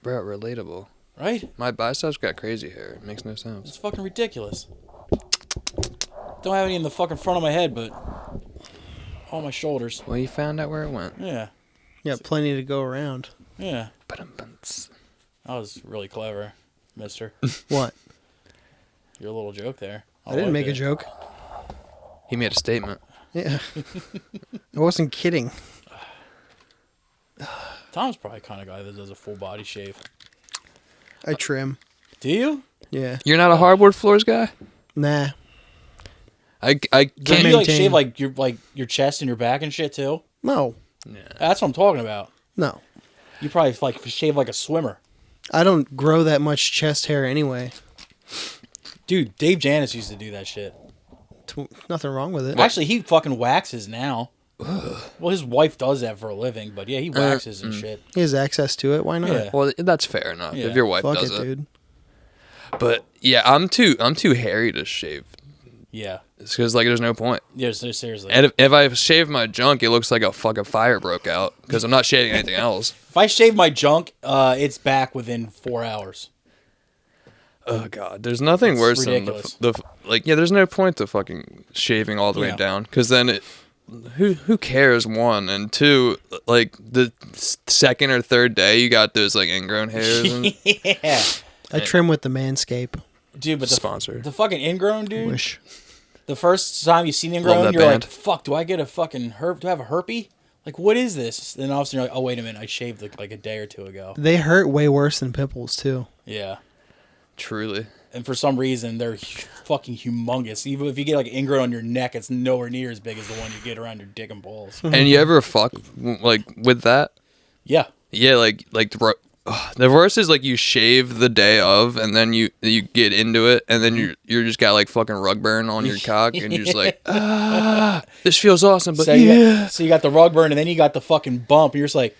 Bro, relatable. Right? My biceps got crazy hair. It makes no It's sense. fucking ridiculous. Don't have any in the fucking front of my head, but all my shoulders. Well, you found out where it went. Yeah. Yeah, plenty to go around. Yeah. Ba-dum-bums. That was really clever, mister. What? Your little joke there. I didn't make a joke. He made a statement. Yeah. I wasn't kidding. Tom's probably the kind of guy that does a full body shave. I trim. Do you? Yeah. You're not a hardwood floors guy? Nah. I Do can't. you like maintain. shave like your chest and your back and shit too? No. Yeah. That's what I'm talking about. No. You probably like shave like a swimmer. I don't grow that much chest hair anyway. Dude, Dave Janis used to do that shit. Nothing wrong with it. Actually, he fucking waxes now. Well, his wife does that for a living, but yeah, he waxes and shit. He has access to it. Why not? Yeah. Well, that's fair enough Yeah. if your wife Fuck does it, it. dude. But yeah, I'm too hairy to shave. Yeah. It's because like there's no point. Yeah, seriously. And if I shave my junk, it looks like a fucking fire broke out because I'm not shaving anything else. If I shave my junk, it's back within 4 hours. Oh god, there's nothing It's worse ridiculous. than the like. Yeah, there's no point to fucking shaving all the way Yeah. down because then it. Who cares? One and two, like the second or third day, you got those like ingrown hairs. And Yeah. I trim with the Manscape. Dude, but Sponsor. the fucking ingrown, dude. Wish. The first time you see the Love ingrown, that you're band. like, fuck, do I get a fucking herp? Do I have a herpy? Like, what is this? Then all of a sudden you're like, oh, wait a minute, I shaved like a day or two ago. They hurt way worse than pimples, too. Yeah. Truly. And for some reason, they're fucking humongous. Even if you get like an ingrown on your neck, it's nowhere near as big as the one you get around your dick and balls. And you ever fuck like with that? Yeah. Yeah, like the worst is like you shave the day of, and then you get into it, and then you're just got like fucking rug burn on your cock, and you're just like, this feels awesome, but So you got the rug burn, and then you got the fucking bump, and you're just like,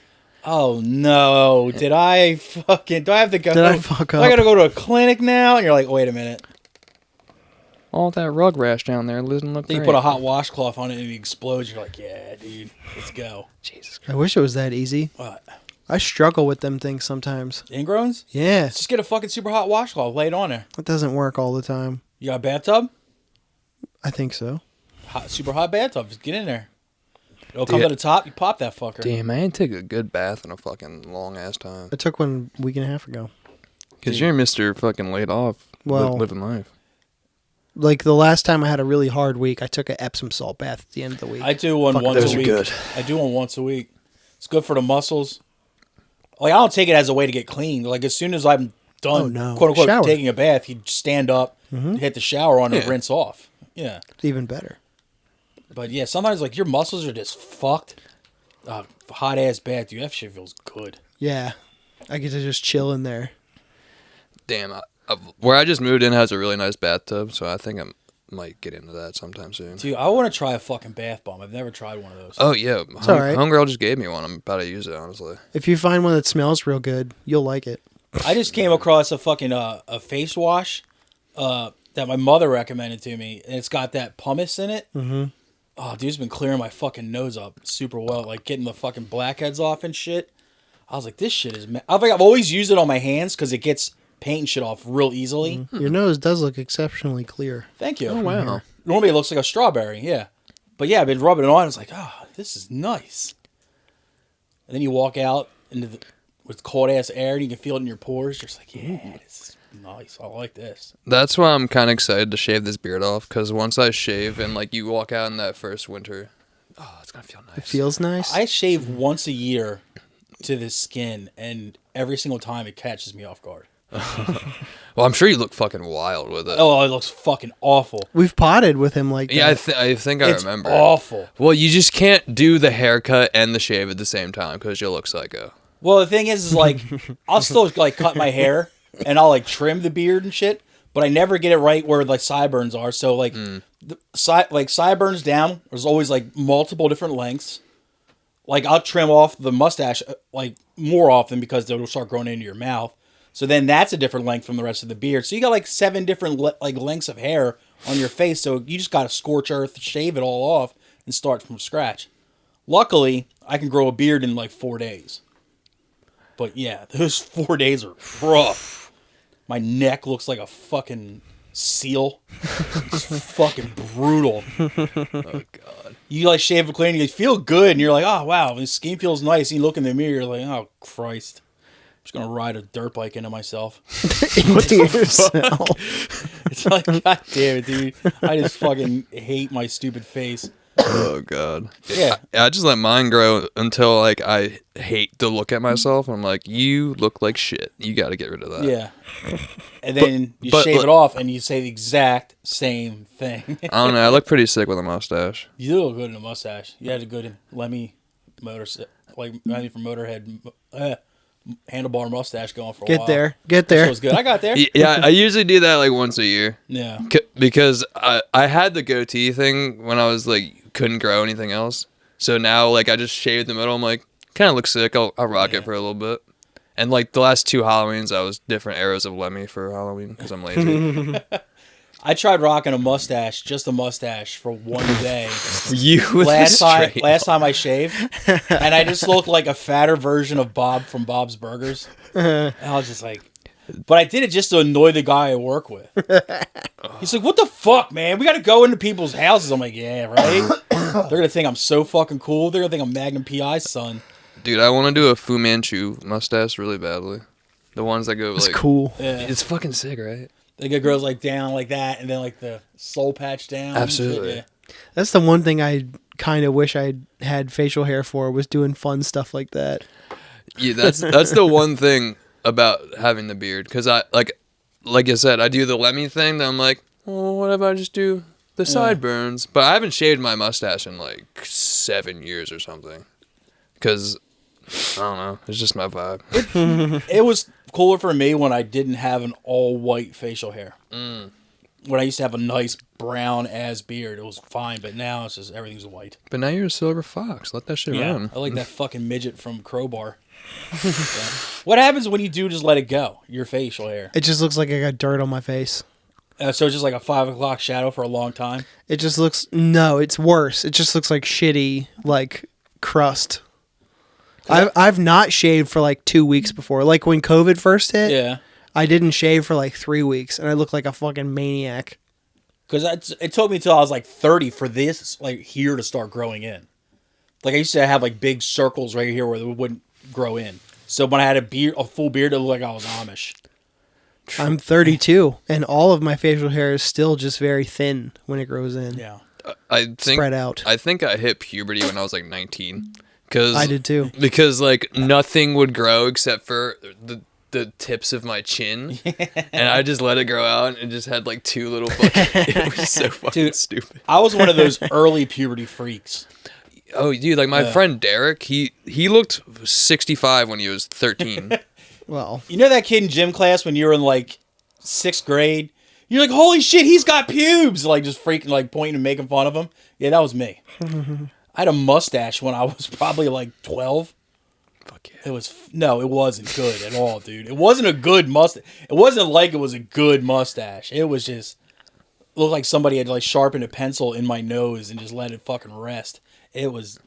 oh no, do I have to go? Did I fuck Do I up? gotta go to a clinic now? And you're like, wait a minute. all that rug rash down there doesn't look Then you great. put a hot washcloth on it, and it explodes. You're like, yeah, dude, let's go. Jesus I wish it was that easy. What? I struggle with them things sometimes. Ingrowns? Yeah. Just get a fucking super hot washcloth, lay it on there. It doesn't work all the time. You got a bathtub? I think so. Super hot bathtub. Just get in there. It'll come Yeah. to the top. You pop that fucker. Damn, I ain't take a good bath in a fucking long ass time. I took one a week and a half ago. Because you're Mr. fucking laid off, Well- living life. Like the last time I had a really hard week, I took an Epsom salt bath at the end of the week. I do one Fuck, once those a are week. good. I do one once a week. It's good for the muscles. Like, I don't take it as a way to get clean. Like, as soon as I'm done, Oh, no. quote unquote, Shower. taking a bath, you stand up, hit the shower on, and Yeah. rinse off. Yeah. It's even better. But yeah, sometimes like your muscles are just fucked. Hot ass bath, dude. That shit feels good. Yeah. I get to just chill in there. Damn, where I just moved in has a really nice bathtub, so I think I might get into that sometime soon. Dude, I want to try a fucking bath bomb. I've never tried one of those. Oh yeah, all right. Homegirl just gave me one. I'm about to use it, honestly. If you find one that smells real good, you'll like it. I just came across a fucking a face wash that my mother recommended to me, and it's got that pumice in it. Mm-hmm. Oh, dude, it's been clearing my fucking nose up super well, like getting the fucking blackheads off and shit. I was like, this shit is. I've always used it on my hands because it gets paint and shit off real easily. Your nose does look exceptionally clear. Thank you. Oh wow. Normally it looks like a strawberry, yeah. But yeah, I've been rubbing it on. I was like, oh, this is nice. And then you walk out into with cold ass air, and you can feel it in your pores. You're just like, yeah, this is nice. I like this. That's why I'm kind of excited to shave this beard off, because once I shave and like you walk out in that first winter, oh, it's gonna feel nice. It feels nice. I shave once a year to the skin, and every single time it catches me off guard. Well, I'm sure you look fucking wild with it. Oh, it looks fucking awful. We've potted with him like that. Yeah, I think I It's remember. awful. Well, you just can't do the haircut and the shave at the same time because you'll look psycho. Well, the thing is like, I'll still like cut my hair, and I'll like trim the beard and shit, but I never get it right where like sideburns are. So like, like sideburns down, there's always like multiple different lengths. Like I'll trim off the mustache like more often because it'll start growing into your mouth. So then that's a different length from the rest of the beard. So you got like 7 different like lengths of hair on your face. So you just got to scorch earth, shave it all off, and start from scratch. Luckily, I can grow a beard in like 4 days. But yeah, those 4 days are rough. My neck looks like a fucking seal. It's fucking brutal. Oh god. You like shave it clean, and you feel good, and you're like, oh wow, this skin feels nice. And you look in the mirror, you're like, oh Christ, I'm just gonna ride a dirt bike into myself. Into yourself. It's like, god damn it, dude. I just fucking hate my stupid face. Oh god. Yeah. I just let mine grow until like I hate to look at myself. I'm like, you look like shit. You got to get rid of that. Yeah. And then you but- shave it off, and you say the exact same thing. I don't know. I look pretty sick with a mustache. You do look good in a mustache. You had a good Lemmy Lemmy from Motorhead handlebar mustache going for a while. Get That there. was good. I got there. Yeah, I usually do that like once a year. Yeah. Because I had the goatee thing when I was like couldn't grow anything else. So now like I just shaved the middle. I'm like, kind of looks sick. I'll rock it for a little bit. And like the last 2 Halloweens, I was different eras of Lemmy for Halloween because I'm lazy. I tried rocking a mustache, just a mustache, for one day. You with last the time I shaved, and I just looked like a fatter version of Bob from Bob's Burgers. And I was just like, but I did it just to annoy the guy I work with. He's like, "What the fuck, man? We got to go into people's houses." I'm like, "Yeah, right." They're gonna think I'm so fucking cool. They're gonna think I'm Magnum PI's son. Dude, I want to do a Fu Manchu mustache really badly. The ones that go It's like cool. Yeah. It's fucking sick, right? They get girls like down like that, and then like the soul patch down. Absolutely. Yeah. That's the one thing I kind of wish I had facial hair for, was doing fun stuff like that. Yeah, that's the one thing about having the beard, because I like I said, I do the Lemmy thing. Then I'm like, well, what if I just do the sideburns? But I haven't shaved my mustache in like 7 years or something, because I don't know, it's just my vibe. It was cooler for me when I didn't have an all white facial hair. When I used to have a nice brown ass beard, it was fine. But now it's just everything's white. But now you're a silver fox. Let that shit run. I like that fucking midget from Crowbar. Yeah. What happens when you do just let it go? Your facial hair. It just looks like I got dirt on my face. So it's just like a 5 o'clock shadow for a long time. It just looks, no, it's worse. It just looks like shitty, like crust. I've not shaved for like 2 weeks before. Like when COVID first hit, Yeah. I didn't shave for like 3 weeks, and I looked like a fucking maniac. Because it took me until I was like 30 for this like here to start growing in. Like I used to have like big circles right here where it wouldn't grow in. So when I had a full beard, it looked like I was Amish. I'm 32, and all of my facial hair is still just very thin when it grows in. Yeah. I think Spread out. I think I hit puberty when I was like 19. Cause, I did too. Because like nothing would grow except for the tips of my chin, and I just let it grow out, and it just had like 2 little fucking. It was so fucking stupid. I was one of those early puberty freaks. Oh, dude, like my friend Derek, he looked 65 when he was 13. Well, You know that kid in gym class when you were in like 6th grade? You're like, holy shit, he's got pubes! Like just freaking like pointing and making fun of him. Yeah, that was me. I had a mustache when I was probably like 12. Fuck yeah. It wasn't good at all, dude. It wasn't a good mustache. It wasn't like it was a good mustache. It was just looked like somebody had like sharpened a pencil in my nose and just let it fucking rest. It was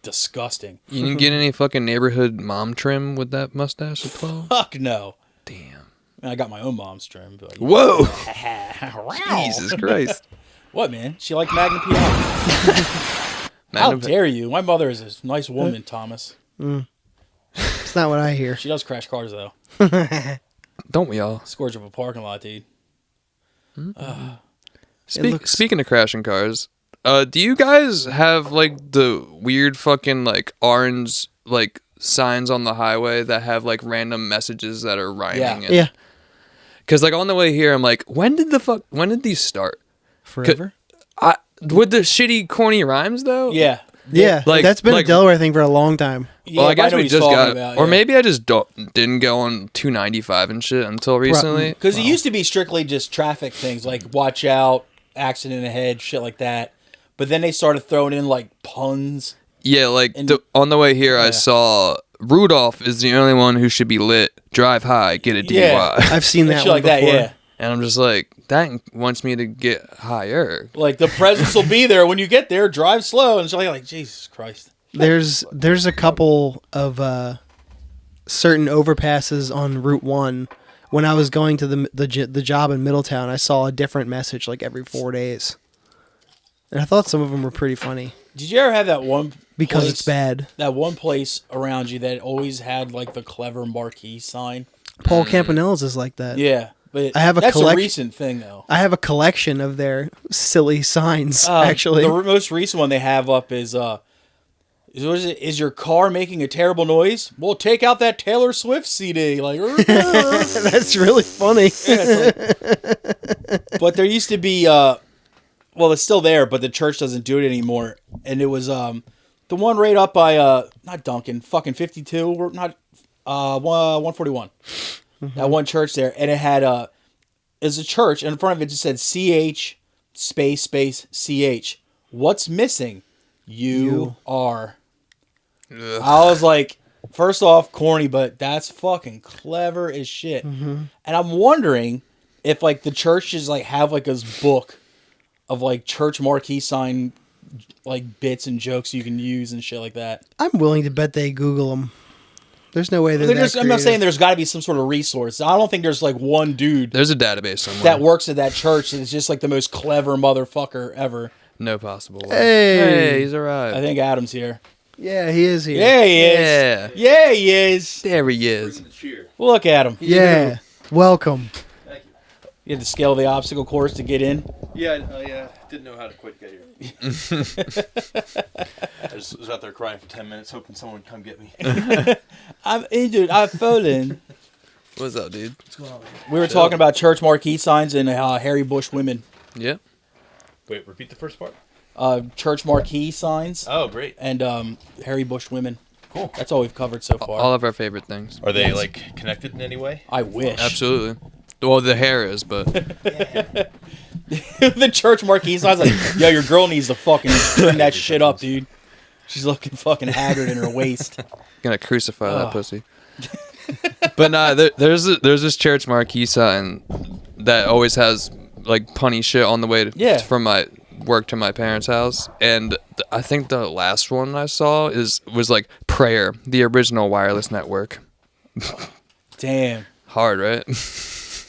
disgusting. You didn't get any fucking neighborhood mom trim with that mustache at 12? Fuck no. Damn. I mean, I got my own mom's trim. But Whoa! Wow. Jesus Christ. What, man? She liked Magnum PI. How Magnum- dare you? My mother is a nice woman, Thomas. it's not what I hear. She does crash cars, though. Don't we all? Scourge of a parking lot, dude. Speaking of crashing cars, do you guys have like the weird fucking like orange like signs on the highway that have like random messages that are rhyming? Yeah. Yeah, Because like on the way here, I'm like, when did these start? forever. With the shitty corny rhymes though? Yeah. Yeah, Like- that's been like- a Delaware thing for a long time. Well, I guess know we what he's just talking got, about, or yeah. maybe I just didn't go on 295 and shit until recently. Because it used to be strictly just traffic things, like watch out, accident ahead, shit like that. But then they started throwing in like puns. Yeah, like And- on the way here, I Yeah. saw Rudolph is the only one who should be lit. Drive high, get a DUI. Yeah. I've seen And that shit one like that, before. yeah. And I'm just like, that wants me to get higher. Like the presents will be there when you get there. Drive slow, and shit like Jesus Christ. There's a couple of certain overpasses on Route 1. When I was going to the job in Middletown, I saw a different message like every 4 days. And I thought some of them were pretty funny. Did you ever have that one Because place, it's bad. That one place around you that always had like the clever marquee sign? Paul Campanella's is like that. Yeah. But I have a that's collect- a recent thing, though. I have a collection of their silly signs, actually. The most recent one they have up is what is it? Is your car making a terrible noise? Well, take out that Taylor Swift CD. Like, That's really funny. but there used to be, well, it's still there, but the church doesn't do it anymore. And it was the one right up by not Duncan, fucking 52, or not 141. That one church there, and it had is a church, and in front of it just said CH space CH. What's missing? You are. Ugh. I was like, first off, corny, but that's fucking clever as shit. And I'm wondering if like the church just like have like this book of like church marquee sign like bits and jokes you can use and shit like that. I'm willing to bet they Google them. There's no way they're that I'm not saying creative. there's got to be some sort of resource. I don't think there's like one dude There's a database somewhere. that works at that church that is just like the most clever motherfucker ever. No possible way. Hey. He's arrived. I think Adam's here. Yeah, he is here. Yeah, he is. Yeah. Yeah, he is. There he is. Look at him. Yeah. Welcome. You had to scale the obstacle course to get in. Yeah, I didn't know how to quite get here. I just was out there crying for 10 minutes, hoping someone would come get me. I'm injured. I've fallen. What's up, dude? We were talking about church marquee signs and Harry Bush women. Yeah. Wait, repeat the first part? Church marquee signs Oh, great. and Harry Bush women. Cool. That's all we've covered so far. All of our favorite things. Are they, like, connected in any way? I wish. Absolutely. Well, the hair is, but The church marquee signs like, yo, your girl needs to fucking bring that shit up, dude. She's looking fucking haggard in her waist. gonna crucify that Ugh. pussy. But nah, there's this church marquee sign that always has like punny shit on the way from my work to my parents' house, and I think the last one I saw was like prayer, the original wireless network. Damn. Hard, right?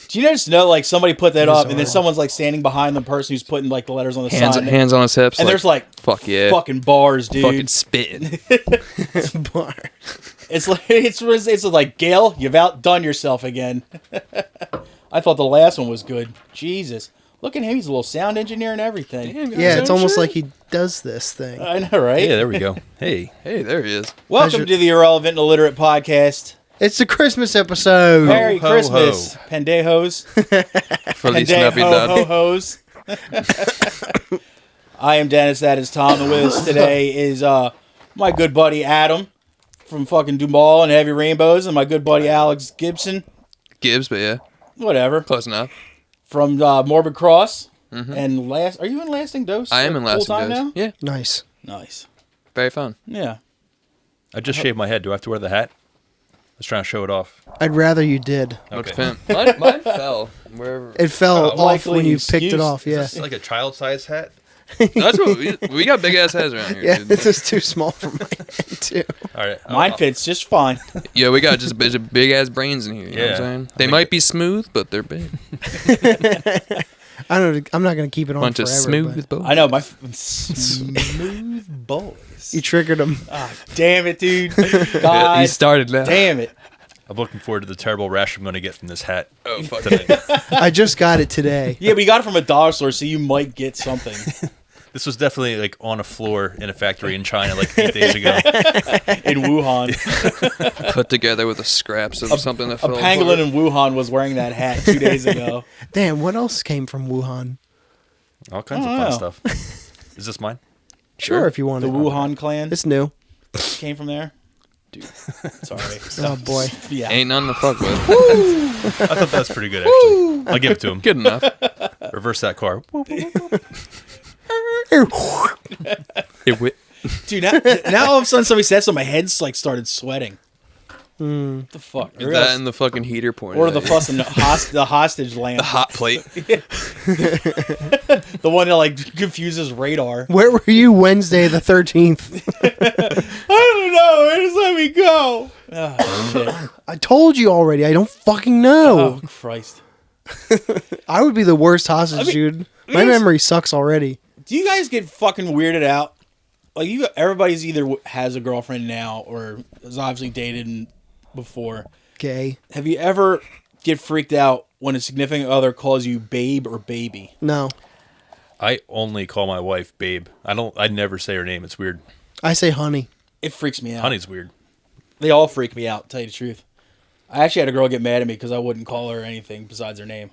Do you just know, like, somebody put that It is up, and then hard. some's, like, standing behind the person who's putting, like, the letters on the sign. Hands on his hips, And there's, like, fuck yeah, fucking bars, dude. fucking spitting. Bar. It's like, Gail, you've outdone yourself again. I thought the last one was good. Jesus. Look at him. He's a little sound engineer and everything. Yeah, it's almost like he does this thing. I know, right? Yeah, there we go. Hey. Hey, there he is. Welcome to the Irrelevant and Illiterate Podcast. It's the Christmas episode. Merry ho, Christmas, ho. pendejos. Feliz Pendejo Navidad. ho-hos. I am Dennis, that is Tom, and with us today is my good buddy Adam from fucking Dumal and Heavy Rainbows, and my good buddy Alex Gibson, Gibbs, but yeah, whatever, close enough. from Morbid Cross. And are you in Lasting Dose? I am in Lasting full-time Dose. now? Yeah, Nice. Nice. very fun. Yeah. I just shaved my head. Do I have to wear the hat? I was trying to show it off. I'd rather you did. Looks Okay. pimp. Mine fell wherever. It fell off likely when you excuse. picked it off. Yeah. Is this like a child-sized hat? That's what we got big ass heads around here. Yeah, Dude. this is too small for my head, too. All right. Mine fits just fine. Yeah, we got just big ass brains in here. You know what I'm Yeah. saying? They might be smooth, but they're big. I'm not going to keep it on Bunch forever. of smooth but boys. I know, my smooth boys. You triggered him. Ah, damn it, dude. Yeah, God he started now. damn it. I'm looking forward to the terrible rash I'm going to get from this hat Oh fuck. tonight. I just got it today. Yeah, but you got it from a dollar store, so you might get something. This was definitely like on a floor in a factory in China like 8 days ago. In Wuhan. Put together with the scraps of something that A fell pangolin apart. in Wuhan was wearing that hat 2 days ago. Damn, what else came from Wuhan? All kinds of I don't fun know. stuff. Is this mine? Sure, if you want The it. Wuhan clan It's new. came from there. Dude, sorry. Oh, boy. Yeah. Ain't nothing to fuck with. I thought that was pretty good, actually. I'll give it to him. Good enough. Reverse that car. It wit. Dude, now all of a sudden somebody said something, my head's like started sweating. What the fuck? That and the fucking heater point. Or the fucking the hostage lamp. the hot plate. The one that like confuses radar. Where were you Wednesday the 13th? I don't know. Just let me go. Oh, shit. I told you already. I don't fucking know. Oh, Christ. I would be the worst hostage, dude. My memory sucks already. Do you guys get fucking weirded out? Like, everybody's either has a girlfriend now or has obviously dated before. Gay. Have you ever get freaked out when a significant other calls you babe or baby? No. I only call my wife babe. I never say her name. It's weird. I say honey. It freaks me out. Honey's weird. They all freak me out, to tell you the truth. I actually had a girl get mad at me because I wouldn't call her anything besides her name.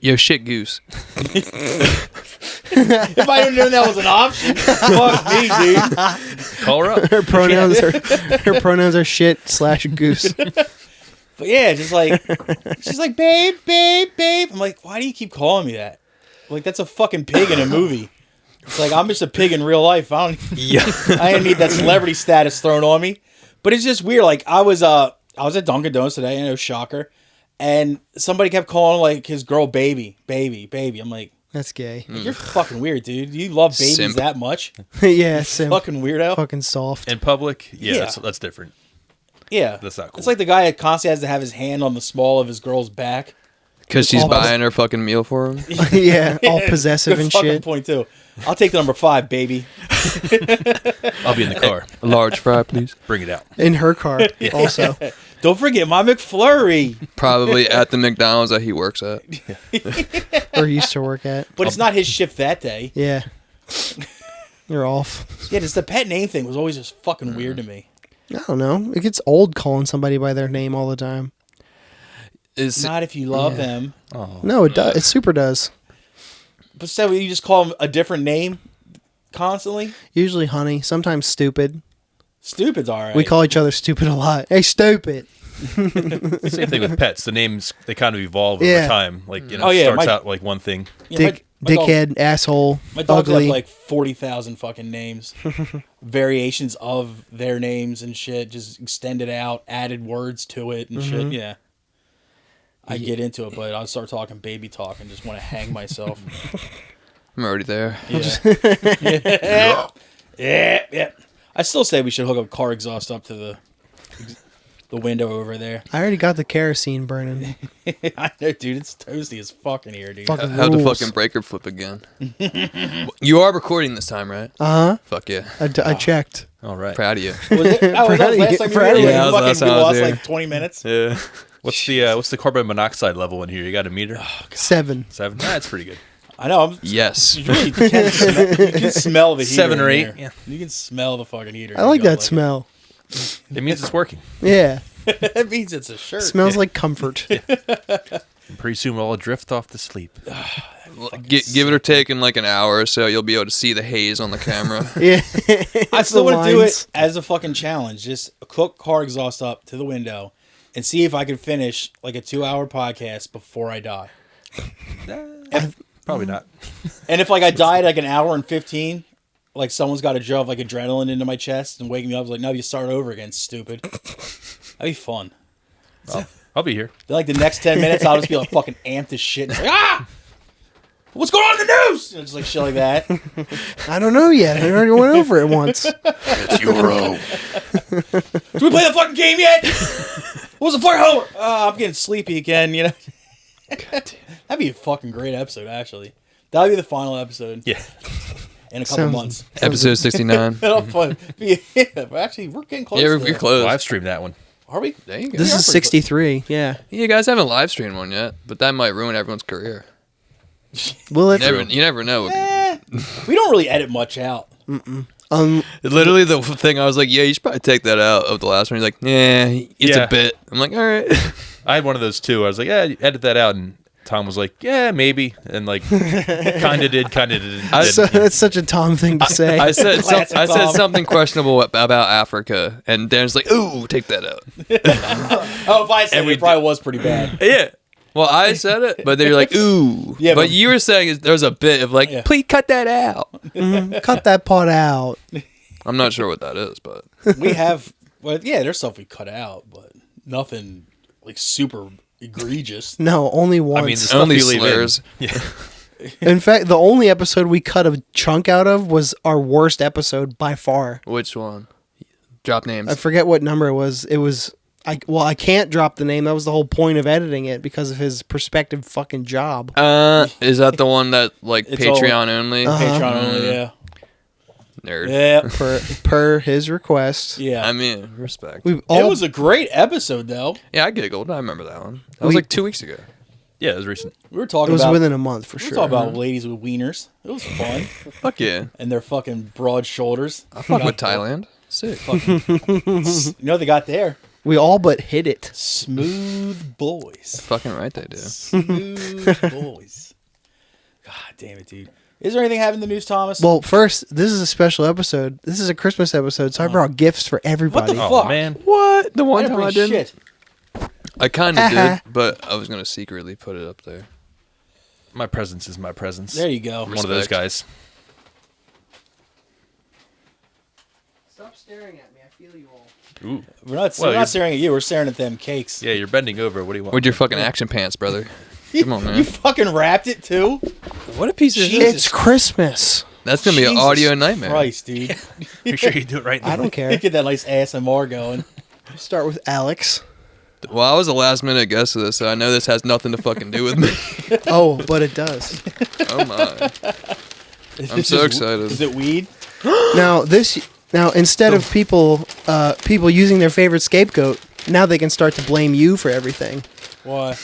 Yo, shit goose. If I didn't know that was an option, fuck me, dude. Call her up. Her pronouns are shit/goose. But yeah, just like, she's like, babe, babe, babe. I'm like, why do you keep calling me that? Like, that's a fucking pig in a movie. It's like, I'm just a pig in real life. I didn't need that celebrity status thrown on me. But it's just weird. Like, I was at Dunkin' Donuts today, I know, shocker. And somebody kept calling, like, his girl baby, baby, baby. I'm like, That's gay. you're fucking weird, dude. You love babies Simp. that much? Yeah, simp. Fucking weirdo. Fucking soft. In public, Yeah. that's different. Yeah. That's not cool. It's like the guy that constantly has to have his hand on the small of his girl's back. Because she's All- buying her fucking meal for him. Yeah, all possessive Good and fucking shit. point, too. I'll take the number 5, baby. I'll be in the car. A large fry, please. Bring it out. In her car, also. Don't forget my McFlurry. Probably at the McDonald's that he works at. Or used to work at. But it's not his shift that day. Yeah. You're off. Yeah, just the pet name thing was always just fucking weird to me. I don't know. It gets old calling somebody by their name all the time. Not if you love Yeah. them. No, it does. It super does. But so you just call them a different name constantly? Usually honey, sometimes stupid. Stupid's all right. We call each other stupid a lot. Hey, stupid. Same thing with pets. The names, they kind of evolve Yeah. over time. Like, Oh, yeah, starts my- out like one thing. Yeah, my dog- Dickhead, asshole, My dogs ugly. have like 40,000 fucking names. Variations of their names and shit. Just extended out, added words to it and shit. Yeah. I get into it, but I'll start talking baby talk and just want to hang myself. I'm already there. Yeah. Yeah. I still say we should hook up car exhaust up to the window over there. I already got the kerosene burning. I know, dude. It's toasty as fuck in here, dude. Fucking How'd the rules. fucking breaker flip again? You are recording this time, right? Uh-huh. Fuck yeah. I checked. All right. Proud of you. Was it? Oh, was that last time you were Proud of here? you. Yeah, that was Fucking, last time we I was lost here. like 20 minutes. Yeah. What's the carbon monoxide level in here? You got a meter? 7. 7? Nah, that's pretty good. I know. Yes. You really can smell the heater. 7 or in 8, there. yeah. You can smell the fucking heater. I like You don't that smell. It means it's working. Yeah. it. That means it's a shirt. Smells like comfort. And pretty soon we'll all drift off to sleep. Give it or take in like an hour or so, you'll be able to see the haze on the camera. Yeah. I still The want to do lines. it as a fucking challenge. Just cook car exhaust up to the window and see if I can finish like a 2-hour podcast before I die. Probably not. And if like I die at like an hour and 15, like someone's got to drove like adrenaline into my chest and wake me up, like, no, you start over again, stupid. That'd be fun. I'll be here. Then, like the next 10 minutes, I'll just be like fucking amped as shit. And, like, ah! What's going on in the news? You know, just like shit like that. I don't know yet. I already went over it once. It's your own. Did we play the fucking game yet? What was the fucking homework? I'm getting sleepy again, you know? That'd be a fucking great episode, actually. That'd be the final episode Yeah. in a couple Sounds- months. Episode 69. That'll fun. Yeah, but actually, we're getting close. Yeah, to you're that. close. Live stream that one. Are we? There you go. This is 63. Yeah. You guys haven't live streamed one yet, but that might ruin everyone's career. Will it? You never know. We don't really edit much out. Literally, the thing I was like, yeah, you should probably take that out of the last one. He's like, yeah, it's Yeah. a bit. I'm like, all right. I had one of those too. I was like, yeah, edit that out. And Tom was like, yeah, maybe. And like, kind of did, kind of didn't. So, that's such a Tom thing to say. I said Classic I said Tom. something questionable about Africa, and Darren's like, ooh, take that out. Oh, if I said And it, we it probably was pretty bad. Yeah. Well, I said it, but they're like, ooh. Yeah, but but- you were saying is there's a bit of like, Yeah. please cut that out. Cut that part out. I'm not sure what that is, but We have, well, yeah, there's stuff we cut out, but nothing like super egregious. No, only once. I mean, the stuff only you leave in. slurs. Yeah. In fact, the only episode we cut a chunk out of was our worst episode by far. Which one? Drop names. I forget what number it was. I can't drop the name. That was the whole point of editing it because of his prospective fucking job. Is that the one that like It's Patreon only? Patreon only, yeah. Nerd. Yeah. Per his request. Yeah. I mean, respect. We've It all was a great episode, though. Yeah, I giggled. I remember that one. That was We- like 2 weeks ago. Yeah, it was recent. We were it talking was about within a month for we were sure. talking about ladies with wieners. It was fun. Fuck yeah. And their fucking broad shoulders. I fuck with Thailand. Sick. You know what they got there? We all but hit it. Smooth boys. Fucking right they do. Smooth boys. God damn it, dude. Is there anything happening in the news, Thomas? Well, first, this is a special episode. This is a Christmas episode, so I brought gifts for everybody. the Oh Fuck. man, What? The one I didn't time I bring didn't? shit. I kind of did, but I was going to secretly put it up there. my presence is my presence. There you go. I'm one of those Respect. guys. Stop staring at me. I feel you all. Ooh. We're not, Well, we're you're- not staring at you. We're staring at them cakes. Yeah, you're bending over. What do you want? With your fucking action pants, brother. Come on, You man. fucking wrapped it, too? What a piece of shit. It's Christmas. That's going to be an Jesus audio nightmare. Christ, dude. Make sure you do it right now. I don't care. Get that nice ASMR going. Start with Alex. Well, I was a last minute guest of this, so I know this has nothing to fucking do with me. Oh, but it does. Oh my. I'm so excited. Is it weed? Now instead of people using their favorite scapegoat, now they can start to blame you for everything. What?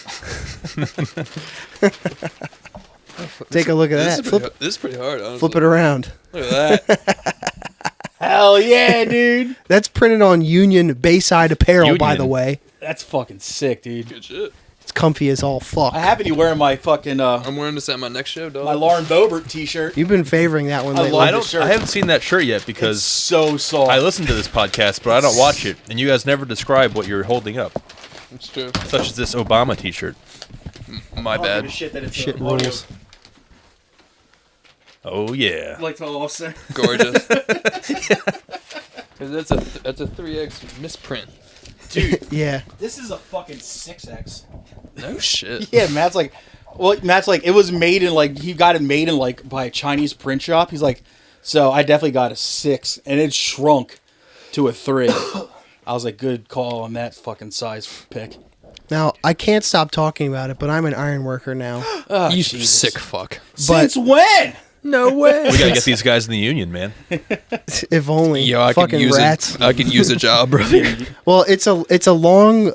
Take a look at that. This is pretty hard, honestly. Flip it around. Look at that. Hell yeah, dude. That's printed on Union Bayside Apparel, by the Union. way. That's fucking sick, dude. Good shit. It's comfy as all fuck. I happen to be wearing my fucking I'm wearing this at my next show, dog. my Lauren Boebert t-shirt. You've been favoring that one I lately. love I haven't seen that shirt yet It's because so soft. I listen to this podcast, but I don't watch it, and you guys never describe what you're holding up, It's true. such as this Obama T-shirt. My I don't give a bad. shit that it's Shit audio. rules. Oh yeah. Like to also. Gorgeous. That's a 3X misprint. Dude, Yeah. this is a fucking 6X. No shit. Yeah, Matt's like, it was made in like, he got it made in like by a Chinese print shop. He's like, so I definitely got a 6, and it shrunk to a 3. I was like, good call on that fucking size pick. Now, I can't stop talking about it, but I'm an iron worker now. Oh, You Jesus. sick fuck. But Since when? No way. We gotta get these guys in the union, man. if only. Yo, I could fucking use rats. it. I could use a job, brother. Well, it's a long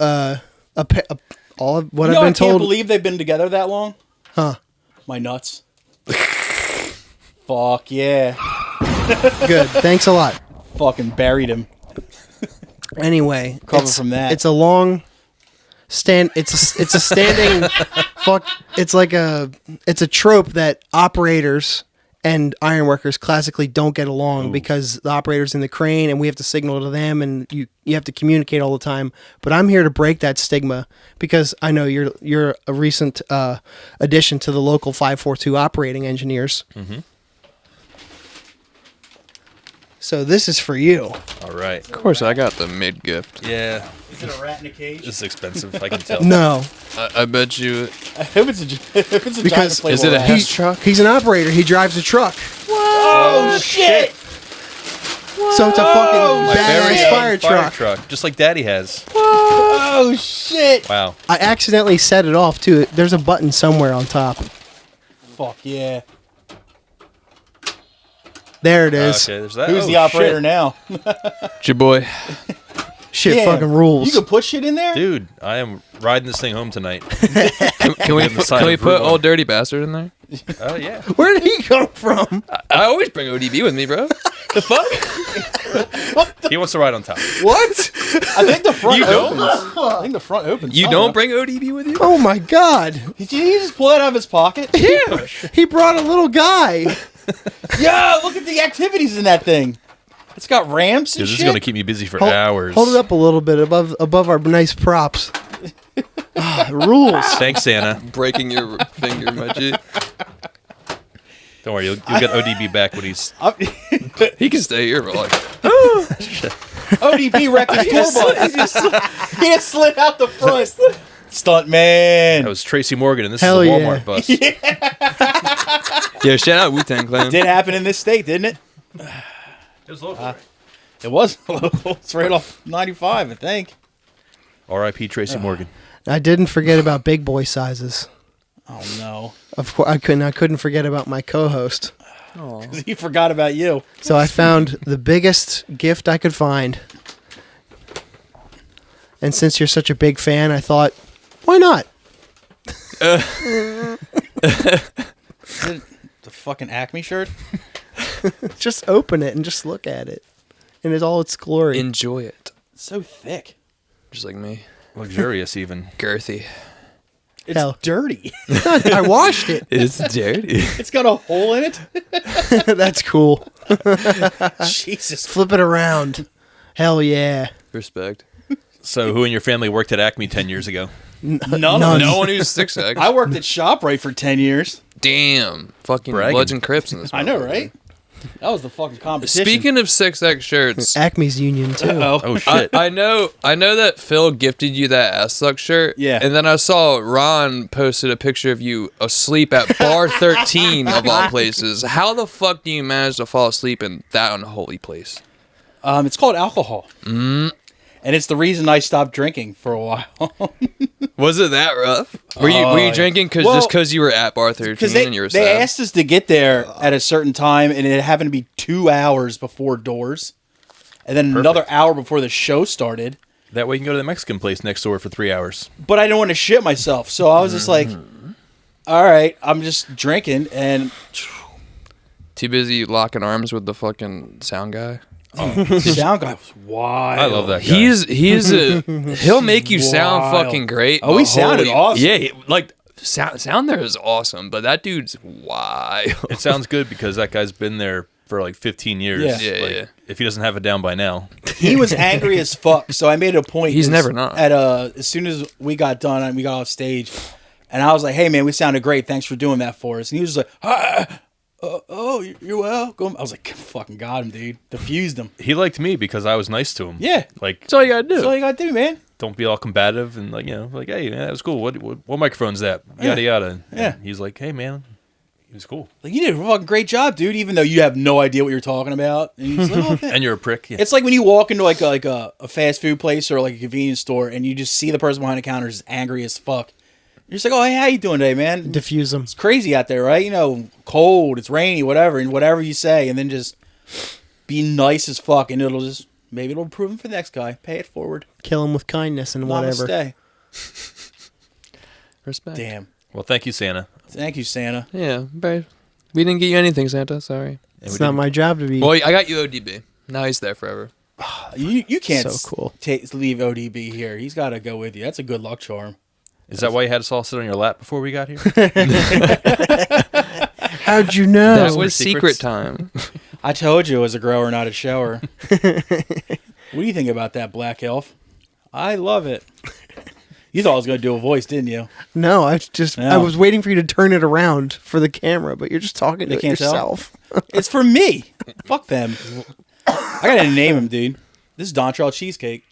all of what You know, I've I been can't told. believe they've been together that long. Huh. My nuts. Fuck yeah. Good. Thanks a lot. Fucking buried him. Anyway, Cover it's, from that. It's a long stand. It's a standing. Fuck. It's a trope that operators and ironworkers classically don't get along because the operator's in the crane and we have to signal to them and you have to communicate all the time. But I'm here to break that stigma because I know you're a recent addition to the local 542 operating engineers. Mm-hmm. So this is for you. All right. Of course, I got the mid gift. Yeah, Is it a rat in a cage? this is expensive. I can tell. No, I bet you. if it's a Because- giant Is it a inflatable rat. Hess truck? he's an operator. He drives a truck. Oh shit! So it's a fucking My very badass own fire truck. just like Daddy has. Oh shit! Wow. I accidentally set it off too. There's a button somewhere on top. Fuck yeah! There it is. Okay, there's that. Who's Oh, the operator shit. now? It's your boy. Shit Damn. fucking rules. You can put shit in there. Dude, I am riding this thing home tonight. Can we On the side can we of put Route 1. Old Dirty Bastard in there? Oh yeah. Where did he come from? I always bring ODB with me, bro. The fuck? He wants to ride on top. What? I think the front You don't? opens. I think the front opens. You I don't know. bring ODB with you? Oh my god. Did he just pull it out of his pocket? Yeah. He brought a little guy. Yo, look at the activities in that thing. It's got ramps and Dude, this shit. is gonna keep me busy for Hold, hours. hold it up a little bit above our nice props. Rules. Thanks, Santa. Breaking your finger, my G. Don't worry, you'll get ODB back when he's. He can stay here for like. ODB wrecked his tour bus. He just slid out the front. Stunt man. That was Tracy Morgan, and this Hell is a yeah. Walmart bus. Yeah, shout out Wu-Tang Clan. Did happen in this state, didn't it? It was local. It was local. It's right off 95, I think. R.I.P. Tracy Morgan. I didn't forget about big boy sizes. Oh no, Of course, I couldn't forget about my co-host. he forgot about you. So I found the biggest gift I could find. And since you're such a big fan, I thought, why not? Is it the fucking Acme shirt? Just open it and just look at it. And it's all its glory. Enjoy it. It's so thick. Just like me. Luxurious, even. Girthy. It's Hell. dirty. I washed it. It's dirty. It's got a hole in it. That's cool. Jesus. Flip it around. Hell yeah. Respect. So, who in your family worked at Acme 10 years ago? None. No one who's 6X. I worked at ShopRite for 10 years. Damn. Fucking Bragging. Bloods and Crips in this. I know, motherfucker. right? That was the fucking competition. Speaking of 6X shirts, Acme's union too. Oh, shit. I know that Phil gifted you that ass suck shirt. Yeah. And then I saw Ron posted a picture of you asleep at bar 13 of all places. How the fuck do you manage to fall asleep in that unholy place? It's called alcohol. And it's the reason I stopped drinking for a while. Was it that rough? Were you drinking just because you were at bar 13 Because and you were they sad? asked us to get there at a certain time, and it happened to be 2 hours before doors. And then another hour before the show started. That way you can go to the Mexican place next door for 3 hours. But I didn't want to shit myself. So I was just like, all right, I'm just drinking. And Too busy locking arms with the fucking sound guy. the sound guy was wild. I love that guy. He'll make you sound Wild. fucking great. Oh, he but sounded awesome. Yeah, like sound there is awesome, but that dude's wild. It sounds good because that guy's been there for like 15 years. Yeah. Yeah, Like, yeah. If he doesn't have it down by now. He was angry as fuck. So I made a point. He's never not. At as soon as we got done and we got off stage, and I was like, "Hey man, we sounded great. Thanks for doing that for us." And he was like, "Oh, you're welcome." I was like, "Fucking got him, dude. Diffused him." He liked me because I was nice to him. Yeah. Like, That's all you gotta do. That's all you gotta do, man. don't be all combative and like, like, hey, man, that was cool. What microphone's that? Yada yada. Yeah. And he's like, hey, man, he was cool. Like, you did a fucking great job, dude. Even though you have no idea what you're talking about, and he's like, "Oh, thanks." And you're a prick. Yeah. It's like when you walk into like a fast food place or like a convenience store, and you just see the person behind the counter is angry as fuck. You're just like, "Oh, hey, how you doing today, man?" Diffuse them. It's crazy out there, right? You know, cold, it's rainy, whatever, and whatever you say, and then just be nice as fuck, and maybe it'll improve him for the next guy. Pay it forward. Kill them with kindness and whatever. Namaste. Respect. Damn. Well, thank you, Santa. Thank you, Santa. Yeah, but we didn't get you anything, Santa. Sorry. It's not my job to be. Well, I got you ODB. Now he's there forever. You can't So cool. leave ODB here. He's got to go with you. That's a good luck charm. Is that why you had us all sit on your lap before we got here? How'd you know? That were was secrets? secret time. I told you it was a grower, not a shower. What do you think about that, Black Elf? I love it. You thought I was going to do a voice, didn't you? No, I No. was waiting for you to turn it around for the camera, but you're just talking to They it can't tell? yourself. It's for me. Fuck them. I got to name him, dude. This is Dontrell Cheesecake.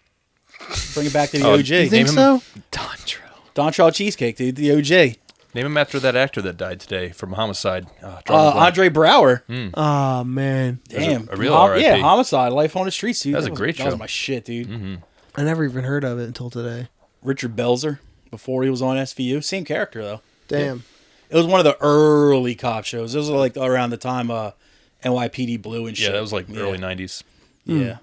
Bring it back to the OG. You think Name him- so? Dontrell. Dontrell Cheesecake, dude. The OG. Name him after that actor that died today from Homicide. Drawing a blank. Andre Brower. Oh man, Damn. a real R.I.P. Yeah, Homicide. Life on the Streets, dude. That was a great That was show. my shit, dude. I never even heard of it until today. Richard Belzer, before he was on SVU. Same character, though. Damn. It was one of the early cop shows. It was like around the time NYPD Blue and shit. Yeah, that was like early 90s. Yeah.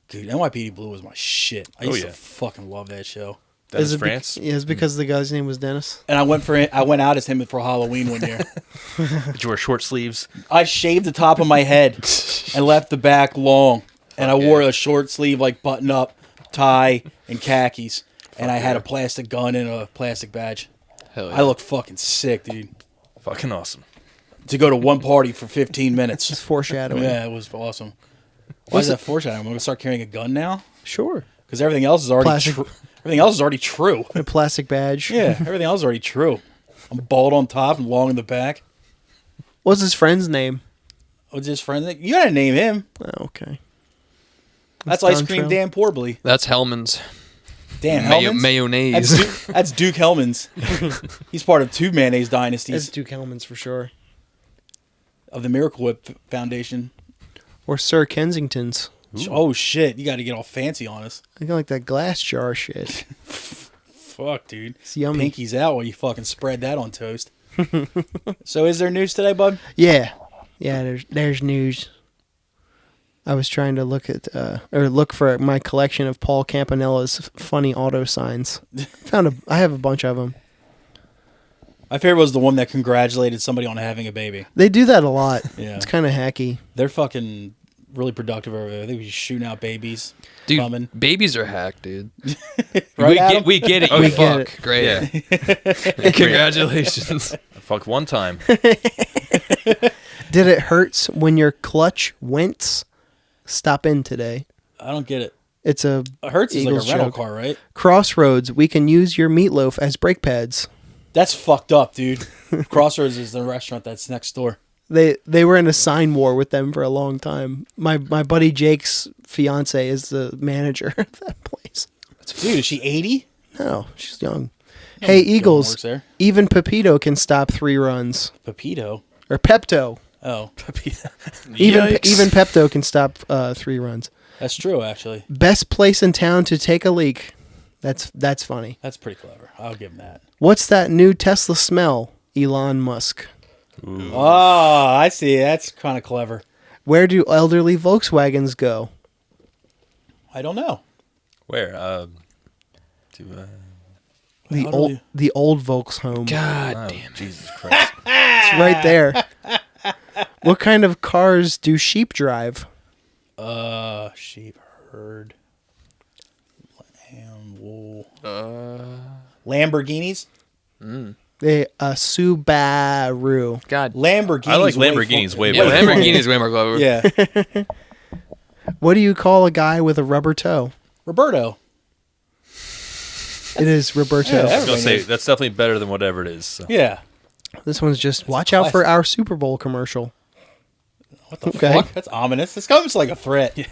Dude, NYPD Blue was my shit. I used yeah. to fucking love that show. That is France. Yeah, it's because the guy's name was Dennis. And I went out as him for Halloween one year. Did you wear short sleeves? I shaved the top of my head and left the back long. And I wore a short sleeve, like button up, tie, and khakis. And I had a plastic gun and a plastic badge. Hell yeah. I looked fucking sick, dude. Fucking awesome. To go to one party for 15 It's minutes. foreshadowing. Yeah, it was awesome. Why is that foreshadowing? I'm going to start carrying a gun now? Sure. Because everything else is already Plastic. true. Everything else is already true. A plastic badge. Yeah, everything else is already true. I'm bald on top and long in the back. What's his friend's name? What's his friend? You gotta name him. Oh, okay. That's Don Ice Cream Trail. Dan Porbley. That's Hellman's. Dan Hellman's? Mayonnaise. That's Duke Hellman's. He's part of two mayonnaise That's dynasties Duke Hellman's for sure. of the Miracle Whip Foundation. Or Sir Kensington's. Oh shit! You got to get all fancy on us. I like that glass jar shit. Fuck, dude. It's yummy. Pinky's out while you fucking spread that on toast. So, is there news today, bud? Yeah. There's news. I was trying to look for my collection of Paul Campanella's funny auto signs. I have a bunch of them. My favorite was the one that congratulated somebody on having a baby. They do that a lot. Yeah. It's kind of hacky. They're fucking really productive over there. They be shooting out babies. Dude, coming. Babies are hacked, dude. Right, Adam? we get it. We You get fuck. Great. Yeah. Congratulations. I fucked one time. Did it hurts when your clutch wents? Stop in today. I don't get it. It's a Hertz is like Eagles a rental joke. car, right? Crossroads. We can use your meatloaf as brake pads. That's fucked up, dude. Crossroads is the restaurant that's next door. They were in a sign war with them for a long time. My buddy Jake's fiance is the manager of that place. Dude, is she 80? No, she's young. Hey, Eagles. Works there. Even Pepito can stop 3 runs. Pepito. Or Pepto. Oh, Even Yikes. Pepto can stop 3 runs. that's true, actually. Best place in town to take a leak. That's funny. That's pretty clever. I'll give him that. What's that new Tesla smell? Elon Musk. Oh, I see. That's kind of clever. Where do elderly Volkswagens go? I don't know. Where? The old Volks home. God damn. Jesus Christ. It's right there. What kind of cars do sheep drive? Sheep, herd, lamb, wool. Lamborghinis? Subaru. God. Lamborghinis. I like Lamborghinis way Yeah, better. Lamborghini's way more clever. Yeah. What do you call a guy with a rubber toe? Roberto. It is Roberto. Yeah, I was gonna say Everything that's definitely better than whatever it is. So. Yeah. This one's just watch out for our Super Bowl commercial. What the Okay. fuck? That's ominous. This comes like a threat. Watch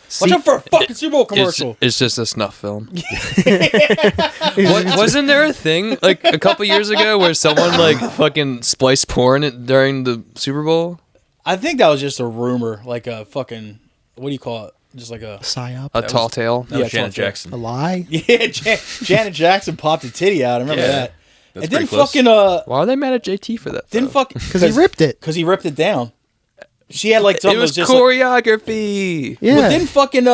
See- out for a fucking Super Bowl It's, commercial. it's just a snuff film. Wasn't there a thing like a couple years ago where someone like fucking spliced porn during the Super Bowl? I think that was just a rumor. Like a fucking, what do you call it? Just like a... Psyop. A tall tale. That was Yeah, Janet it's all Jackson. A lie? Yeah, Janet Jackson popped a titty out. I remember Yeah. that. That's And then pretty close. fucking, Why are they mad at JT for that? didn't though? fucking... Because he ripped it. Because he ripped it down. She had like something It that was just like... choreography. Yeah. Well, didn't fucking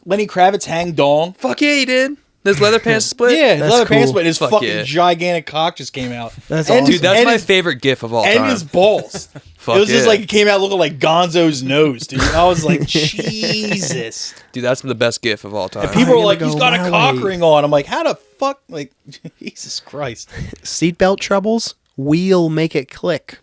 Lenny Kravitz hang dong? Fuck yeah, he did. His leather pants split. Yeah, his That's leather pants, cool. but his Fuck fucking yeah. gigantic cock just came out. That's And awesome. Dude, that's and my his- favorite gif of all And time. his balls. Fuck It was just yeah. like it came out looking like Gonzo's nose, dude. I was like, Jesus. Dude, that's the best gif of all time. People I'm were like, gonna he's go got a my cock way. ring on. I'm like, how the fuck? Like, Jesus Christ. Seatbelt troubles? Wheel make it click.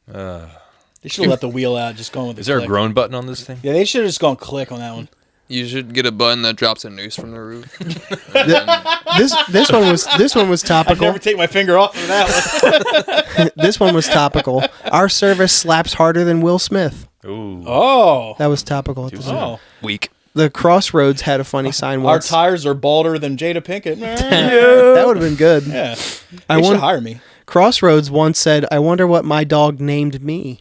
They should have let the wheel out, just going with the Is there a click. groan button on this thing? Yeah, they should have just gone click on that one. You should get a button that drops a noose from the roof. This one was I'd topical. never take my finger off of that one. This one was topical. Our service slaps harder than Will Smith. Ooh. Oh. That was topical at the time. Oh. Weak. The Crossroads had a funny sign Our once. tires are balder than Jada Pinkett. That would have been good. Yeah. I They should won- hire me. Crossroads once said, "I wonder what my dog named me."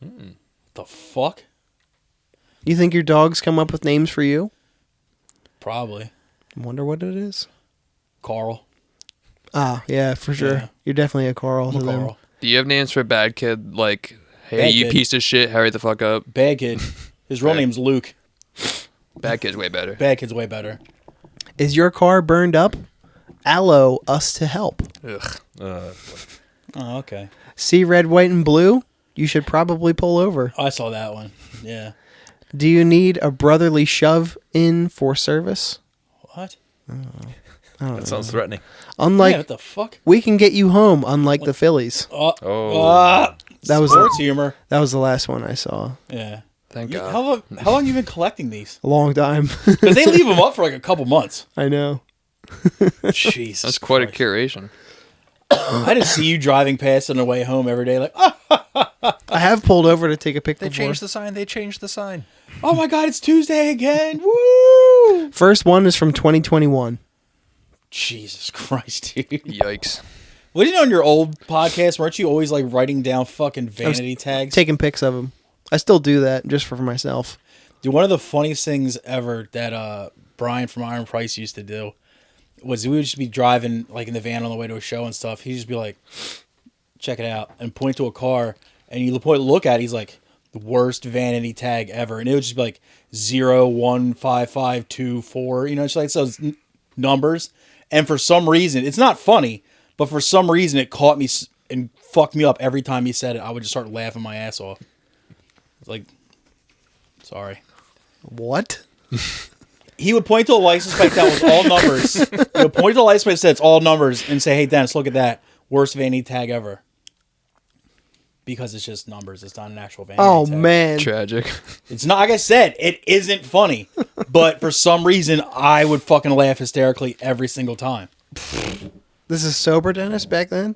The fuck? You think your dogs come up with names for you? Probably. I wonder what it is. Carl. Ah, yeah, for sure. Yeah. You're definitely a Carl to them. Carl. Do you have names for bad kid? Like, hey, Bad you kid. piece of shit, hurry the fuck up. Bad kid. His real Right. name's Luke. Bad kid's way better. Bad kid's way better. Is your car burned up? Allo us to help. Ugh. Oh, okay. See red, white, and blue? You should probably pull over. I saw that one. Yeah. Do you need a brotherly shove in for service? What? That sounds threatening. Unlike, Yeah, what the fuck? we can get you home, unlike the Phillies. Oh. That was sports humor. That was the last one I saw. Yeah. Thank You- God. how long you been collecting these? A long time. Because they leave them up for like a couple months. I know. Jesus. That's quite a Christ. curation. I just see you driving past on the way home every day, like, I have pulled over to take a pic They before. changed the sign. They changed the sign. oh my God, it's Tuesday again. Woo! First one is from 2021. Jesus Christ, dude. Yikes. What did you know on your old podcast? Weren't you always like writing down fucking vanity tags? Taking pics of them. I still do that just for myself. Dude, one of the funniest things ever that Brian from Iron Price used to do was we would just be driving like in the van on the way to a show and stuff. He'd just be like, check it out, and point to a car, and you look at it, he's like, the worst vanity tag ever. And it would just be like 015524, it's like those numbers. And for some reason, it's not funny, but for some reason it caught me and fucked me up every time he said it. I would just start laughing my ass off. It's like, sorry. What? He would point to a license plate that was all numbers. He would point to a license plate that said it's all numbers and say, hey, Dennis, look at that. Worst vanity tag ever. Because it's just numbers. It's not an actual vanity tag. Man. Tragic. It's not, like I said, it isn't funny. But for some reason, I would fucking laugh hysterically every single time. This is sober, Dennis, back then?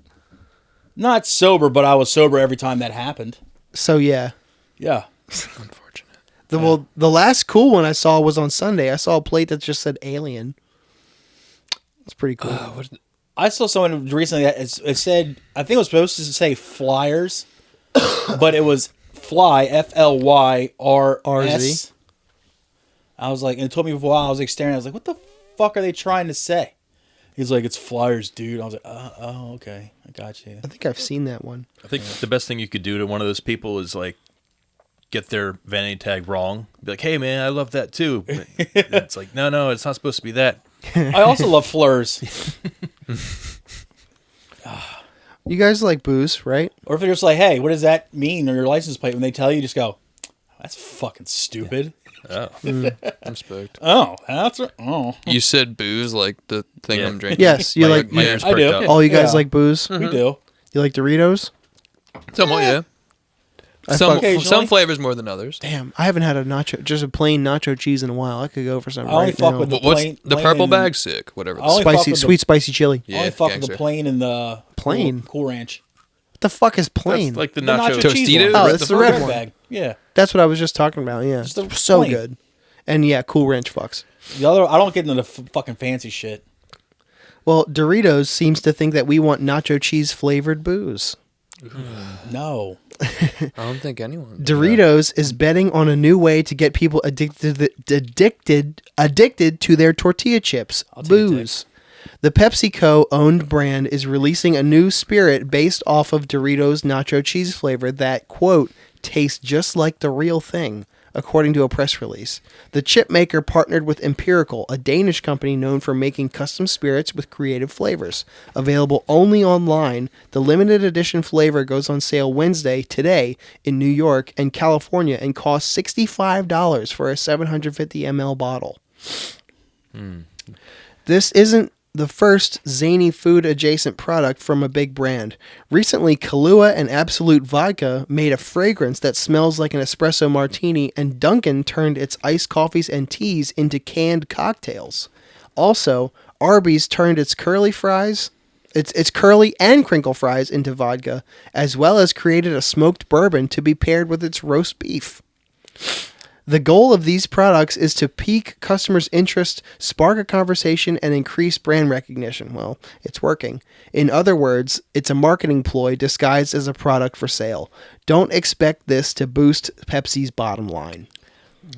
Not sober, but I was sober every time that happened. So, yeah. Yeah. Unfortunate. The last cool one I saw was on Sunday. I saw a plate that just said alien. It's pretty cool. I saw someone recently that it said, I think it was supposed to say Flyers, but it was Fly, FLYRS. I was like, and it told me for a while, I was like staring, I was like, what the fuck are they trying to say? He's like, it's Flyers, dude. I was like, oh, okay. I got you. I think I've seen that one. I think the best thing you could do to one of those people is like get their vanity tag wrong. Be like, hey man, I love that too. But it's like, no, it's not supposed to be that. I also love Flurs. You guys like booze, right? Or if they're just like, hey, what does that mean on your license plate? When they tell you, just go, that's fucking stupid. Oh. Respect. Oh, You said booze like the thing Yeah. I'm drinking. Yes, you like. My ears I do. perked up. All you guys Yeah. like booze. we do. You like Doritos? Somewhat, yeah. I Some occasionally. flavors more than others. Damn, I haven't had just a plain nacho cheese in a while. I could go for some I only right fuck now. with What's the plain purple and- bag? Sick. Whatever. I only fuck Spicy, with the- sweet, spicy chili. I only Yeah, fuck with gangster. the plain and the Plain? Cool Ranch. What the fuck is plain? That's like the The nacho. nacho cheese Tostitos? one. Oh, that's the red one. bag. Yeah. That's what I was just talking about. Yeah, Just the so plain. good. And yeah, Cool Ranch fucks. The other, I don't get into the fucking fancy shit. Well, Doritos seems to think that we want nacho cheese flavored booze. No. I don't think anyone. Doritos is betting on a new way to get people addicted to their tortilla chips, I'll take booze. The PepsiCo owned brand is releasing a new spirit based off of Doritos nacho cheese flavor that, quote, tastes just like the real thing, according to a press release. The chip maker partnered with Empirical, a Danish company known for making custom spirits with creative flavors. Available only online, the limited edition flavor goes on sale today, in New York and California, and costs $65 for a 750 ml bottle. This isn't the first zany food adjacent product from a big brand. Recently, Kahlua and Absolute Vodka made a fragrance that smells like an espresso martini, and Dunkin' turned its iced coffees and teas into canned cocktails. Also, Arby's turned its curly and crinkle fries into vodka, as well as created a smoked bourbon to be paired with its roast beef. The goal of these products is to pique customers' interest, spark a conversation, and increase brand recognition. Well, it's working. In other words, it's a marketing ploy disguised as a product for sale. Don't expect this to boost Pepsi's bottom line.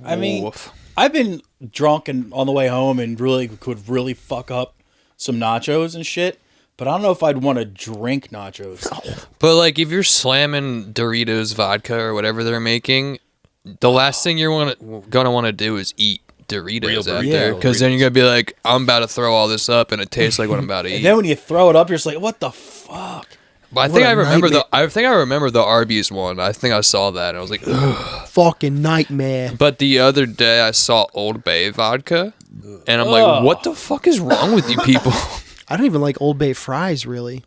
I mean, Woof. I've been drunk and on the way home and could really fuck up some nachos and shit. But I don't know if I'd want to drink nachos. But like, if you're slamming Doritos vodka or whatever they're making, the last thing you're gonna want to do is eat Doritos Real after, Doritos. because then you're gonna be like, I'm about to throw all this up, and it tastes like what I'm about to And eat. then when you throw it up, you're just like, what the fuck? But I What think a I remember nightmare. I remember the Arby's one. I think I saw that, and I was like, ugh. Fucking nightmare. But the other day I saw Old Bay vodka, and I'm like, what the fuck is wrong with you people? I don't even like Old Bay fries, really.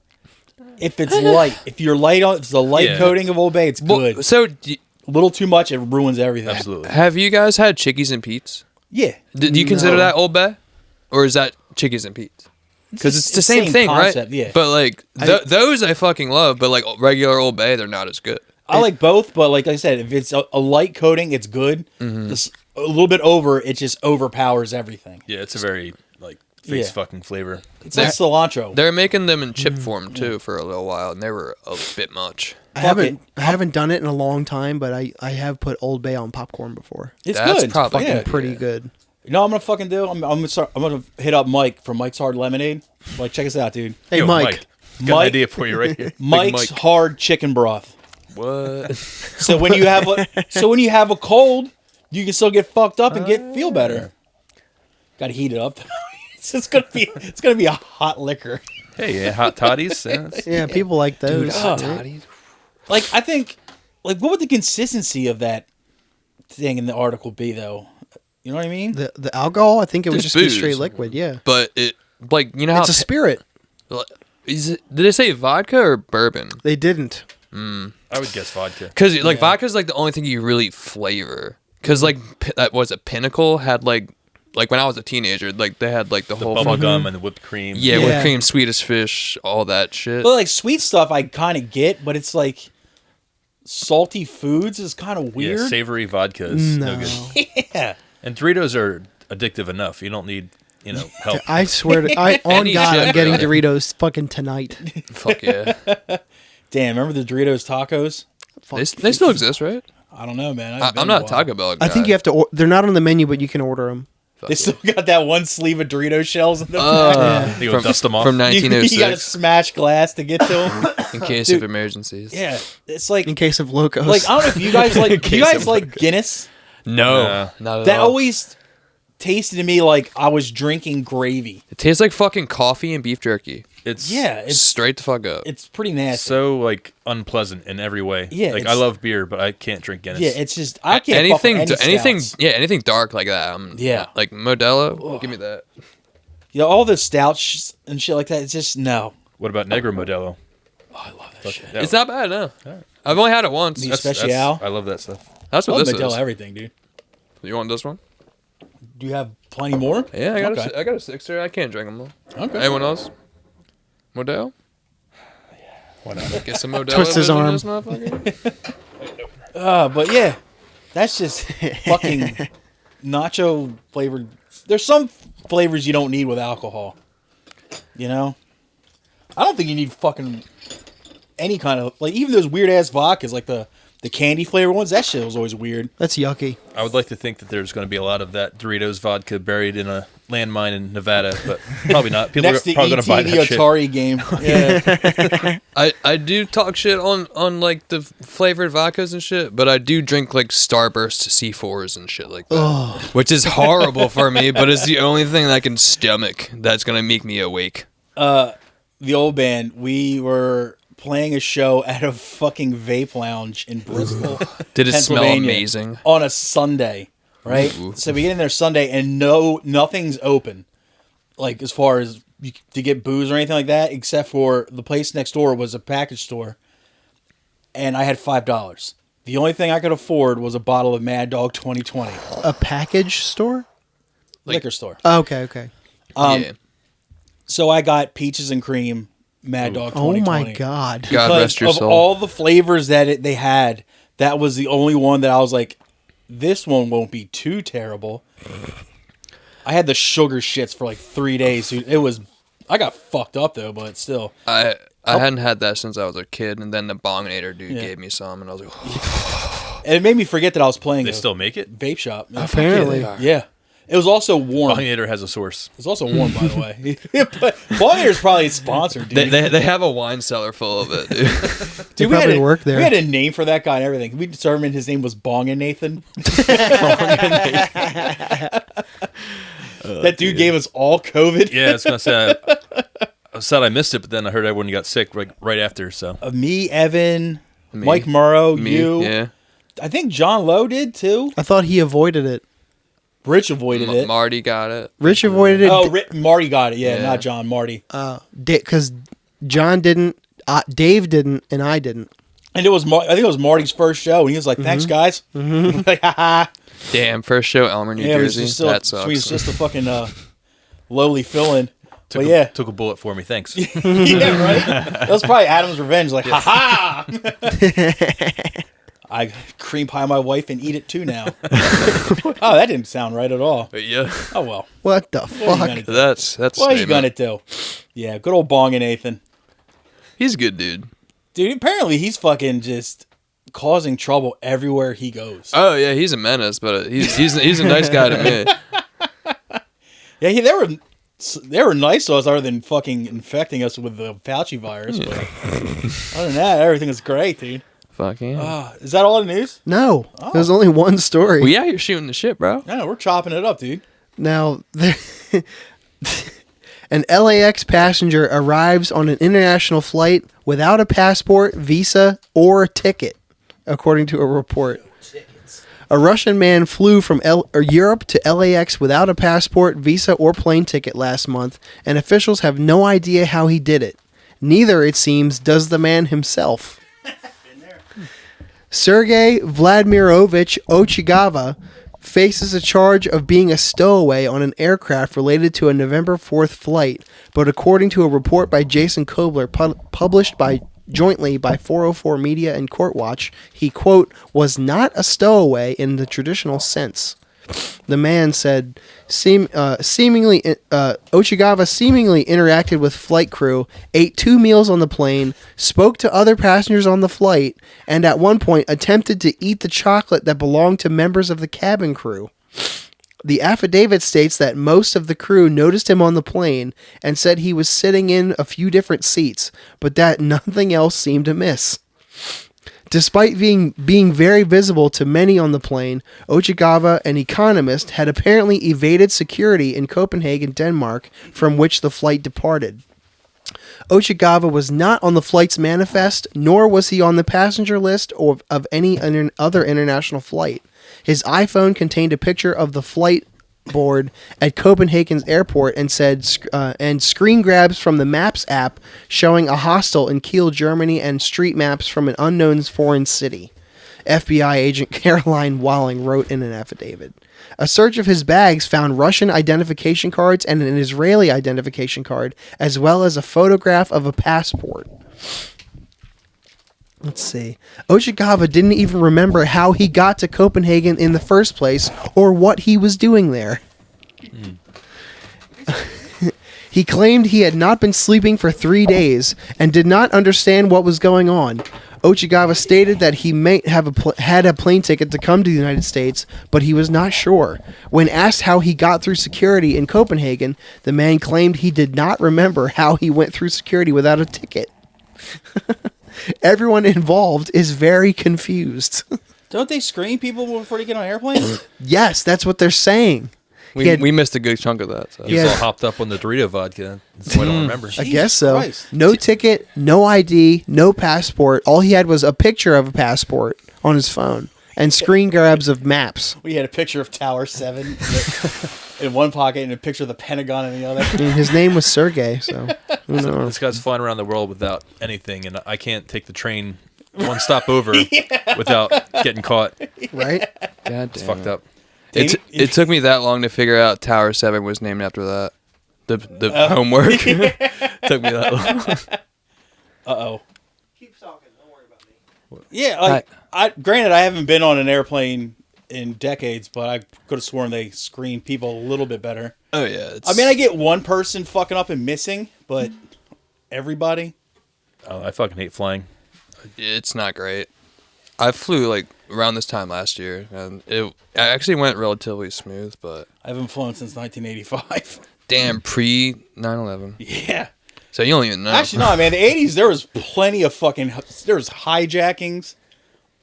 If it's light, if you're light on, if it's a light Yeah. coating of Old Bay, it's good. So, A little too much, it ruins everything. Absolutely. have you guys had Chickies and Pete's? Yeah. Do you consider No. that Old Bay, or is that Chickies and Pete's? Because it's the same thing, concept, right? yeah. But like those I fucking love, but like regular Old Bay, they're not as good. I like both, but like I said, if it's a light coating, it's good. This, a little bit over, it just overpowers everything. Yeah, it's a very like face Yeah. fucking flavor. It's like cilantro. They're making them in chip form too for a little while, and they were a bit much. I haven't done it in a long time, but I have put Old Bay on popcorn before. It's That's good. probably Yeah. Pretty good. You know what I'm gonna fucking do? I'm gonna hit up Mike from Mike's Hard Lemonade. Like, check us out, dude. Hey, Yo, Mike. Got Mike- an idea for you right here. Mike's Mike. Hard Chicken Broth. What? So when you have a cold, you can still get fucked up and feel better. Got to heat it up. It's gonna be a hot liquor. Hey, yeah, hot toddies. Yeah, that's- Yeah, people like those. Hot right? toddies. Like, I think, like, what would the consistency of that thing in the article be, though? You know what I mean? The alcohol, I think it would Just just be booze. straight liquid. Yeah, But it, like, you know how it's a spirit. is it? Did they say vodka or bourbon? They didn't. I would guess vodka. Because like vodka's like the only thing you really flavor. Because like that was a Pinnacle had like when I was a teenager, like they had like the whole Bubble fucking gum and the whipped cream. yeah, Yeah. whipped cream, Swedish fish, all that shit. But like sweet stuff, I kind of get, but it's like salty foods is kind of weird. Yeah, savory vodka is no No. good. Yeah. And Doritos are addictive enough. You don't need, help. I swear to on Any God, chip, I'm getting really. Doritos fucking tonight. Fuck yeah, Damn, remember the Doritos tacos? they still exist, right? I don't know, man. It's been I'm a not a while. Taco Bell guy. I think you have to. They're not on the menu, but you can order them. They still got that one sleeve of Dorito shells in the back. You go dust them off. from You got to 1906 smash glass to get to them. in case Dude. of emergencies. Yeah, it's like In case of locos. I don't know if you guys like. Do you case guys of like Guinness? No, not at That all. always tasted to me like I was drinking gravy. It tastes like fucking coffee and beef jerky. It's Yeah, it's Straight the fuck up. it's pretty nasty. so like unpleasant in every way. Yeah, like it's- I love beer, but I can't drink Guinness. yeah, it's just I can't fuck anything, with anything, stouts. yeah, anything dark like that. Yeah. like Modelo. Give me that. You know, all the stouts and shit like that. It's just no. What about Negro Modelo? Oh, I love that shit. It's not bad, no. I've only had it once. Me- That's, Special? I love that stuff. that's I what love this Modelo is. everything, dude. You want this one? Do you have plenty more? Yeah, I got Okay. I got a sixer. I can't drink them all. Okay. Anyone else? Modelo? Why not? Get some Modelo. Twist his in arm. this motherfucker? But yeah, that's just fucking nacho flavored. There's some flavors you don't need with alcohol. You know, I don't think you need fucking any kind of like even those weird ass vodkas like the candy flavor ones. That shit was always weird. That's yucky. I would like to think that there's going to be a lot of that Doritos vodka buried in a landmine in Nevada, but probably not. People Next are to probably ET going to buy the that shit. Atari game. Yeah, I do talk shit on like the flavored vodkas and shit, but I do drink like Starburst C4s and shit like that, which is horrible for me. But it's the only thing that I can stomach that's gonna make me awake. the old band. We were playing a show at a fucking vape lounge in Bristol. Did it smell Pennsylvania, amazing? on a Sunday, right? Ooh. So we get in there Sunday and nothing's open, like as far as to get booze or anything like that, except for the place next door was a package store, and I had $5. The only thing I could afford was a bottle of Mad Dog 2020 A package store? liquor store. Oh, okay. Yeah. So I got peaches and cream Mad Dog Oh 2020. my God. God Because rest your of soul. all the flavors that they had, that was the only one that I was like, this one won't be too terrible. I had the sugar shits for like 3 days, dude. I got fucked up though, but still. I hadn't had that since I was a kid, and then the Bonginator dude Yeah. gave me some, and I was like, And it made me forget that I was playing They a still make it? vape shop. Yeah. Apparently. Yeah. It was also warm. It Bonginator has a source. was also warm, by the way. But Bonginator's probably sponsored, dude. they have a wine cellar full of it, dude. Dude, They we had probably a- work there. We had a name for that guy and everything. We determined his name was Bong and Nathan. That dude gave us all COVID. Yeah, I was going to say, I was sad I missed it, but then I heard everyone got sick right after, so. Me, Evan, Me. Mike Murrow, Me, you. yeah. I think John Lowe did too. I thought he avoided it. Rich avoided it. Marty got it. Rich avoided it. Oh, Marty got it. Yeah, Yeah. not John. Marty. Because John didn't, Dave didn't, and I didn't. And it was I think it was Marty's first show, and he was like, "Thanks, guys." Like, haha. Damn, first show, Elmer, New Yeah, it was Jersey. just still, That sucks. he was just a fucking lowly fill-in. Took But yeah, took a bullet for me, thanks. yeah, right. That was probably Adam's revenge. Like, ha ha! I cream pie my wife and eat it too now. Oh, that didn't sound right at all. But yeah, Oh well. What the What are you fuck? gonna do? that's What are you statement. gonna do? Yeah, good old Bong and Nathan. He's a good dude. Dude, apparently he's fucking just causing trouble everywhere he goes. Oh yeah, he's a menace, but he's a nice guy to me. Yeah, they were nice to us other than fucking infecting us with the Fauci virus. But other than that, everything was great, dude. Fuck yeah. Is that all the news? No, there's only one story. We out here shooting the shit, bro. No, we're chopping it up, dude. Now, an LAX passenger arrives on an international flight without a passport, visa, or a ticket, according to a report. A Russian man flew from Europe to LAX without a passport, visa, or plane ticket last month, and officials have no idea how he did it. Neither, it seems, does the man himself. Sergei Vladimirovich Ochigava faces a charge of being a stowaway on an aircraft related to a November 4th flight, but according to a report by Jason Kobler published jointly by 404 Media and Courtwatch, he, quote, was not a stowaway in the traditional sense. The man said, Ochigava seemingly interacted with flight crew, ate 2 meals on the plane, spoke to other passengers on the flight, and at one point attempted to eat the chocolate that belonged to members of the cabin crew. The affidavit states that most of the crew noticed him on the plane and said he was sitting in a few different seats, but that nothing else seemed amiss. Despite being very visible to many on the plane, Ochigava, an economist, had apparently evaded security in Copenhagen, Denmark, from which the flight departed. Ochigava was not on the flight's manifest, nor was he on the passenger list of any other international flight. His iPhone contained a picture of the flight board at Copenhagen's airport and screen grabs from the Maps app showing a hostel in Kiel, Germany, and street maps from an unknown foreign city. FBI agent Caroline Walling wrote in an affidavit. A search of his bags found Russian identification cards and an Israeli identification card, as well as a photograph of a passport. Let's see. Ochigava didn't even remember how he got to Copenhagen in the first place or what he was doing there. He claimed he had not been sleeping for 3 days and did not understand what was going on. Ochigava stated that he may have had a plane ticket to come to the United States, but he was not sure. When asked how he got through security in Copenhagen, the man claimed he did not remember how he went through security without a ticket. Everyone involved is very confused. Don't they screen people before they get on airplanes? Yes, that's what they're saying. We missed a good chunk of that. So. He was all hopped up on the Dorito vodka. That's why I don't remember. I guess so. Christ. No ticket, no ID, no passport. All he had was a picture of a passport on his phone and screen grabs of maps. We had a picture of Tower 7 in one pocket and a picture of the Pentagon in the other. I mean, his name was Sergey, so who knows? This guy's flying around the world without anything, and I can't take the train one stop over without getting caught. Right? God It's damn fucked up. It took me that long to figure out Tower 7 was named after that. The homework took me that long. Uh-oh. Keep talking. Don't worry about me. Yeah, like, granted, I haven't been on an airplane in decades, but I could have sworn they screen people a little bit better. Oh yeah. I mean, I get one person fucking up and missing, but everybody? I fucking hate flying. It's not great. I flew like around this time last year, and it actually went relatively smooth. But I haven't flown since 1985. damn, pre 9/11. Yeah. So you don't even know. Actually, no, man. The 80s, there was plenty of there was hijackings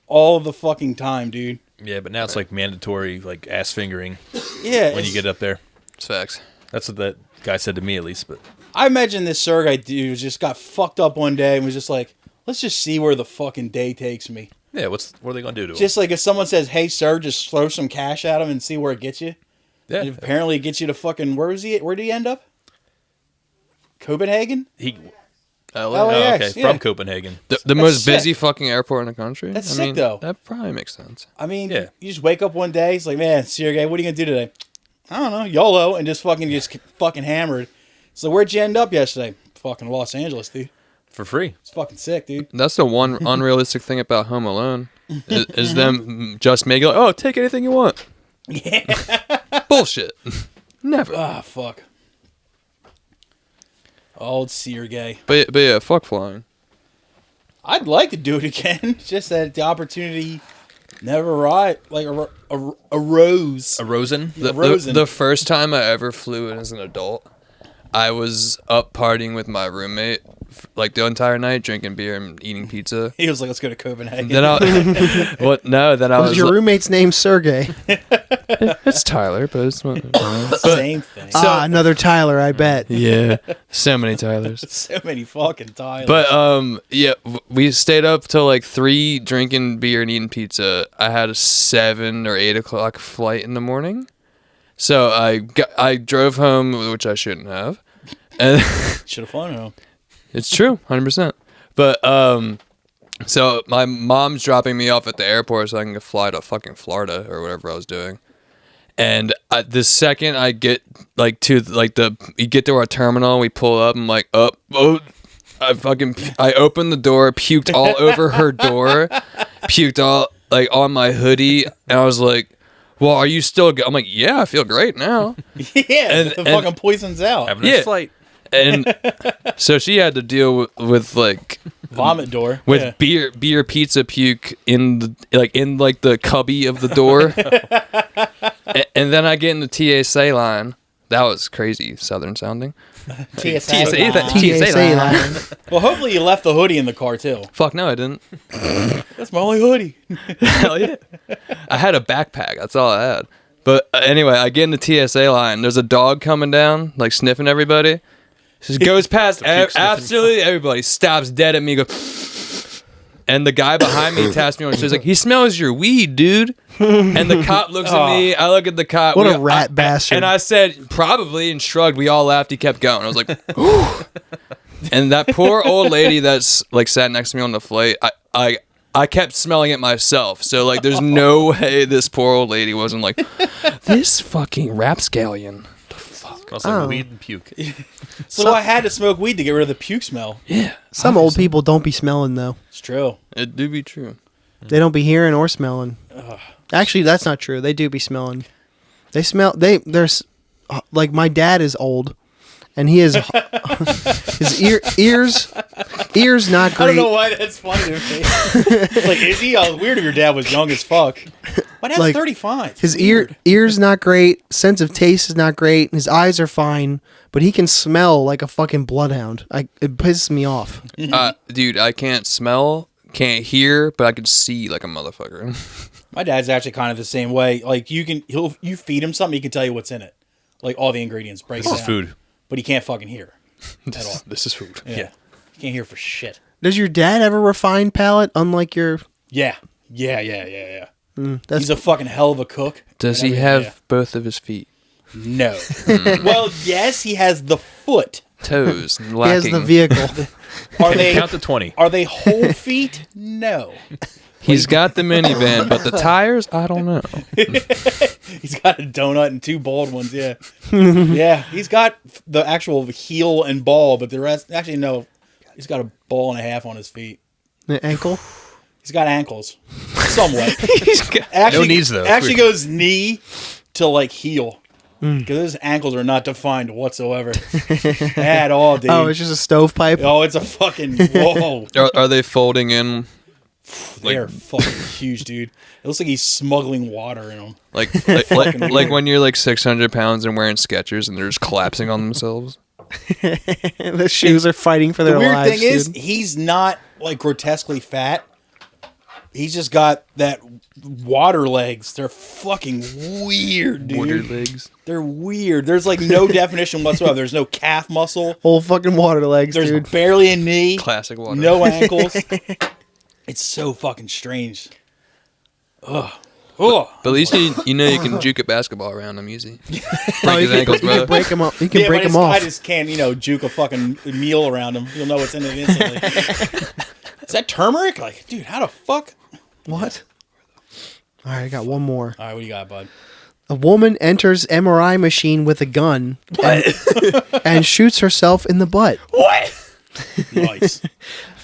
all the fucking time, dude. Yeah, but now it's like mandatory, like ass fingering Yeah. when you get up there. It's facts. That's what that guy said to me, at least. But I imagine this Sergei dude just got fucked up one day and was just like, let's just see where the fucking day takes me. yeah, what are they gonna do to him? Just like if someone says, hey, sir, just throw some cash at him and see where it gets you. Yeah, And apparently it gets you to fucking, where did he end up? Copenhagen? he. LA. LA. Oh, LAX, okay, yeah. from Copenhagen. The most sick. busy fucking airport in the country. That's I sick, mean, though. That probably makes sense. I mean, Yeah. you just wake up one day, it's like, man, Sergei, what are you going to do today? I don't know, YOLO, and just fucking hammered. So where'd you end up yesterday? Fucking Los Angeles, dude. For free. It's fucking sick, dude. That's the one unrealistic thing about Home Alone is them just making like, oh, take anything you want. Yeah. Bullshit. Never. Ah, fuck. Old Sergei. But yeah, fuck flying. I'd like to do it again. It's just that the opportunity never arose. Rosen? The first time I ever flew in as an adult, I was up partying with my roommate like the entire night, drinking beer and eating pizza. He was like, "Let's go to Copenhagen." Then I, what? No, then I Was was. your roommate's name Sergey? It's Tyler, but it's not. Same thing. Another Tyler, I bet. Yeah, so many Tylers. So many fucking times. But yeah, we stayed up till like 3 drinking beer and eating pizza. I had a 7 or 8 o'clock flight in the morning, so I drove home, which I shouldn't have, and should have flown home. it's true, 100%. But so my mom's dropping me off at the airport so I can fly to fucking Florida or whatever I was doing. And the second I get like to like we get to our terminal, we pull up. I'm like, I opened the door, puked all over her door, puked all like on my hoodie, and I was like, "Well, are you still?" I'm like, "Yeah, I feel great now." Yeah, the fucking poison's out. Having a flight. And so she had to deal with like Vomit door with beer pizza puke in the cubby of the door. And then I get in the TSA line. That was crazy Southern sounding. TSA TSA line. Well, hopefully you left the hoodie in the car too. Fuck no, I didn't. That's my only hoodie. Hell yeah. I had a backpack. That's all I had. But anyway, I get in the TSA line. There's a dog coming down, like sniffing everybody. Just goes past absolutely everybody. Stops dead at me. Goes, and the guy behind me taps me on the shoulder. He's like, "He smells your weed, dude." And the cop looks at me. I look at the cop. What a rat bastard. And I said, "Probably," and shrugged. We all laughed. He kept going. I was like, "Ooh." And that poor old lady that's like sat next to me on the flight, I kept smelling it myself. So like, there's no way this poor old lady wasn't like, "This fucking rapscallion." Smells like weed and puke. So I had to smoke weed to get rid of the puke smell. Yeah. Some old people don't be smelling though. It's true. It do be true. They don't be hearing or smelling. Actually, that's not true. They do be smelling. They smell. There's like my dad is old, and he is his ears not great. I don't know why that's funny to me. Like, is he? Oh, weird if your dad was young as fuck. My dad's Like, 35. His ears not great. Sense of taste is not great. His eyes are fine, but he can smell like a fucking bloodhound. It pisses me off. Dude, I can't smell, can't hear, but I can see like a motherfucker. My dad's actually kind of the same way. Like, you feed him something, he can tell you what's in it. Like, all the ingredients, break it This is down. food. But he can't fucking hear at all. This is food. Yeah. He can't hear for shit. Does your dad have a refined palate, unlike your? Yeah. That's He's a fucking hell of a cook. Does and he everything, have both of his feet? No. Well, yes, he has the foot. Toes he has lacking. the vehicle. Are they Count to 20. Are they whole feet? No. He's got the minivan, but the tires, I don't know. He's got a donut and 2 bald ones, yeah. Yeah, he's got the actual heel and ball, but the rest, actually, no. He's got a ball and a half on his feet. The ankle. He's got ankles. Somewhat. No knees, though. Actually goes knee to, like, heel. Because his ankles are not defined whatsoever. At all, dude. Oh, it's just a stovepipe. Oh, it's a fucking, whoa. Are they folding in? They're fucking huge, dude. It looks like he's smuggling water in them. Like when you're like 600 pounds and wearing Skechers and they're just collapsing on themselves. The shoes are fighting for their The weird lives. thing is, dude. he's not like grotesquely fat. He's just got that water legs. They're fucking weird, dude. Water legs. They're weird. There's like no definition whatsoever. There's no calf muscle. Whole fucking water legs, There's dude. barely a knee. Classic water. No ankles. It's so fucking strange. Ugh. Oh. But at least you know you can juke a basketball around him easy. Break his you ankles, can, you bro. can break them up. You can break but them off. I just can't, juke a fucking meal around him. You'll know what's in it instantly. Is that turmeric? Like, dude, how the fuck? What? All right, I got one more. All right, what do you got, bud? A woman enters MRI machine with a gun and shoots herself in the butt. What? Nice.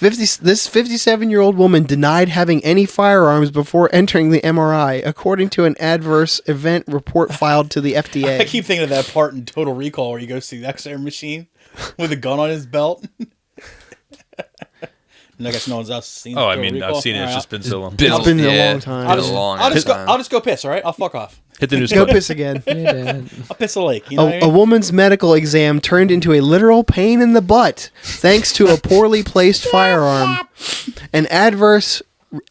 This 57-year-old woman denied having any firearms before entering the MRI, according to an adverse event report filed to the FDA. I keep thinking of that part in Total Recall where he goes to the X-ray machine with a gun on his belt. I guess no one's else seen. Oh, I Total mean, Recall? I've seen it. All It's right, just been so long. It's been a long time. Been a long I'll just go. time. I'll just go piss. All right, I'll fuck off. Hit the news. Go button. piss again. I'll piss a lake. You know what I A mean? woman's medical exam turned into a literal pain in the butt thanks to a poorly placed firearm. An adverse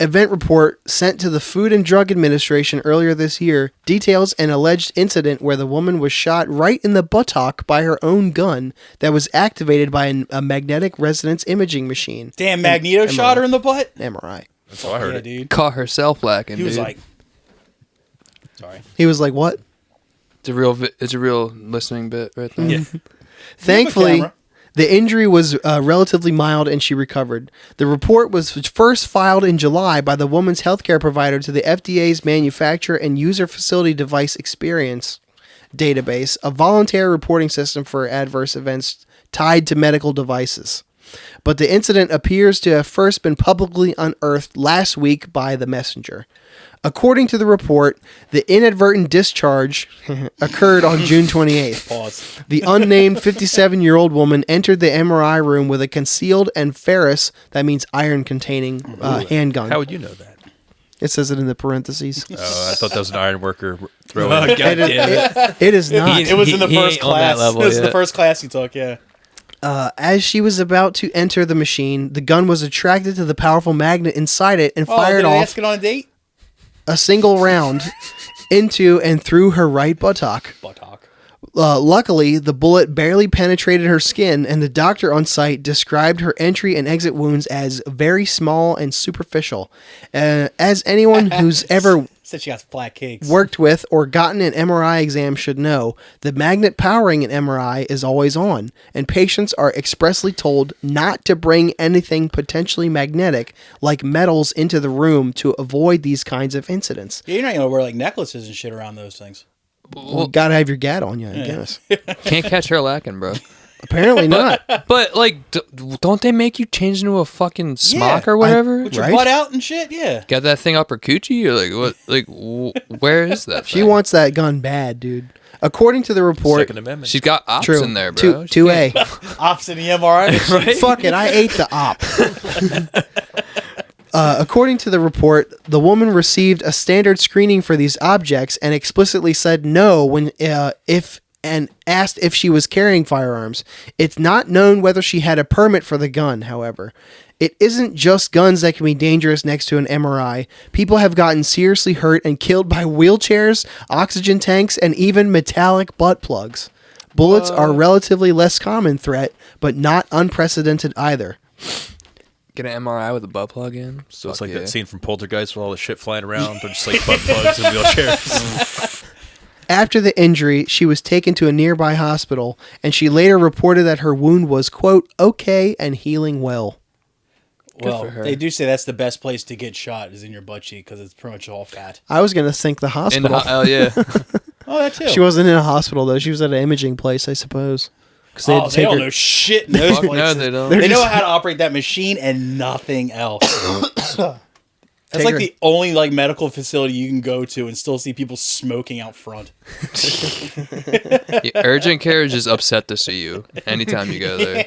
event report sent to the Food and Drug Administration earlier this year details an alleged incident where the woman was shot right in the buttock by her own gun that was activated by a magnetic resonance imaging machine. Damn, Magneto shot her in the butt. MRI. That's how I heard Yeah, it. dude. Caught herself lacking. He was dude. like, sorry. He was like, "What?" it's a real listening bit right there. Yeah. Thankfully, camera. the injury was relatively mild and she recovered. The report was first filed in July by the woman's healthcare provider to the FDA's Manufacturer and User Facility Device Experience database, a voluntary reporting system for adverse events tied to medical devices. But the incident appears to have first been publicly unearthed last week by the messenger. According to the report, the inadvertent discharge occurred on June 28th. Pause. The unnamed 57-year-old woman entered the MRI room with a concealed and ferrous, that means iron-containing, handgun. How would you know that? It says it in the parentheses. Oh, I thought that was an iron worker throwing. Oh, God damn it. It is not. It was in the He first ain't on that class. level It was the yet. first class he took. Yeah. As she was about to enter the machine, the gun was attracted to the powerful magnet inside it and fired did they off ask it on a date? a single round into and through her right buttock. Buttock. Luckily, the bullet barely penetrated her skin, and the doctor on site described her entry and exit wounds as very small and superficial. As anyone who's ever Said she got flat cakes. worked with or gotten an MRI exam should know, the magnet powering an MRI is always on, and patients are expressly told not to bring anything potentially magnetic, like metals, into the room to avoid these kinds of incidents. Yeah, you're not gonna wear like necklaces and shit around those things. Well, gotta have your gat on you, I guess. Can't catch her lacking, bro. Apparently not. But like, don't they make you change into a fucking smock Yeah, or whatever? Put your Right? butt out and shit. Yeah. Got that thing up her coochie? Or like what? Like where is that? She thing? wants that gun bad, dude. According to the report, Second Amendment. She's got ops true, in there, bro. 2A. Ops in the MRI. Fuck it, I ate the op. According to the report, the woman received a standard screening for these objects and explicitly said no when and asked if she was carrying firearms. It's not known whether she had a permit for the gun, however. It isn't just guns that can be dangerous next to an MRI. People have gotten seriously hurt and killed by wheelchairs, oxygen tanks, and even metallic butt plugs. Bullets are a relatively less common threat, but not unprecedented either. Get an MRI with a butt plug in. So it's Fuck like yeah. that scene from Poltergeist with all the shit flying around, but just like butt plugs and wheelchairs. After the injury, she was taken to a nearby hospital, and she later reported that her wound was, quote, okay and healing well. Well, for her. they do say that's the best place to get shot is in your butt cheek because it's pretty much all fat. I was going to think the In the hospital. hell yeah. Oh, that too. She wasn't in a hospital, though. She was at an imaging place, I suppose. 'Cause they had to They take don't her- know shit in those Fuck no, places. they don't. They know how to operate that machine and nothing else. That's Take like her- the only like medical facility you can go to and still see people smoking out front. Yeah, urgent care is just upset to see you anytime you go there.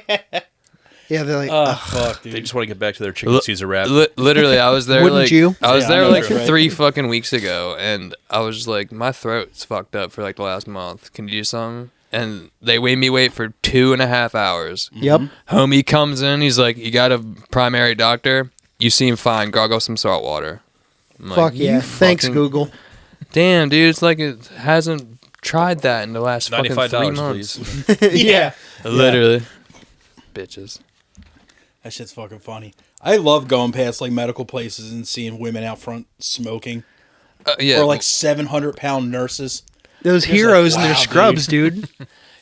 Yeah, they're like, Oh fuck, dude. They just want to get back to their chicken Caesar wrap. Literally, I was there. Wouldn't like, you? I was Yeah, I there know like that's right. 3 fucking weeks ago, and I was just like, my throat's fucked up for like the last month. Can you do something? And they made me wait for 2.5 hours. yep. Homie comes in, he's like, "You got a primary doctor? You seem fine. Gargle some salt water." I'm like, Fuck "You yeah. Thanks, fucking- Google. Damn, dude, it's like it hasn't tried that in the last fucking 3 $95, months. please. Yeah. Literally, bitches. That shit's fucking funny. I love going past like medical places and seeing women out front smoking. Yeah, Or like 700-pound nurses. Those like, heroes in their wow, scrubs, dude.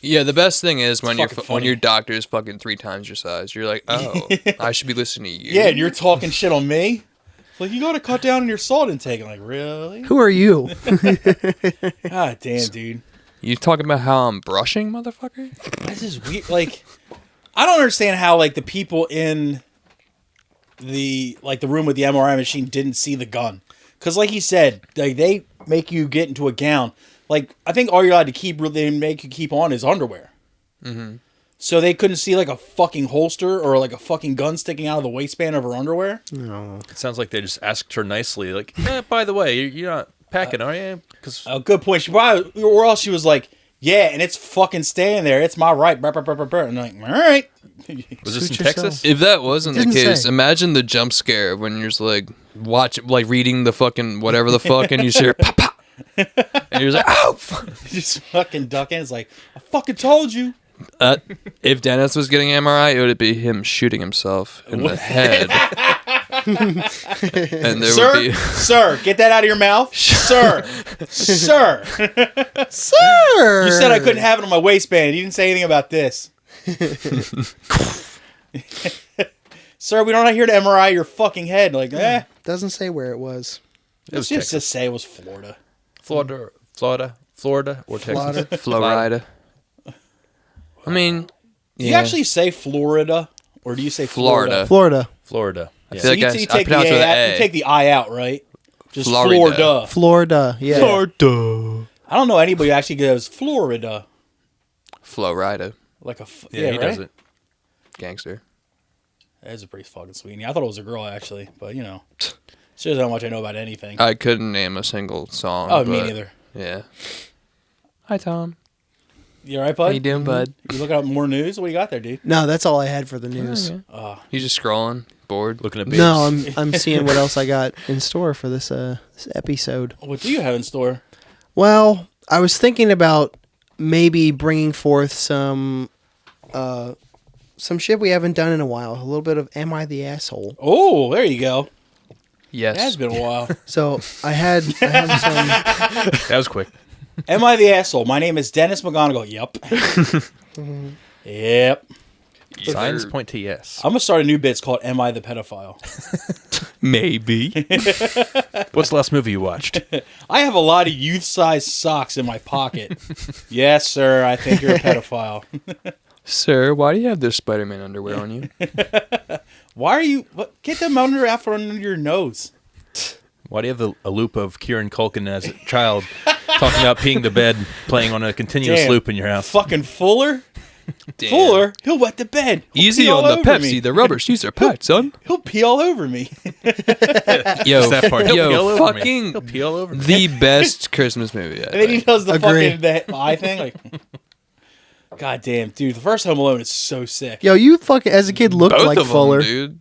yeah. The best thing is when fucking funny. when your doctor is fucking 3 times your size. You're like, oh, I should be listening to you. Yeah, and you're talking shit on me? It's like, you gotta cut down on your salt intake. I'm like, really? Who are you? God damn, dude. You talking about how I'm brushing, motherfucker? This is weird. Like, I don't understand how like the people in the room with the MRI machine didn't see the gun. Because like he said, like they make you get into a gown. Like I think all you're allowed to keep, they make you keep on is underwear. Mm-hmm. So they couldn't see like a fucking holster or like a fucking gun sticking out of the waistband of her underwear? No. It sounds like they just asked her nicely, like, by the way, you're not packing, are you? Because Good point. She probably, or else she was like, yeah, and it's fucking staying there. It's my right. Brr, brr, brr, brr, brr. And I'm like, all right. was this in Suit yourself. Texas? If that wasn't the Didn't case, say. imagine the jump scare when you're just like reading the fucking whatever the fuck, and you hear pop pop, and you're just like, oh. Just fucking ducking. It's like, I fucking told you. If Dennis was getting MRI, it would be him shooting himself in the head, and there Sir, would be. sir, get that out of your mouth. Sir, sir. Sir! You said I couldn't have it on my waistband. You didn't say anything about this. Sir, we don't want to hear to MRI your fucking head. Like, Doesn't say where it was. let's just say it was Florida. Florida, or Texas. Florida. Florida. I mean, Do you actually say Florida? Or do you say Florida. Florida. Florida. Yeah. feel like You, I you take the pronounce it with A, an you A. take the I out, right? Just Florida. Florida. Florida. Yeah. Florida. I don't know anybody who actually goes Florida. Florida. Like Yeah, he right? does it. Gangster. That is a pretty fucking sweet. I thought it was a girl, actually. But, shows how much I know about anything. I couldn't name a single song. Oh, me but, neither. Yeah. Hi, Tom. You all right, bud? How you doing, bud? You looking up more news? What do you got there, dude? No, that's all I had for the news. He's just scrolling, bored. Looking at babes. No, I'm seeing what else I got in store for this episode. What do you have in store? Well, I was thinking about maybe bringing forth some shit we haven't done in a while. A little bit of Am I the Asshole? Oh, there you go. Yes. It has been a while. So I have some. That was quick. Am I the asshole? My name is Dennis McGonigal. Yep. Yep. Signs point to yes. I'm going to start a new bit. It's called Am I the Pedophile? Maybe. What's the last movie you watched? I have a lot of youth-sized socks in my pocket. Yes, sir. I think you're a pedophile. Sir, why do you have this Spider-Man underwear on you? Why are you... Get them out from under your nose. Why do you have a loop of Kieran Culkin as a child talking about peeing the bed, playing on a continuous Damn. loop in your house? Fucking Fuller? Damn. Fuller? He'll wet the bed. He'll Easy pee on all the over Pepsi. me. The rubber she's are pet, son. He'll pee all over me. Yo, That part. He'll pee all yo, over me. fucking He'll pee all over me. the best Christmas movie. And then he does the Agree. fucking the eye thing. Like, God damn, dude. The first Home Alone is so sick. Yo, you fucking as a kid looked Both like of Fuller. them, dude.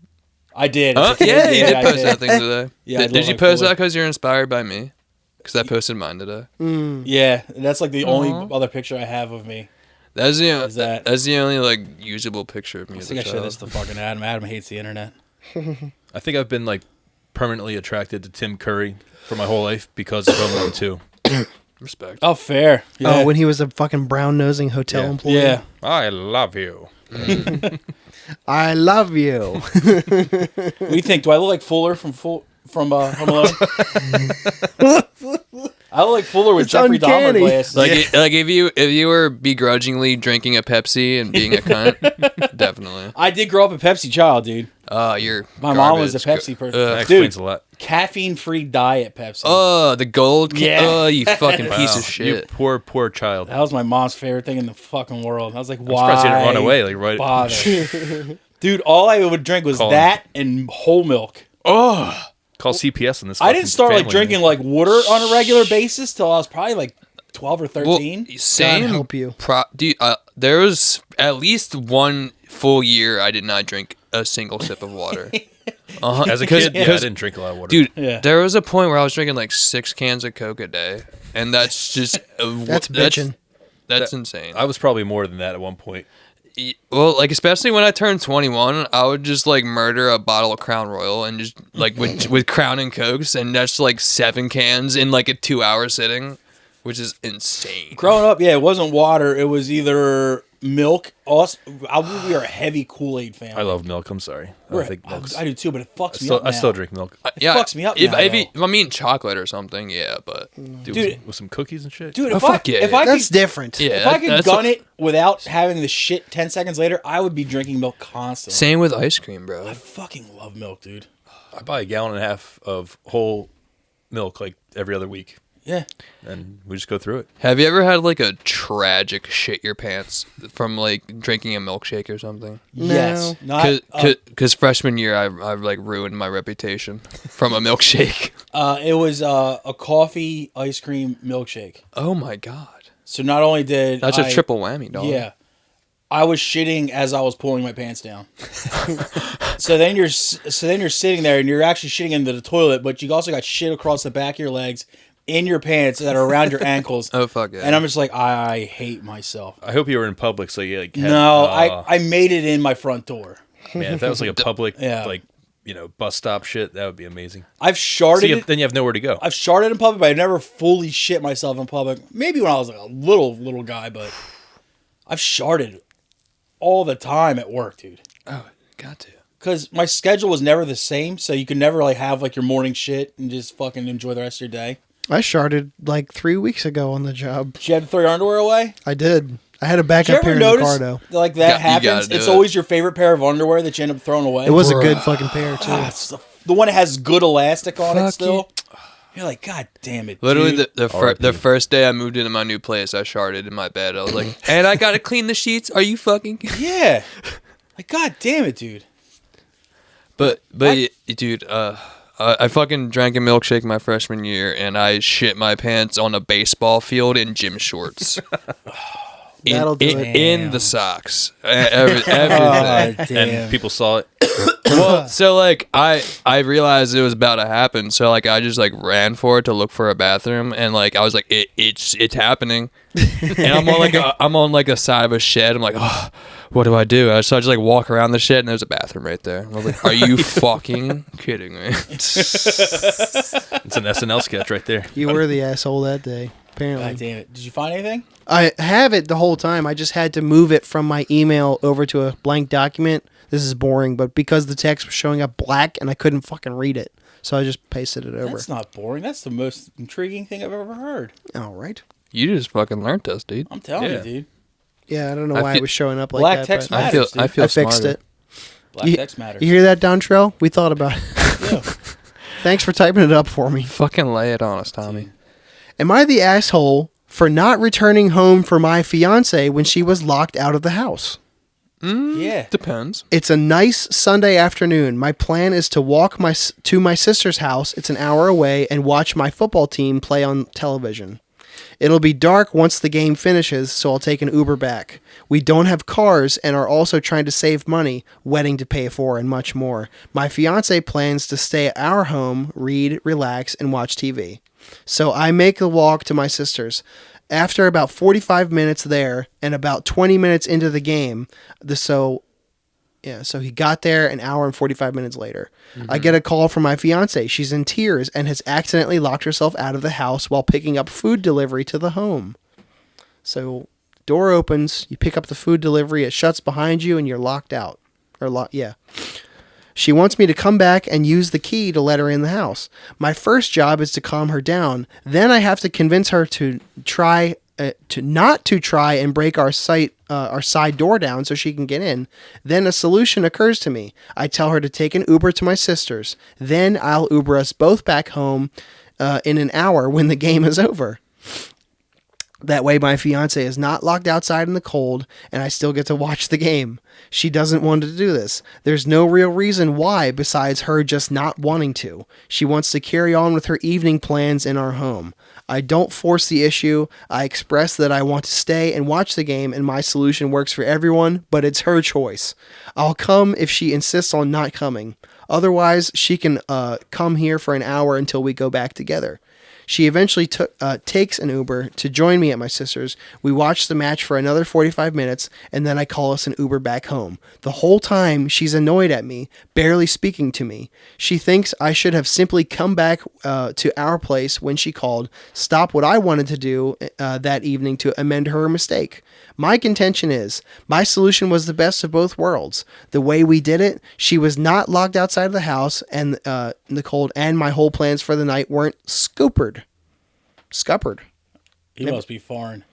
I did. Huh? As a kid. Yeah, you did I post that thing today. Yeah, I Did look you like post Fuller. that because you're inspired by me? Because I posted mine today. Yeah, that's like the only other picture I have of me. That's the Is that- that's the only like usable picture of me I as a think I showed child. this to fucking Adam. Adam hates the internet. I think I've been like permanently attracted to Tim Curry for my whole life because of Home Alone 2. Respect. Oh, fair. Yeah. Oh, when he was a fucking brown-nosing hotel Yeah. employee. yeah. I love you. I love you. What do you think? Do I look like Fuller from Home Alone? I look like Fuller with It's Jeffrey Dahmer uncanny. glasses. Like if you were begrudgingly drinking a Pepsi and being a cunt, definitely. I did grow up a Pepsi child, dude. You're My mom was a garbage. Pepsi person. That Dude, explains a lot. caffeine-free diet Pepsi. The gold. Yeah. Oh, you fucking piece Wow. of shit. You poor, poor child. That was my mom's favorite thing in the fucking world. I was like, I'm why? surprised you didn't run away. Like right. Bother. Dude, all I would drink was Call him. that and whole milk. Oh, Call CPS on this. I didn't start like family, drinking man. like water on a regular basis till I was probably like 12 or well, 13. same. God help you. Dude, there was at least one full year I did not drink a single sip of water. As a kid, I didn't drink a lot of water. Dude, Yeah. there was a point where I was drinking like 6 cans of Coke a day, and that's just That's bitching. That's insane. I was probably more than that at one point. Well, like especially when I turned 21, I would just like murder a bottle of Crown Royal and just like with Crown and Cokes, and that's like 7 cans in like a 2-hour sitting, which is insane. Growing up, yeah, it wasn't water. It was either milk. Also, we are a heavy Kool-Aid family. I love milk. I'm sorry. I do too, but it fucks me I up now. still drink milk. Yeah, fucks me up If, now, if I'm eating chocolate or something, yeah, but Dude, With some cookies and shit. dude, Oh, if fuck yeah. if I That's could, different. yeah, if I could that's gun what- it without having the shit 10 seconds later, I would be drinking milk constantly. Same with ice cream, bro. I fucking love milk, dude. I buy a gallon and a half of whole milk like every other week. Yeah. and we just go through it. Have you ever had like a tragic shit your pants from like drinking a milkshake or something? Yes. Not, Because freshman year I've like ruined my reputation from a milkshake. it was a coffee ice cream milkshake. Oh my god, So not only did that's a triple whammy, dog. Yeah. I was shitting as I was pulling my pants down. So then you're sitting there and you're actually shitting into the toilet, but you also got shit across the back of your legs, in your pants that are around your ankles. Oh fuck yeah. And I'm just like, I hate myself. I hope you were in public, so you like. No, I made it in my front door. Man, if that was like a public, Yeah. like bus stop shit, that would be amazing. I've sharted. Then you have nowhere to go. I've sharted in public, but I've never fully shit myself in public. Maybe when I was like a little guy, but I've sharted all the time at work, dude. Oh, got to. Because my schedule was never the same, so you could never like have like your morning shit and just fucking enjoy the rest of your day. I sharted like 3 weeks ago on the job. Did you have to throw your underwear away? I did. I had a Did you backup ever pair in the notice car though. like that You gotta happens? do It's it. always your favorite pair of underwear that you end up throwing away. It was a good fucking pair too. It's the one that has good elastic on it Fuck still. You're like, God damn it. Literally, dude. the first day I moved into my new place, I sharted in my bed. I was like, and I gotta clean the sheets. Are you fucking? Yeah. Like, God damn it, dude. But dude, I fucking drank a milkshake my freshman year, and I shit my pants on a baseball field in gym shorts. That'll do it. In the socks, everything. Oh, damn. And people saw it. Well, so like I realized it was about to happen, so like I just like ran for it to look for a bathroom, and like I was like it's happening, and I'm on like a side of a shed. I'm like, oh, what do I do? So I just like walk around the shed, and there's a bathroom right there. And I was like, are you fucking kidding me? It's an SNL sketch right there. You were the asshole that day, apparently. God damn it. Did you find anything? I have it the whole time. I just had to move it from my email over to a blank document. This is boring, but because the text was showing up black and I couldn't fucking read it, so I just pasted it over. That's not boring. That's the most intriguing thing I've ever heard. All right. You just fucking learned us, dude. I'm telling Yeah. you, dude. Yeah, I don't know I why feel- it was showing up like Black that. text but I feel matters, I dude. feel I fixed smarter. it. Black text matters. You hear that, Dontrell? We thought about it. Yeah. Thanks for typing it up for me. Fucking lay it on us, Tommy. Am I the asshole for not returning home for my fiance when she was locked out of the house? Yeah. Depends. It's a nice Sunday afternoon. My plan is to walk to my sister's house. It's an hour away and watch my football team play on television. It'll be dark once the game finishes, so I'll take an Uber back. We don't have cars and are also trying to save money, wedding to pay for, and much more. My fiance plans to stay at our home, read, relax, and watch TV. So I make the walk to my sister's. After about 45 minutes there and about 20 minutes into the game, so he got there an hour and 45 minutes later. I get a call from my fiance. She's in tears and has accidentally locked herself out of the house while picking up food delivery to the home. So door opens, you pick up the food delivery, it shuts behind you, and you're locked out. She wants me to come back and use the key to let her in the house. My first job is to calm her down. Then I have to convince her to not try and break our side door down so she can get in. Then a solution occurs to me. I tell her to take an Uber to my sister's. Then I'll Uber us both back home in an hour when the game is over. That way my fiance is not locked outside in the cold and I still get to watch the game. She doesn't want to do this. There's no real reason why besides her just not wanting to. She wants to carry on with her evening plans in our home. I don't force the issue. I express that I want to stay and watch the game and my solution works for everyone, but it's her choice. I'll come if she insists on not coming. Otherwise, she can come here for an hour until we go back together. She eventually takes an Uber to join me at my sister's. We watch the match for another 45 minutes, and then I call us an Uber back home. The whole time, she's annoyed at me, barely speaking to me. She thinks I should have simply come back to our place when she called, stop what I wanted to do that evening to amend her mistake. My contention is, my solution was the best of both worlds. The way we did it, she was not locked outside of the house and in the cold, and my whole plans for the night weren't scuppered. He must be foreign.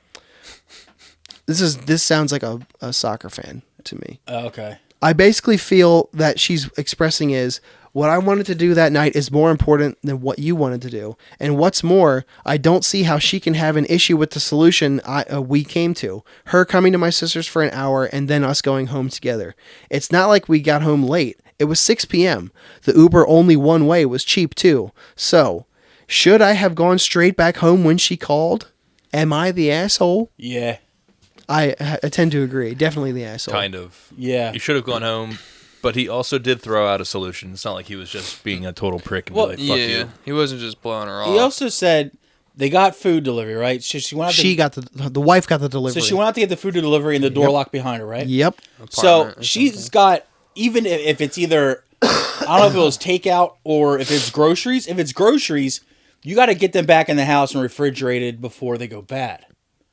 This sounds like a soccer fan to me. Oh, okay. I basically feel that she's expressing is, what I wanted to do that night is more important than what you wanted to do. And what's more, I don't see how she can have an issue with the solution we came to. Her coming to my sister's for an hour and then us going home together. It's not like we got home late. It was 6 p.m. The Uber only one way was cheap too. So, should I have gone straight back home when she called? Am I the asshole? Yeah. I tend to agree. Definitely the asshole. Kind of. Yeah. You should have gone home, but he also did throw out a solution. It's not like he was just being a total prick and be like, fuck you. He wasn't just blowing her off. He also said they got food delivery, right? She went out She got the wife got the delivery. So she went out to get the food delivery and the door locked behind her, right? Yep. So she's got, even if it's either, I don't know if it was takeout or if it's groceries. If it's groceries, you got to get them back in the house and refrigerated before they go bad.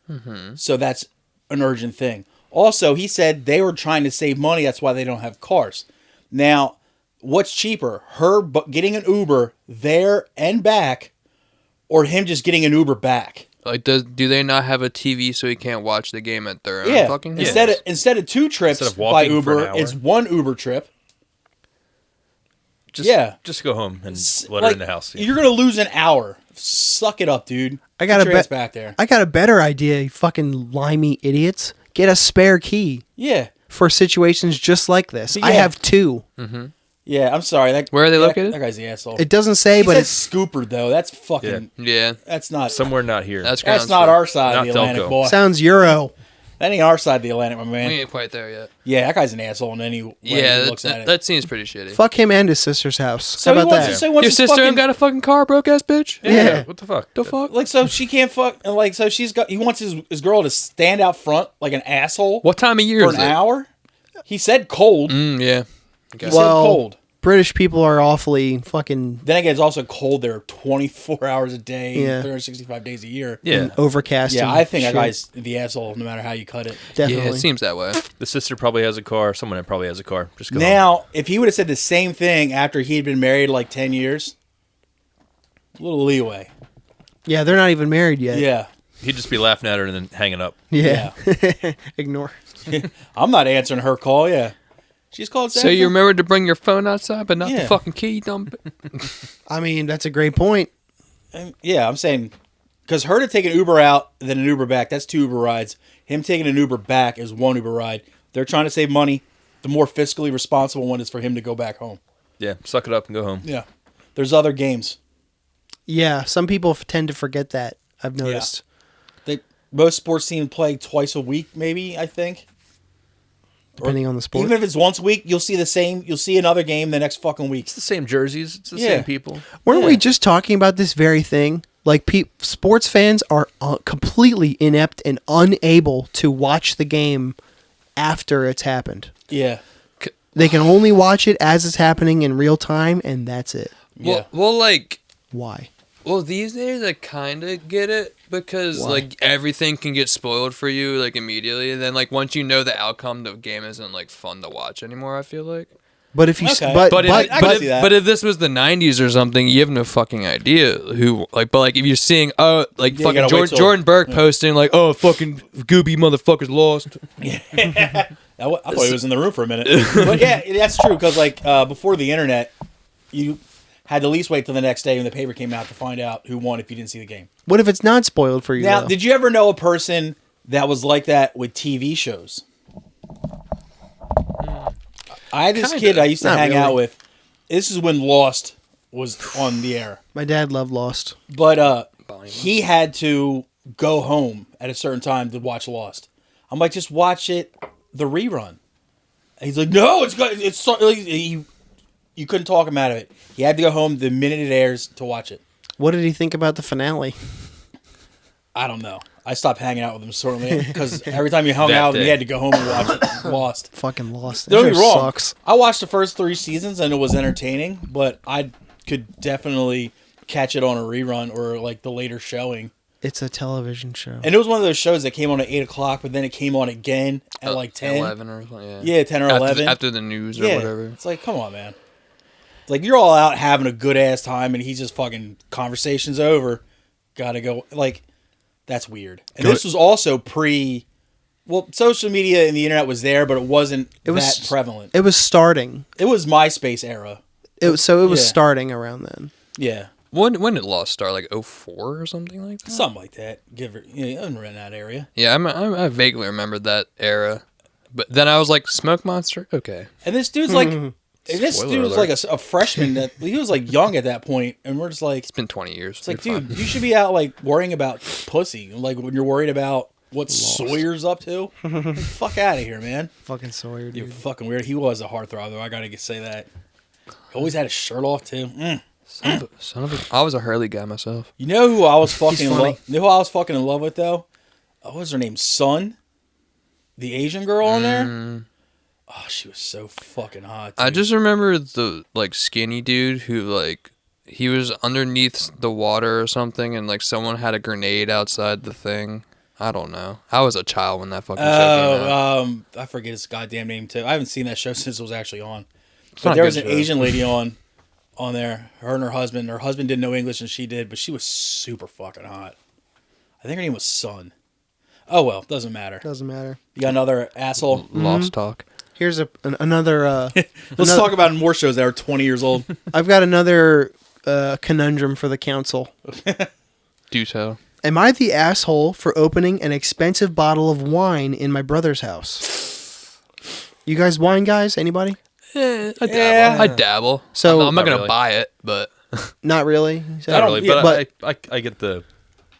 Mm-hmm. So that's an urgent thing. Also, he said they were trying to save money. That's why they don't have cars. Now, what's cheaper? Her getting an Uber there and back, or him just getting an Uber back? Like, do they not have a TV so he can't watch the game at their own fucking house? Instead of 2 trips Instead of by walking for an Uber, hour. it's 1 Uber trip. Just go home and let her in the house. You're gonna lose an hour. Suck it up, dude. I got Get your ass back there. I got a better idea, you fucking limey idiots. Get a spare key Yeah, for situations just like this. Yeah. I have 2. yeah. I'm sorry. Where are they located? That guy's the asshole. It doesn't say, He but said it's Scooper though. That's fucking. Yeah. That's not. Somewhere not here. That's Not our side Not of the Atlantic, Delco. boy. sounds Euro. That ain't our side of the Atlantic, my man. We ain't quite there yet. Yeah, that guy's an asshole in any way he looks at it. That seems pretty shitty. Fuck him and his sister's house. So How he about wants that? to say what's Your his sister fucking, ain't got a fucking car, broke ass bitch? Yeah. What the fuck? The fuck? like, so she can't fuck, and like, so she's got. He wants his girl to stand out front like an asshole What time of year for is an it? hour. He said cold. Yeah. He said Well, cold. British people are awfully fucking Then again, it's also cold there 24 hours a day, Yeah. 365 days a year. Yeah. overcast. Yeah, and I think that shit. guy's the asshole no matter how you cut it. Definitely. Yeah, it seems that way. The sister probably has a car. Someone probably has a car. Just go home. Now, if he would have said the same thing after he'd been married like 10 years, a little leeway. Yeah, they're not even married yet. Yeah. He'd just be laughing at her and then hanging up. Yeah. Ignore. I'm not answering her call, yeah. She's called So you remembered to bring your phone outside, but not the Yeah. fucking key, you dumb. I mean, that's a great point. Yeah, I'm saying, because her to take an Uber out, then an Uber back, that's 2 Uber rides. Him taking an Uber back is 1 Uber ride. They're trying to save money. The more fiscally responsible one is for him to go back home. Yeah, suck it up and go home. Yeah. There's other games. Yeah, some people tend to forget that. I've noticed. Most sports teams play twice a week, maybe, I think. Depending on the sport. Even if it's once a week, you'll see another game the next fucking week. It's the same jerseys. It's the Yeah. same people. Weren't Yeah. we just talking about this very thing? Like, sports fans are completely inept and unable to watch the game after it's happened. Yeah. They can only watch it as it's happening in real time, and that's it. Yeah. Well, like, Why? these days I kind of get it because, Why? like, everything can get spoiled for you, like, immediately. And then, like, once you know the outcome, the game isn't, like, fun to watch anymore, I feel like. But if you, Okay. but, But, but, if, I but, can if, see that. but if this was the 90s or something, you have no fucking idea who, like, but, like, if you're seeing, you fucking gotta wait till- Jordan Burke posting, like, oh, fucking Gooby motherfuckers lost. I thought he was in the room for a minute. But yeah, that's true, because, like, before the internet, you had to at least wait till the next day when the paper came out to find out who won if you didn't see the game. what if it's not spoiled for you? Now, though? did you ever know a person that was like that with TV shows? I had this Kinda. kid I used to Not hang out really. with. This is when Lost was on the air. My dad loved Lost. But he had to go home at a certain time to watch Lost. I'm like, just watch it, the rerun. And he's like, no, it's so, you couldn't talk him out of it. He had to go home the minute it airs to watch it. What did he think about the finale? I don't know. I stopped hanging out with him certainly because every time you hung That out with him, day. you had to go home and watch it. Lost. Fucking Lost. Don't That get me show wrong. sucks. I watched the first 3 seasons and it was entertaining, but I could definitely catch it on a rerun or like the later showing. It's a television show. And it was one of those shows that came on at 8 o'clock, but then it came on again at like 10. 11 or something, yeah. Yeah, 10 or After 11. After the news or Yeah. whatever. It's like, come on, man. It's like, you're all out having a good ass time and he's just fucking, conversation's over. Gotta go. Like, that's weird. And this was also pre Well, social media and the internet was there, but it wasn't that prevalent. It was starting. It was MySpace era. It was starting around then. Yeah. When did Lost start? Like 04 or something like that? Something like that. I'm in that area. Yeah, I vaguely remember that era. But then I was like, Smoke Monster? Okay. And this dude's like... This dude was like a freshman. That he was like young at that point, and we're just like... It's been 20 years. It's like, dude, you should be out like worrying about pussy. Like when you're worried about what Sawyer's up to. Get the fuck out of here, man. Fucking Sawyer, dude. You're fucking weird. He was a heartthrob, though. I gotta say that. He always had his shirt off, too. Son of a... I was a Hurley guy myself. You know who I was fucking in funny. love? You know who I was fucking in love with though? What was her name? Sun, the Asian girl on there. Oh, she was so fucking hot. Dude. I just remember the like skinny dude who like he was underneath the water or something, and like someone had a grenade outside the thing. I don't know. I was a child when that fucking show came out. I forget his goddamn name too. I haven't seen that show since it was actually on. It's But not a there good was an show. Asian lady on there. Her and her husband. Her husband didn't know English and she did, but she was super fucking hot. I think her name was Sun. Oh well, doesn't matter. Doesn't matter. You got another asshole. Lost talk. Here's another. Let's talk about more shows that are 20 years old. I've got another conundrum for the council. Do tell. Am I the asshole for opening an expensive bottle of wine in my brother's house? You guys wine guys? Anybody? I dabble. Yeah. I dabble. So- I'm not Not gonna really. buy it, but Not really. So- I Not don't- really, yeah, but I get the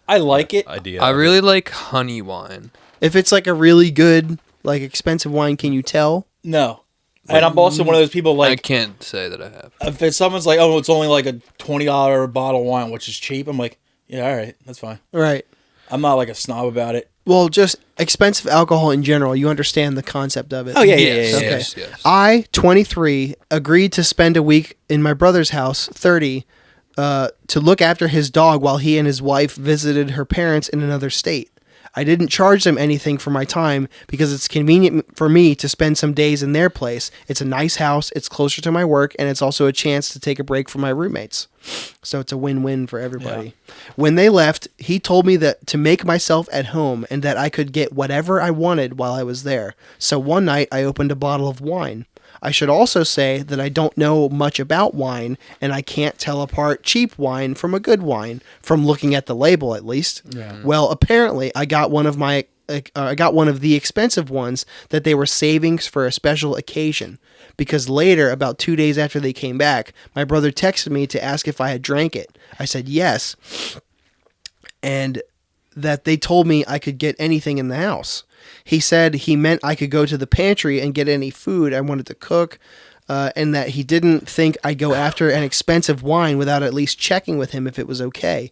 I like it. idea. I of really like honey wine. If it's like a really good, like expensive wine, can you tell? No. And I'm also one of those people I like can't say that I have. if it's someone's like, oh, it's only like a $20 bottle of wine, which is cheap. I'm like, yeah, all right, that's fine. Right. I'm not like a snob about it. Well, just expensive alcohol in general. You understand the concept of it. Oh yeah, Yes, Okay. yes. I, 23, agreed to spend a week in my brother's house, 30, to look after his dog while he and his wife visited her parents in another state. I didn't charge them anything for my time because it's convenient for me to spend some days in their place. It's a nice house, it's closer to my work, and it's also a chance to take a break from my roommates. So it's a win-win for everybody. When they left, he told me that to make myself at home and that I could get whatever I wanted while I was there. So one night I opened a bottle of wine. I should also say that I don't know much about wine, and I can't tell apart cheap wine from a good wine, from looking at the label at least. Yeah. Well, apparently I got one of the expensive ones that they were saving for a special occasion. Because later, about 2 days after they came back, my brother texted me to ask if I had drank it. I said yes, and that they told me I could get anything in the house. He said he meant I could go to the pantry and get any food I wanted to cook, and that he didn't think I'd go after an expensive wine without at least checking with him if it was okay.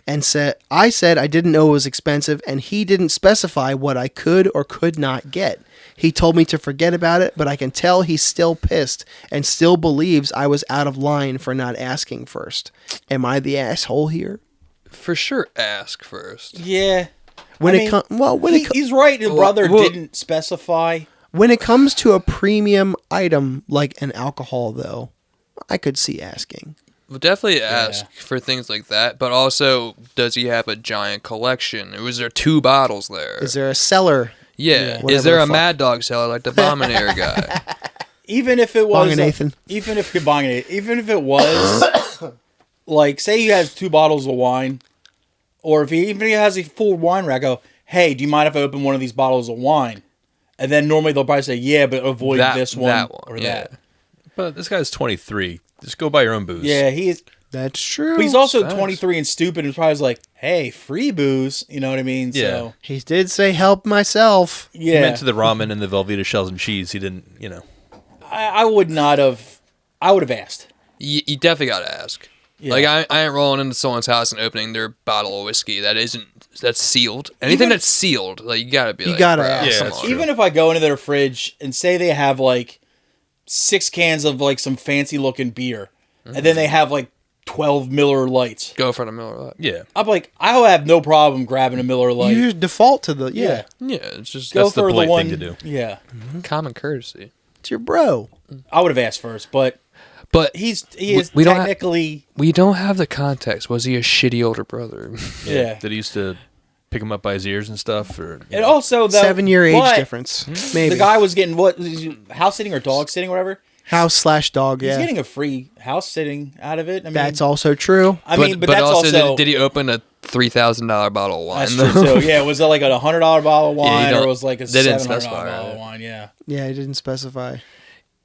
And I said I didn't know it was expensive, and he didn't specify what I could or could not get. He told me to forget about it, but I can tell he's still pissed and still believes I was out of line for not asking first. Am I the asshole here? For sure, ask first. Yeah. He's He's right. His brother well- didn't specify. When it comes to a premium item like an alcohol, though, I could see asking. We'll definitely ask for things like that, but also, does he have a giant collection? Or was there 2 bottles there? Is there a cellar? Yeah. Whatever Is there the a fuck. Mad Dog seller like the Bominator guy? Even if it was Bonganathan. even if it was like, say he has 2 bottles of wine, or if he has a full wine rack, go, hey, do you mind if I open one of these bottles of wine? And then normally they'll probably say, yeah, but avoid this one, that one, or yeah. that. But this guy's 23. Just go buy your own booze. Yeah, he is. That's true. But he's also Facts. 23 and stupid, and probably like, hey, free booze. You know what I mean? Yeah. So, He did say help myself. He yeah. meant to the ramen and the Velveeta shells and cheese. He didn't, I would not have. I would have asked. You definitely got to ask. Yeah. Like, I ain't rolling into someone's house and opening their bottle of whiskey that's sealed. Anything Even- that's sealed, like, you gotta be You like, gotta "Bro, ask. Yeah, come that's on." true. Even if I go into their fridge and say they have like 6 cans of like some fancy looking beer, and then they have like 12 Miller Lights, Go for the Miller Lite. yeah. I'm like, I would have no problem grabbing a Miller Light. You just default to the yeah. Yeah, it's just Go That's the for the polite one. thing to do. Yeah. common courtesy. It's your bro. I would have asked first, but But he is we don't have- technically. we don't have the context. Was he a shitty older brother? Yeah. That he used to pick him up by his ears and stuff, or And also, the 7-year age but difference. Maybe. The guy was getting what? House sitting or dog sitting or whatever? House/dog, He's yeah. getting a free house sitting out of it. I mean, That's also true. I mean, but that's also. did he open a $3,000 bottle of wine? That's true too. Yeah, was it like a $100 bottle of wine, don't- or was it like a they didn't $700 specify, bottle right? of wine? Yeah. Yeah, he didn't specify.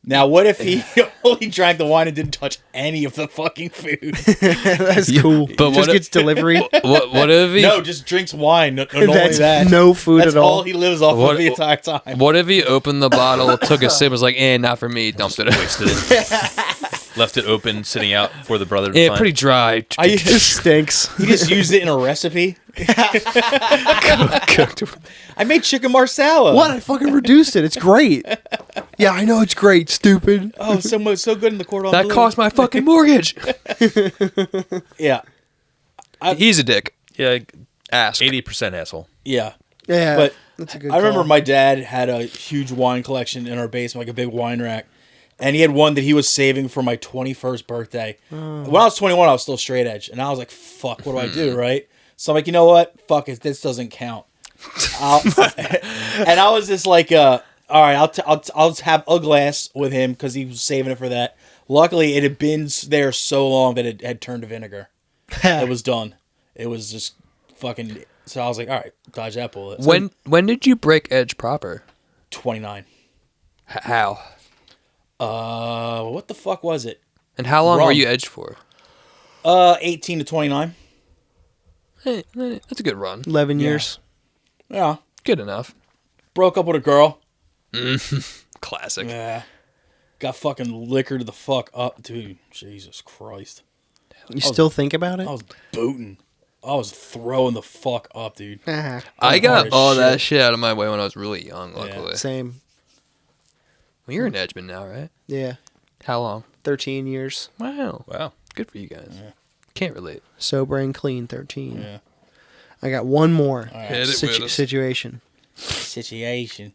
Now, what if he only drank the wine and didn't touch any of the fucking food? That's cool. but Just what if- gets delivery. What if he? No, just drinks wine. Not only That's that. no food That's at all. all he lives off What- of the entire time. What if he opened the bottle, took a sip, was like, not for me, dumped it. wasted it, left it open, sitting out for the brother to Yeah, find. pretty dry. I, It stinks. he just used it in a recipe. Cooked. I made chicken marsala. What? I fucking reduced it. It's great. Yeah, I know it's great, stupid. Oh, so good in the cordon That bleu. cost my fucking mortgage. Yeah, He's a dick. Yeah, Ask. 80% asshole. yeah. Yeah, But that's a good I remember call. my dad had a huge wine collection in our basement, like a big wine rack. And he had one that he was saving for my 21st birthday. When I was 21, I was still straight edge. And I was like, fuck, what do I do, right? So I'm like, you know what? Fuck it. This doesn't count. And I was just like, all right, I'll have a glass with him because he was saving it for that. Luckily, it had been there so long that it had turned to vinegar. It was done. It was just fucking... So I was like, all right, dodge that bullet. So When did you break edge proper? 29. How? What the fuck was it? And how long Wrong. were you edged for? 18 to 29. Hey, that's a good run. 11 years. Yeah. Good enough. Broke up with a girl. Classic. Yeah. Got fucking liquored the fuck up, dude. Jesus Christ. You still think about it? I was booting. I was throwing the fuck up, dude. Ah, I hard got as all shit. that shit out of my way when I was really young, luckily. same. Well, you're an edgeman now, right? Yeah. How long? 13 years. Wow. Wow. Good for you guys. Can't relate. Sober and clean, 13. Yeah. I got one more Hit it with us. situation. Situation.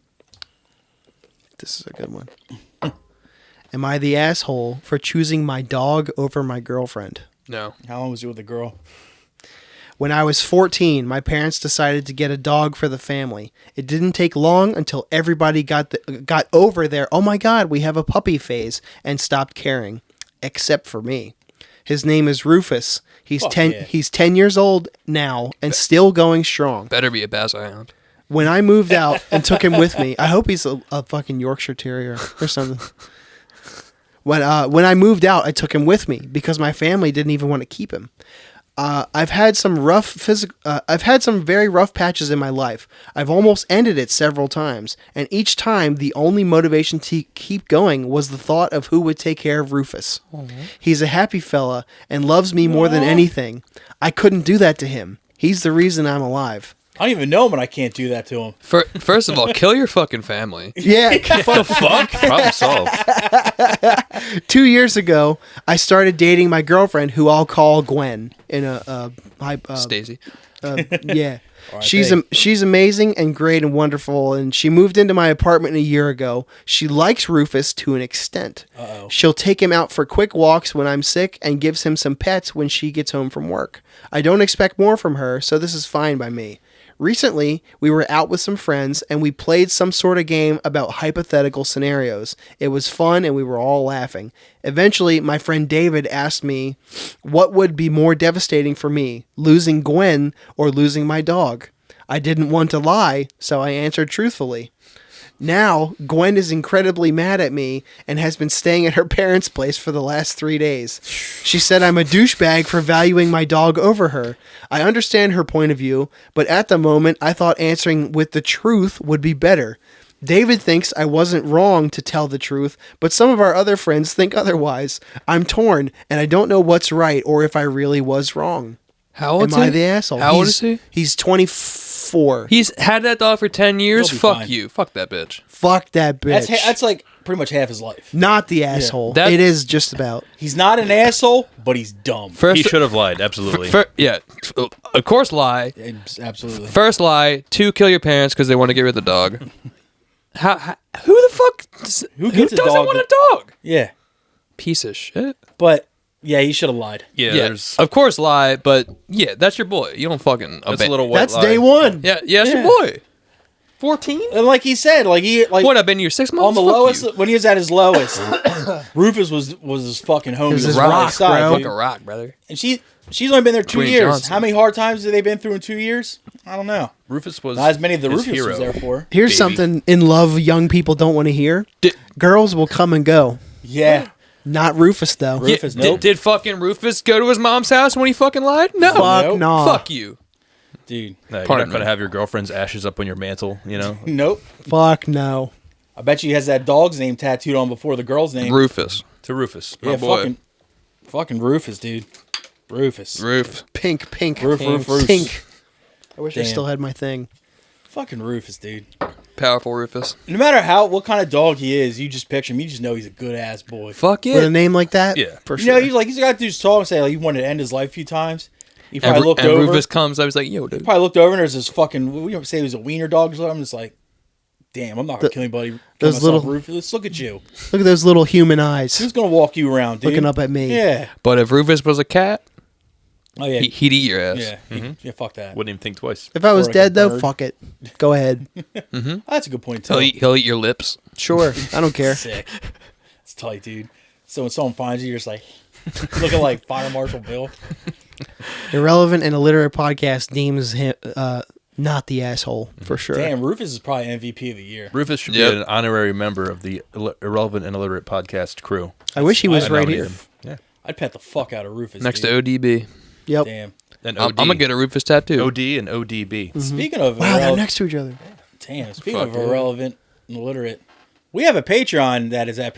This is a good one. Am I the asshole for choosing my dog over my girlfriend? No. How long was you with the girl? When I was 14, my parents decided to get a dog for the family. It didn't take long until everybody got over their, oh my god, we have a puppy phase, and stopped caring. Except for me. His name is Rufus. He's Fuck 10 yeah. he's 10 years old now and still going strong. Better be a Basset Hound. When I moved out and took him with me, I hope he's a fucking Yorkshire Terrier or something. When I moved out, I took him with me because my family didn't even want to keep him. I've had some very rough patches in my life. I've almost ended it several times, and each time the only motivation to keep going was the thought of who would take care of Rufus. He's a happy fella and loves me more than anything. I couldn't do that to him. He's the reason I'm alive. I don't even know him, and I can't do that to him. First of all, kill your fucking family. Yeah, What the fuck? Problem solved. 2 years ago, I started dating my girlfriend, who I'll call Gwen. Stacey. Yeah, right, she's amazing and great and wonderful. And she moved into my apartment a year ago. She likes Rufus to an extent. Uh-oh. She'll take him out for quick walks when I'm sick and gives him some pets when she gets home from work. I don't expect more from her, so this is fine by me. Recently, we were out with some friends and we played some sort of game about hypothetical scenarios. It was fun and we were all laughing. Eventually, my friend David asked me what would be more devastating for me, losing Gwen or losing my dog. I didn't want to lie, so I answered truthfully. Now, Gwen is incredibly mad at me and has been staying at her parents' place for the last 3 days. She said I'm a douchebag for valuing my dog over her. I understand her point of view, but at the moment, I thought answering with the truth would be better. David thinks I wasn't wrong to tell the truth, but some of our other friends think otherwise. I'm torn, and I don't know what's right or if I really was wrong. How old Am is I he? the asshole? How old is he? He's 24. He's had that dog for 10 years. He'll be Fuck fine. you. Fuck that bitch. Fuck that bitch. That's like pretty much half his life. Not the asshole. That- It is just about. He's not an asshole, but he's dumb. First, He should have lied. Absolutely. yeah. Of course, lie. Absolutely. First lie. 2, kill your parents because they want to get rid of the dog. Who the fuck? Who gets a doesn't dog want that- a dog? Yeah, Piece of shit. but Yeah, you should have lied. Yeah, Yeah, there's of course lie, but yeah, that's your boy. You don't fucking that's a little white That's lie. day one. Yeah, that's Yeah. your boy. 14? And like he said, What, I've been here 6 months? on the Fuck lowest you. when he was at his lowest, Rufus was his fucking homie. was his right rock, side, bro. dude. Fucking rock, brother. And she's only been there 2 Dwayne years. Johnson. How many hard times have they been through in 2 years? I don't know. Rufus was Not as many as the his Rufus hero. was there for. Here's Baby. something in love young people don't want to hear. Girls will come and go. Yeah. Not Rufus though. Rufus, Yeah, nope. did fucking Rufus go to his mom's house when he fucking lied? No. Fuck Nope. nah. Fuck you. Dude. No, you're Pardon not going me. to have your girlfriend's ashes up on your mantle, you know? Nope. Fuck no. I bet you he has that dog's name tattooed on before the girl's name. Rufus. To Rufus. Yeah, boy. fucking Rufus, dude. Rufus. Roof. Pink. Roof. Pink. I wish I Damn. still had my thing. Fucking Rufus, dude. Powerful Rufus. No matter what kind of dog he is, you just picture him. You just know he's a good ass boy. Fuck With a yeah. name like that? Yeah. For You sure. know, he's got to just talk and say like he wanted to end his life a few times. He probably And, looked and over. Rufus comes, I was like, yo, dude. Probably looked over and there's this fucking. We don't say he was a wiener dog or something. I'm just like, damn, I'm not gonna kill anybody. those little- Rufus. Look at you. Look at those little human eyes Who's gonna walk you around, dude? looking up at me. Yeah. But if Rufus was a cat, Oh yeah. he'd eat your ass. Yeah. Yeah. Fuck that. Wouldn't even think twice. If I was Or like dead a though, bird. fuck it. Go ahead. Oh, that's a good point too. He'll eat your lips. Sure. I don't care. Sick. It's tight, dude. So when someone finds you, you're just like looking like Fire Marshal Bill. Irrelevant and illiterate podcast deems him not the asshole for sure. Damn, Rufus is probably MVP of the year. Rufus should Yep. be an honorary member of the Irrelevant and Illiterate podcast crew. I wish he was I right nominate here. him. Yeah. I'd pet the fuck out of Rufus. Next dude. to ODB. Yep. Damn. And I'm OD. going to get a Rufus tattoo. OD and ODB. Speaking of Wow, they're irrelevant, next to each other. damn. Speaking Fuck of yeah. irrelevant and illiterate, we have a Patreon that is at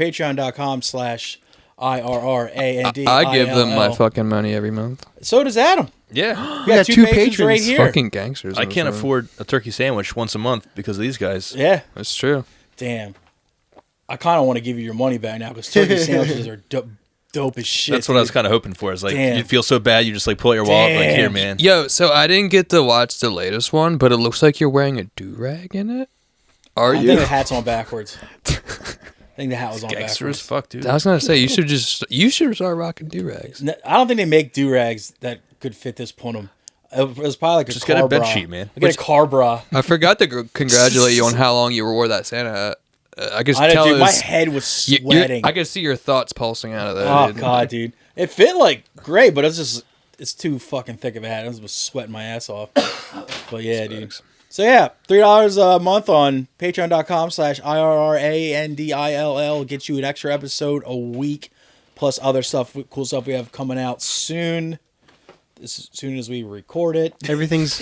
patreon.com/IRRAND. I give them my fucking money every month. So does Adam. Yeah. We got two patrons right here. Fucking gangsters. I in this can't room. afford a turkey sandwich once a month because of these guys. Yeah. That's true. Damn. I kind of want to give you your money back now because turkey sandwiches are dope as shit. That's what I was dude. kind of hoping for. Is like Damn. you feel so bad, you just like pull out your wallet, like here, Damn. man. Yo, so I didn't get to watch the latest one, but it looks like you're wearing a do-rag in it. Are I you? think the hat's on backwards. I think the hat was on Gangster as backwards. fuck, dude. I was gonna say you should start rocking do-rags. I don't think they make do-rags that could fit this punum. It was probably like a Just car get a bed bra. sheet, man. I get a car bra. I forgot to congratulate you on how long you wore that Santa hat. I could I know, tell dude. it My was- head was you- you're- sweating. I could see your thoughts pulsing out of there. Oh dude. god, dude. It fit like great, but it's too fucking thick of a hat. I was sweating my ass off. But yeah, dude. So yeah, $3 a month on patreon.com/IRRANDILL gets you an extra episode a week, plus other stuff, cool stuff we have coming out soon. As soon as we record it. Everything's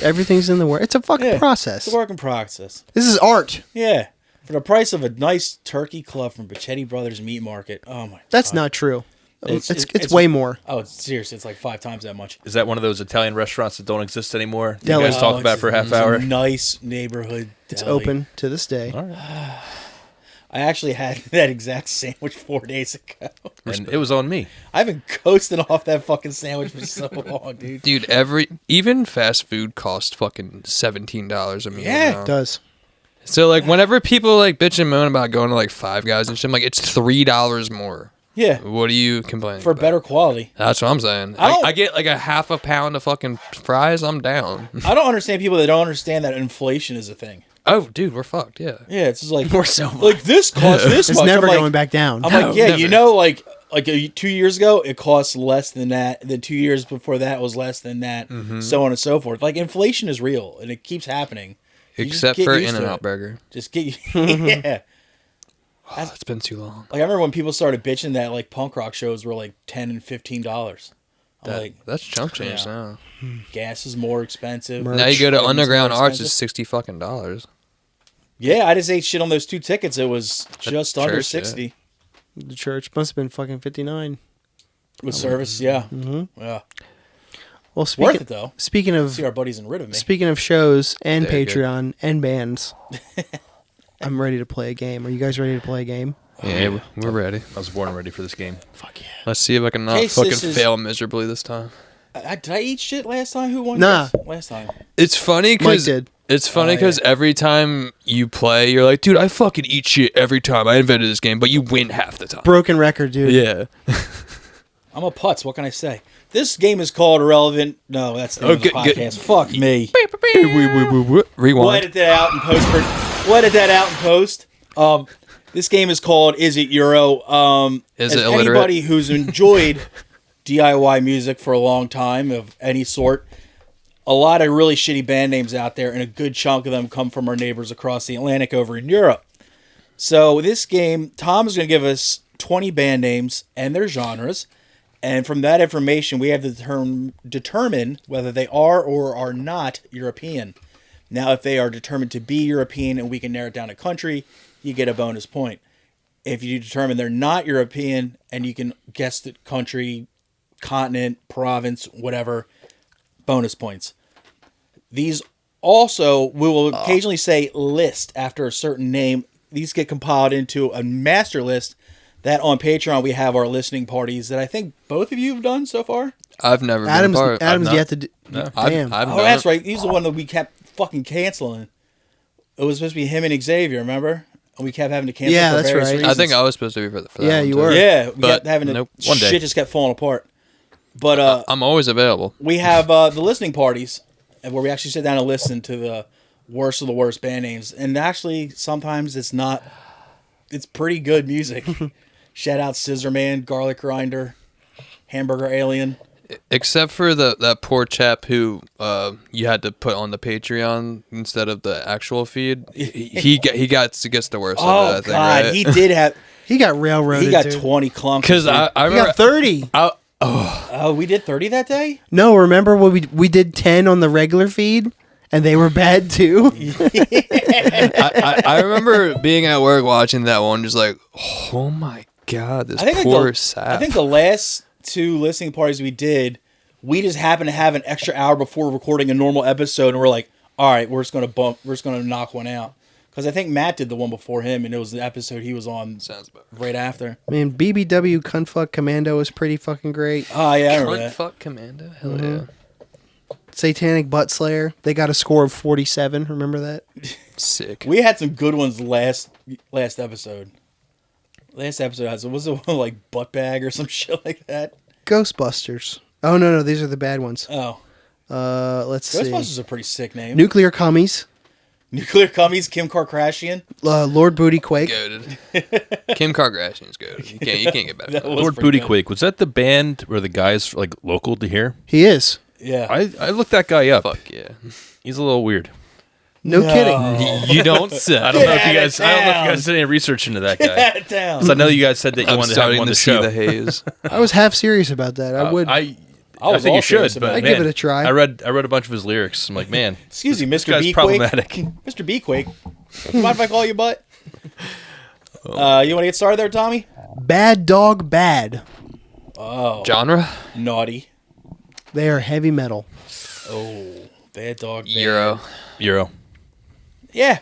in the work. It's a fucking Yeah, process. It's a work in process. This is art. Yeah. For the price of a nice turkey club from Bichetti Brothers Meat Market. Oh my That's God. not true. It's- It's it's- way more. Oh, it's seriously, it's like 5 times that much. Is that one of those Italian restaurants that don't exist anymore? You Deli. guys talk Oh, about it's for a half it's a hour. nice neighborhood It's deli. open to this day. I actually had that exact sandwich 4 days ago. And it was on me. I've been coasting off that fucking sandwich for so long, dude. Dude, even fast food costs fucking $17 a meal. Yeah. now. It does. So like whenever people like bitch and moan about going to like Five Guys and shit, I'm like it's $3 more. Yeah, What are you complaining for about? better quality. That's what I'm saying. I don't- I get like a half a pound of fucking fries. I'm down. I don't understand people that don't understand that inflation is a thing. Oh, dude, we're fucked. Yeah. Yeah, it's just like We're so like this costs this It's much. never I'm like, going back down. I'm No, like, yeah, never. you know, like 2 years ago, it cost less than that. Then 2 years before that was less than that, Mm-hmm. so on and so forth. Like inflation is real, and it keeps happening. You just Except get for used to In-N-Out it. Burger. Just get yeah. Oh, it's been too long. Like I remember when people started bitching that like punk rock shows were like $10 and $15. I'm like, That's chump change Yeah. now. gas is more expensive. Merch. Now you go to Items Underground more Arts, it's expensive. $60. Yeah, I just ate shit on those 2 tickets. It was just under church, yeah. 60 The church must have been fucking 59. with service. Yeah, yeah. Well, Worth it though. speaking See our buddies in rid of me. of shows and They're good. Patreon and bands, I'm ready to play a game. Are you guys ready to play a game? Yeah, we're ready. I was born ready for this game. Fuck yeah. Let's see if I can not Case fucking this is- fail miserably this time. Did I eat shit last time? Who won? Nah. this? Last time. It's funny Mike because did. it's funny Oh, because yeah. every time you play, you're like, dude, I fucking eat shit every time. I invented this game, but you win half the time. Broken record, dude. Yeah. I'm a putz. What can I say? This game is called Irrelevant. No, that's the name of the podcast. Fuck me. We'll Rewind. edit that out in post. We'll edit that out in post. This game is called Is It Euro? Is as it illiterate? anybody who's enjoyed DIY music for a long time of any sort, a lot of really shitty band names out there, and a good chunk of them come from our neighbors across the Atlantic over in Europe. So this game, Tom is going to give us 20 band names and their genres, and from that information, we have to determine whether they are or are not European. Now, if they are determined to be European and we can narrow it down to country, you get a bonus point. If you determine they're not European and you can guess the country, continent, province, whatever, bonus points. These also, we will occasionally say list after a certain name. These get compiled into a master list that on Patreon we have our listening parties that I think both of you have done so far. I've never been a Adam's part. Adam's yet to do. No. Damn. I've Oh, done that's it. right. He's the one that we kept fucking canceling. It was supposed to be him and Xavier, remember? And we kept having to cancel Yeah, for that's various right. reasons. I think I was supposed to be for that. Yeah, one you too. were. Yeah, we But kept having to. nope. One day. Shit just kept falling apart. But I'm always available. we have the listening parties where we actually sit down and listen to the worst of the worst band names. And actually, sometimes it's not. It's pretty good music. Shout out Scissor Man, Garlic Grinder, Hamburger Alien. Except for that poor chap who you had to put on the Patreon instead of the actual feed. He gets the worst Oh, of it, I think, God. right? He did have. He got railroaded. He got too. 20 clumps. Because I He remember... got 30. Oh, we did 30 that day? No, remember when we did 10 on the regular feed and they were bad too? I remember being at work watching that one, just like, oh my God, this poor sap. I think the last two listening parties we did, we just happened to have an extra hour before recording a normal episode, and we're like, all right, we're just gonna knock one out. Because I think Matt did the one before him, and it was the episode he was on Sounds about right after. Man, BBW Cuntfuck Commando was pretty fucking great. Oh, yeah, I remember Cunt that. fuck Commando? Hell yeah. Satanic Butt Slayer, they got a score of 47. Remember that? Sick. We had some good ones last episode. Last episode was it one like Butt Bag or some shit like that? Ghostbusters. Oh, no, these are the bad ones. Oh. Let's see. Ghostbusters is a pretty sick name. Nuclear Cummies, Nuclear Cummies, Kim Kardashian. Lord Booty Quake. Goated. Kim Kardashian's good. You can't get better. That than was Lord pretty Booty good. Quake, was that the band where the guy's like local to here? He is. Yeah. I looked that guy up. Fuck yeah. He's a little weird. No kidding. You don't say. I don't know if you Get guys. I don't know if you down. guys did any research into that guy. Get it down. 'Cause I know you guys said that you I'm wanted to have him starting on to the see show. the haze. I was half serious about that. I would. I was think all you serious should, about but it. I'd man, give it a try. I read a bunch of his lyrics. I'm like, man, Excuse me, Mr. guy's B. problematic. Mr. B. Quake. Mind if I call you butt? You want to get started there, Tommy? Bad Dog Bad. Oh, Genre? naughty. They are heavy metal. Oh, bad dog. Bad. Euro. Yeah.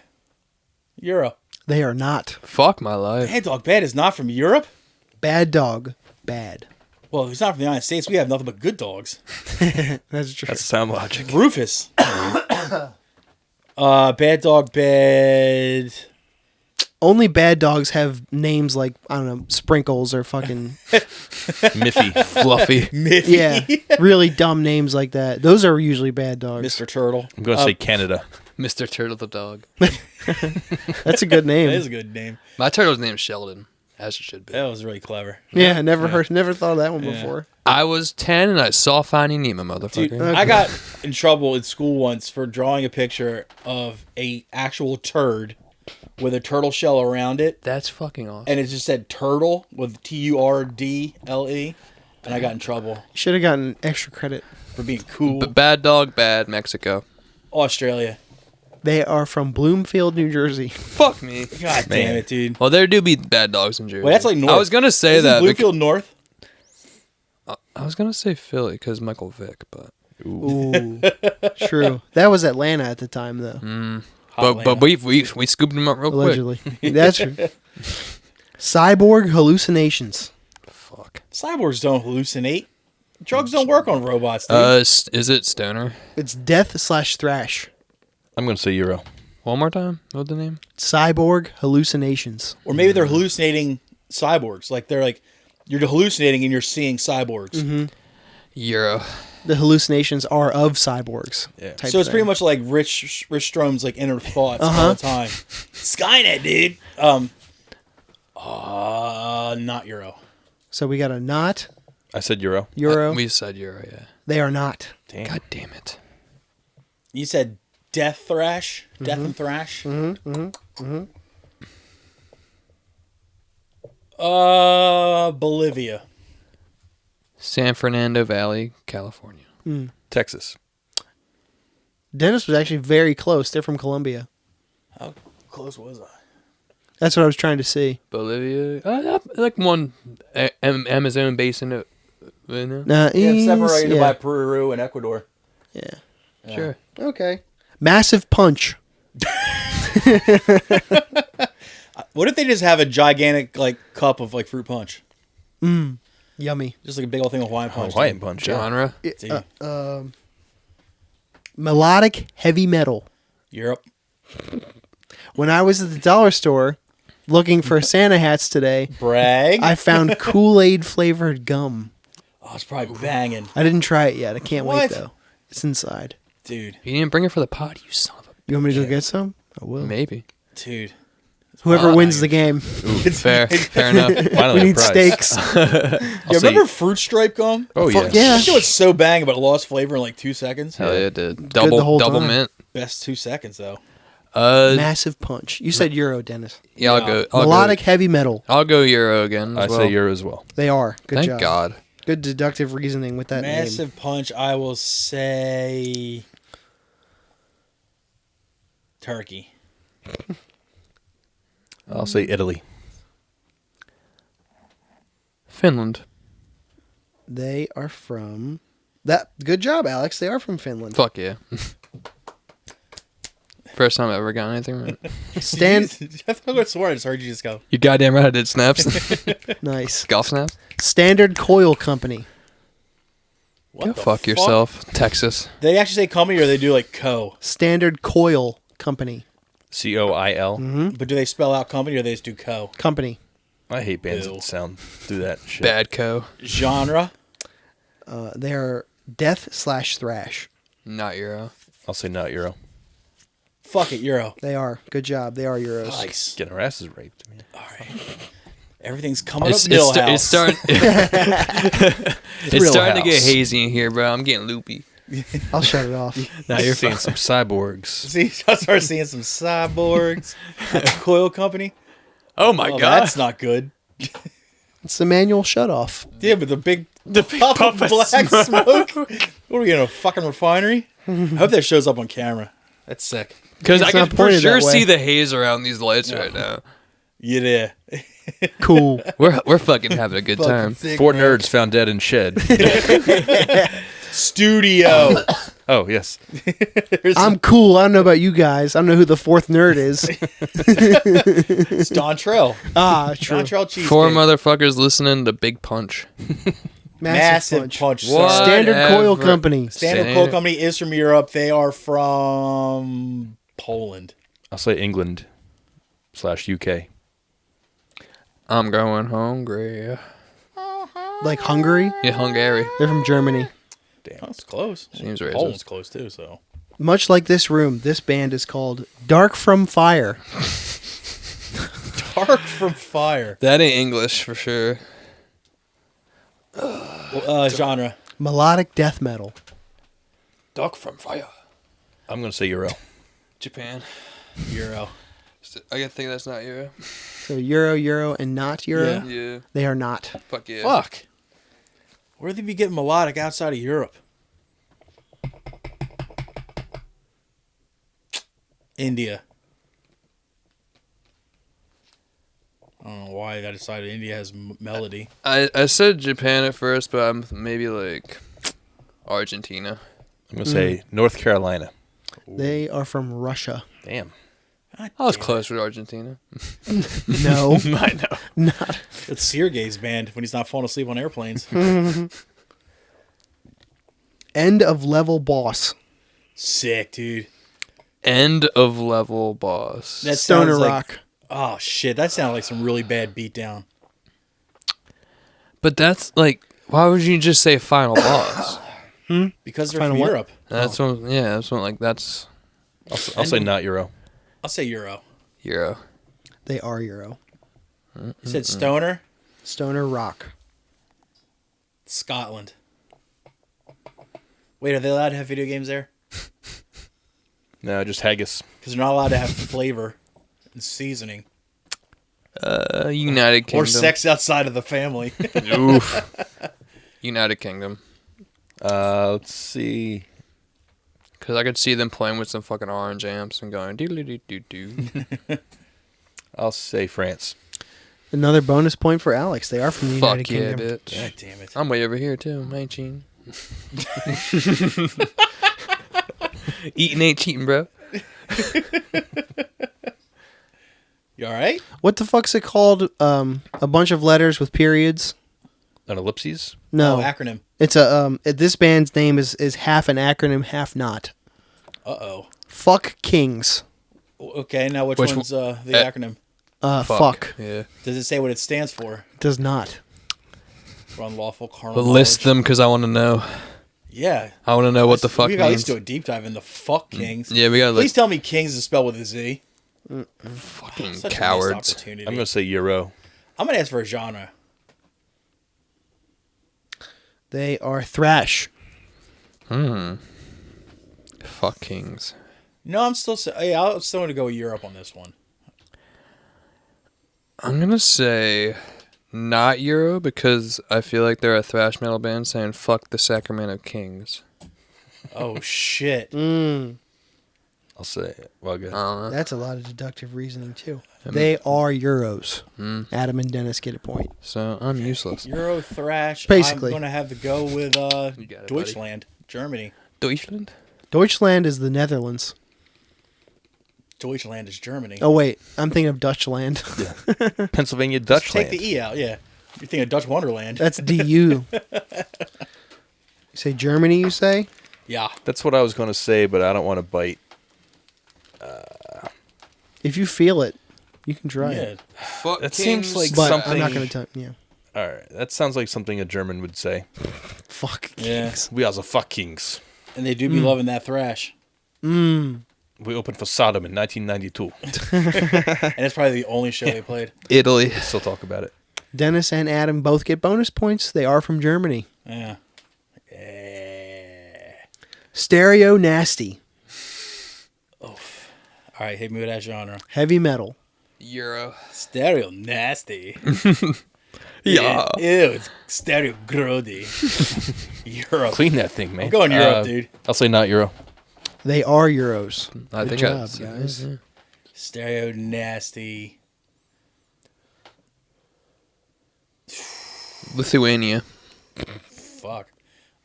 Euro. They are not. Fuck my life. Bad dog bad is not from Europe? Bad Dog Bad. Well, he's not from the United States. We have nothing but good dogs. That's true. that's sound logic. Rufus. Bad dog bad. Only bad dogs have names like, I don't know, Sprinkles or fucking, Miffy. Fluffy. Miffy. yeah, really dumb names like that. Those are usually bad dogs. Mr. Turtle. I'm gonna say Canada. Mr. Turtle the dog. That's a good name. That is a good name. My turtle's name is Sheldon, as it should be. That was really clever. Yeah, never thought of that one before. I was 10 and I saw Finding Nemo, Dude, motherfucker. I got in trouble in school once for drawing a picture of a actual turd with a turtle shell around it, That's fucking awesome. and it just said turtle with Turdle, and I got in trouble Should have gotten extra credit. for being cool. But Bad Dog, Bad, Mexico. Australia. They are from Bloomfield, New Jersey. Fuck me. God damn it, dude. Well, there do be bad dogs in Jersey. Wait, that's like north. I was gonna say Isn't that. Bloomfield North? I was gonna say Philly because Michael Vick, but Ooh, true. That was Atlanta at the time, though. but we scooped him up real Allegedly, that's true. Cyborg hallucinations. quick. Fuck. Cyborgs don't hallucinate. Drugs don't work on robots, dude. Is it Stoner? It's death/thrash. I'm gonna say Euro. One more time. What's the name? Cyborg hallucinations. Or maybe they're hallucinating cyborgs. Like they're like You're hallucinating and you're seeing cyborgs. Euro. The hallucinations are of cyborgs. Yeah. type So it's pretty thing. much like Rich Strom's like inner thoughts all the time. Skynet, dude. Not Euro. So we got a not I said Euro. Euro. We said Euro, yeah. They are not. Damn. God damn it. You said Death Thrash? Death and Thrash? Bolivia. San Fernando Valley, California. Texas. Dennis was actually very close. They're from Colombia. How close was I? That's what I was trying to see. Bolivia. Like one Amazon basin. No? Nah, Yeah, separated yeah. by Peru and Ecuador. Yeah. Sure. Okay. Massive punch. What if they just have a gigantic like cup of like fruit punch? Yummy. Just like a big old thing of Hawaiian punch. Hawaiian punch. Yeah. Genre. See? Melodic heavy metal. Europe. When I was at the dollar store looking for Santa hats today, Brag. I found Kool-Aid flavored gum. Oh, it's probably banging. I didn't try it yet. I can't wait What? though. It's inside. Dude. You didn't bring it for the pod, you son of a... You want me to go get some? I will. Maybe. Dude. Whoever wins the game. Fair. Fair enough. Finally, We a need prize. steaks. You remember Fruit Stripe gum? Oh Fuck yeah. yeah. That shit was so banging, but it lost flavor in like 2 seconds. Hell yeah, it did. the Double whole time. mint. Best 2 seconds, though. Massive punch. You said Euro, Dennis. Yeah, I'll Melodic heavy metal. I'll go Euro again. I As well. say Euro as well. They are. Good Thank job. God. Good deductive reasoning with that name. Massive punch, I will say... Turkey. I'll say Italy. Finland. They are from that. Good job, Alex. They are from Finland. Fuck yeah. First time I ever got anything right. Stand I thought I swore I just heard you just go. You goddamn right I did snaps. nice. Golf snaps. Standard Coil Company. What Go the fuck yourself. Texas. They actually say company or they do like co? Standard Coil Company. COIL. But do they spell out company or they just do co? Company. I hate bands Ew. that sound do that shit. Bad co. Genre? They are death/thrash. Not Euro. I'll say not Euro. Fuck it, Euro. They are. Good job. They are Euros. Nice. Getting our asses raped. Man. All right. Everything's coming It's up Millhouse. it's starting. It's starting to get House. hazy in here, bro. I'm getting loopy. I'll shut it off. Now you're seeing some cyborgs. See, I started seeing some cyborgs at the coil company. Oh my Oh, god. that's not good. It's the manual shut off. Yeah, but the big puff of black smoke. What are we in a fucking refinery? I hope that shows up on camera. That's sick. Because I It's can not for pointed sure that way. see the haze around these lights right now. Yeah. Cool. We're fucking having a good time. Four nerds found dead in shed. Studio. Oh yes. I'm cool. I don't know about you guys. I don't know who the fourth nerd is. It's Dontrell. True. Dontrell cheesecake. Four motherfuckers listening to Big Punch. Massive punch. What? sir. Standard Coil Whatever. Company. Standard Coil Company is from Europe. They are from Poland. I'll say England / UK. I'm going hungry. Like Hungary. Yeah, Hungary. They're from Germany. Oh, it's close. Seems racist. Poland's close too, so. Much like this room, this band is called Dark from Fire. Dark from Fire. That ain't English for sure. Genre. Melodic death metal. Dark from Fire. I'm gonna say Euro. Japan. Euro. I gotta think that's not Euro. So Euro, and not Euro. Yeah. Yeah. They are not. Fuck yeah. Fuck. Where would they be getting melodic outside of Europe? India. I don't know why I decided India has melody. I said Japan at first, but I'm maybe like Argentina. I'm gonna say North Carolina. They are from Russia. Damn. God I was damn it. close with Argentina. No. I know. Not. It's Sergei's band when he's not falling asleep on airplanes. End of level boss. Sick, dude. End of level boss. That Stoner sounds like, Rock. oh shit, that sounds like some really bad beatdown. But that's like, why would you just say final boss? Because they're Final from what? Europe. That's what, yeah, that's what, like, that's I'll say not Euro. I'll say Euro. Euro. They are Euro. You said Stoner, Stoner rock. Scotland. Wait, are they allowed to have video games there? No, just haggis. Because they're not allowed to have flavor and seasoning. United Kingdom. Or sex outside of the family. Oof. United Kingdom. Let's see. Because I could see them playing with some fucking orange amps and going doo-doo-doo-doo-doo. I'll say France. Another bonus point for Alex. They are from the United Fuck yeah, Kingdom. bitch. God damn it. I'm way over here, too. I ain't cheating. Eating ain't cheating, bro. You alright? What the fuck's it called? A bunch of letters with periods? An ellipses? No. Oh, acronym. It's a this band's name is half an acronym, half not. Uh-oh. Fuck Kings. Okay, now which Which one's the acronym? Fuck. Yeah. Does it say what it stands for? Does not. For unlawful carnal List knowledge? them because I want to know. Yeah. I want to know what the fuck We gotta at means. least do a deep dive into fuck kings. Yeah, we got to Please tell me kings is spelled with a Z. fucking Such a cowards. missed opportunity. I'm going to say Euro. I'm gonna ask for a genre. They are thrash. Fuck kings. No, I'm still. I'm still gonna go with Europe on this one. I'm going to say not Euro because I feel like they're a thrash metal band saying fuck the Sacramento Kings. Oh shit! I'll say, well, good. I don't know. That's a lot of deductive reasosoning too. They are Euros. Adam and Dennis get a point. So I'm useless. Euro thrash. Basically. I'm gonna have to go with got it, buddy. Deutschland, Germany. Deutschland? Deutschland is the Netherlands. Deutschland is Germany. Oh wait, I'm thinking of Dutchland. Pennsylvania Just Dutchland. take the E out. Yeah, you're thinking of Dutch Wonderland. That's DU. You say Germany, you say? Yeah. That's what I was going to say, but I don't want to bite. If you feel it, you can try Yeah. it. Fuck That seems like But something. I'm not going to tell yeah. All right, that sounds like something a German would say. Fuck. Yeah. We are the fuckings. And they do be loving that thrash. We opened for Sodom in 1992. And it's probably the only show they played. Italy. Still talk about it. Dennis and Adam both get bonus points. They are from Germany. Yeah. Stereo Nasty. All right, hit me with that genre. Heavy metal. Euro. Stereo nasty. Yeah. Ew, it's stereo grody. Europe. Clean that thing, man. I'm going Europe, dude. I'll say not Euro. They are Euros. I Good think job, guys. Stereo nasty. Lithuania. Fuck.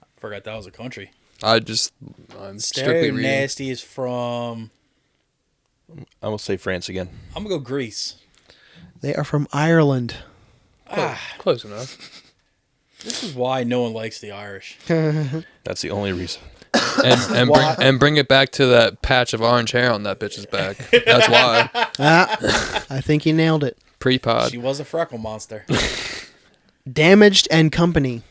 I forgot that was a country. I'm strictly Stereo reading. nasty is from. I will say France again. I'm gonna go Greece. They are from Ireland. Close enough. This is why no one likes the Irish. That's the only reason. And bring it back to that patch of orange hair on that bitch's back. That's why. I think you nailed it. Pre-pod. She was a freckle monster. Damaged and Company.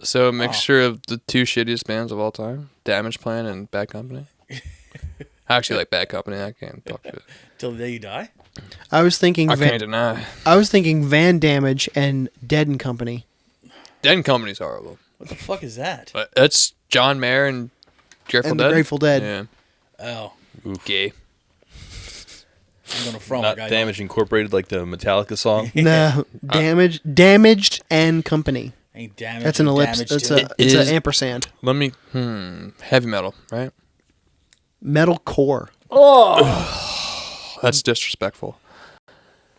So a mixture of the two shittiest bands of all time. Damage Plan and Bad Company. I actually like Bad Company. I can't talk shit. Till the day you die. I was thinking I can't deny. I was thinking Van Damage and Dead and Company. Dead and Company's horrible. What the fuck is that? But that's John Mayer and Grateful And Dead. the Grateful Dead. Yeah. Oh, Gay. I'm gonna front Not like I Damage Incorporated like the Metallica song. No, Damaged and Company. ain't damaged. That's an ellipse. damaged It's to- it's is- an ampersand. Let me. Heavy metal, right? Metalcore. That's disrespectful.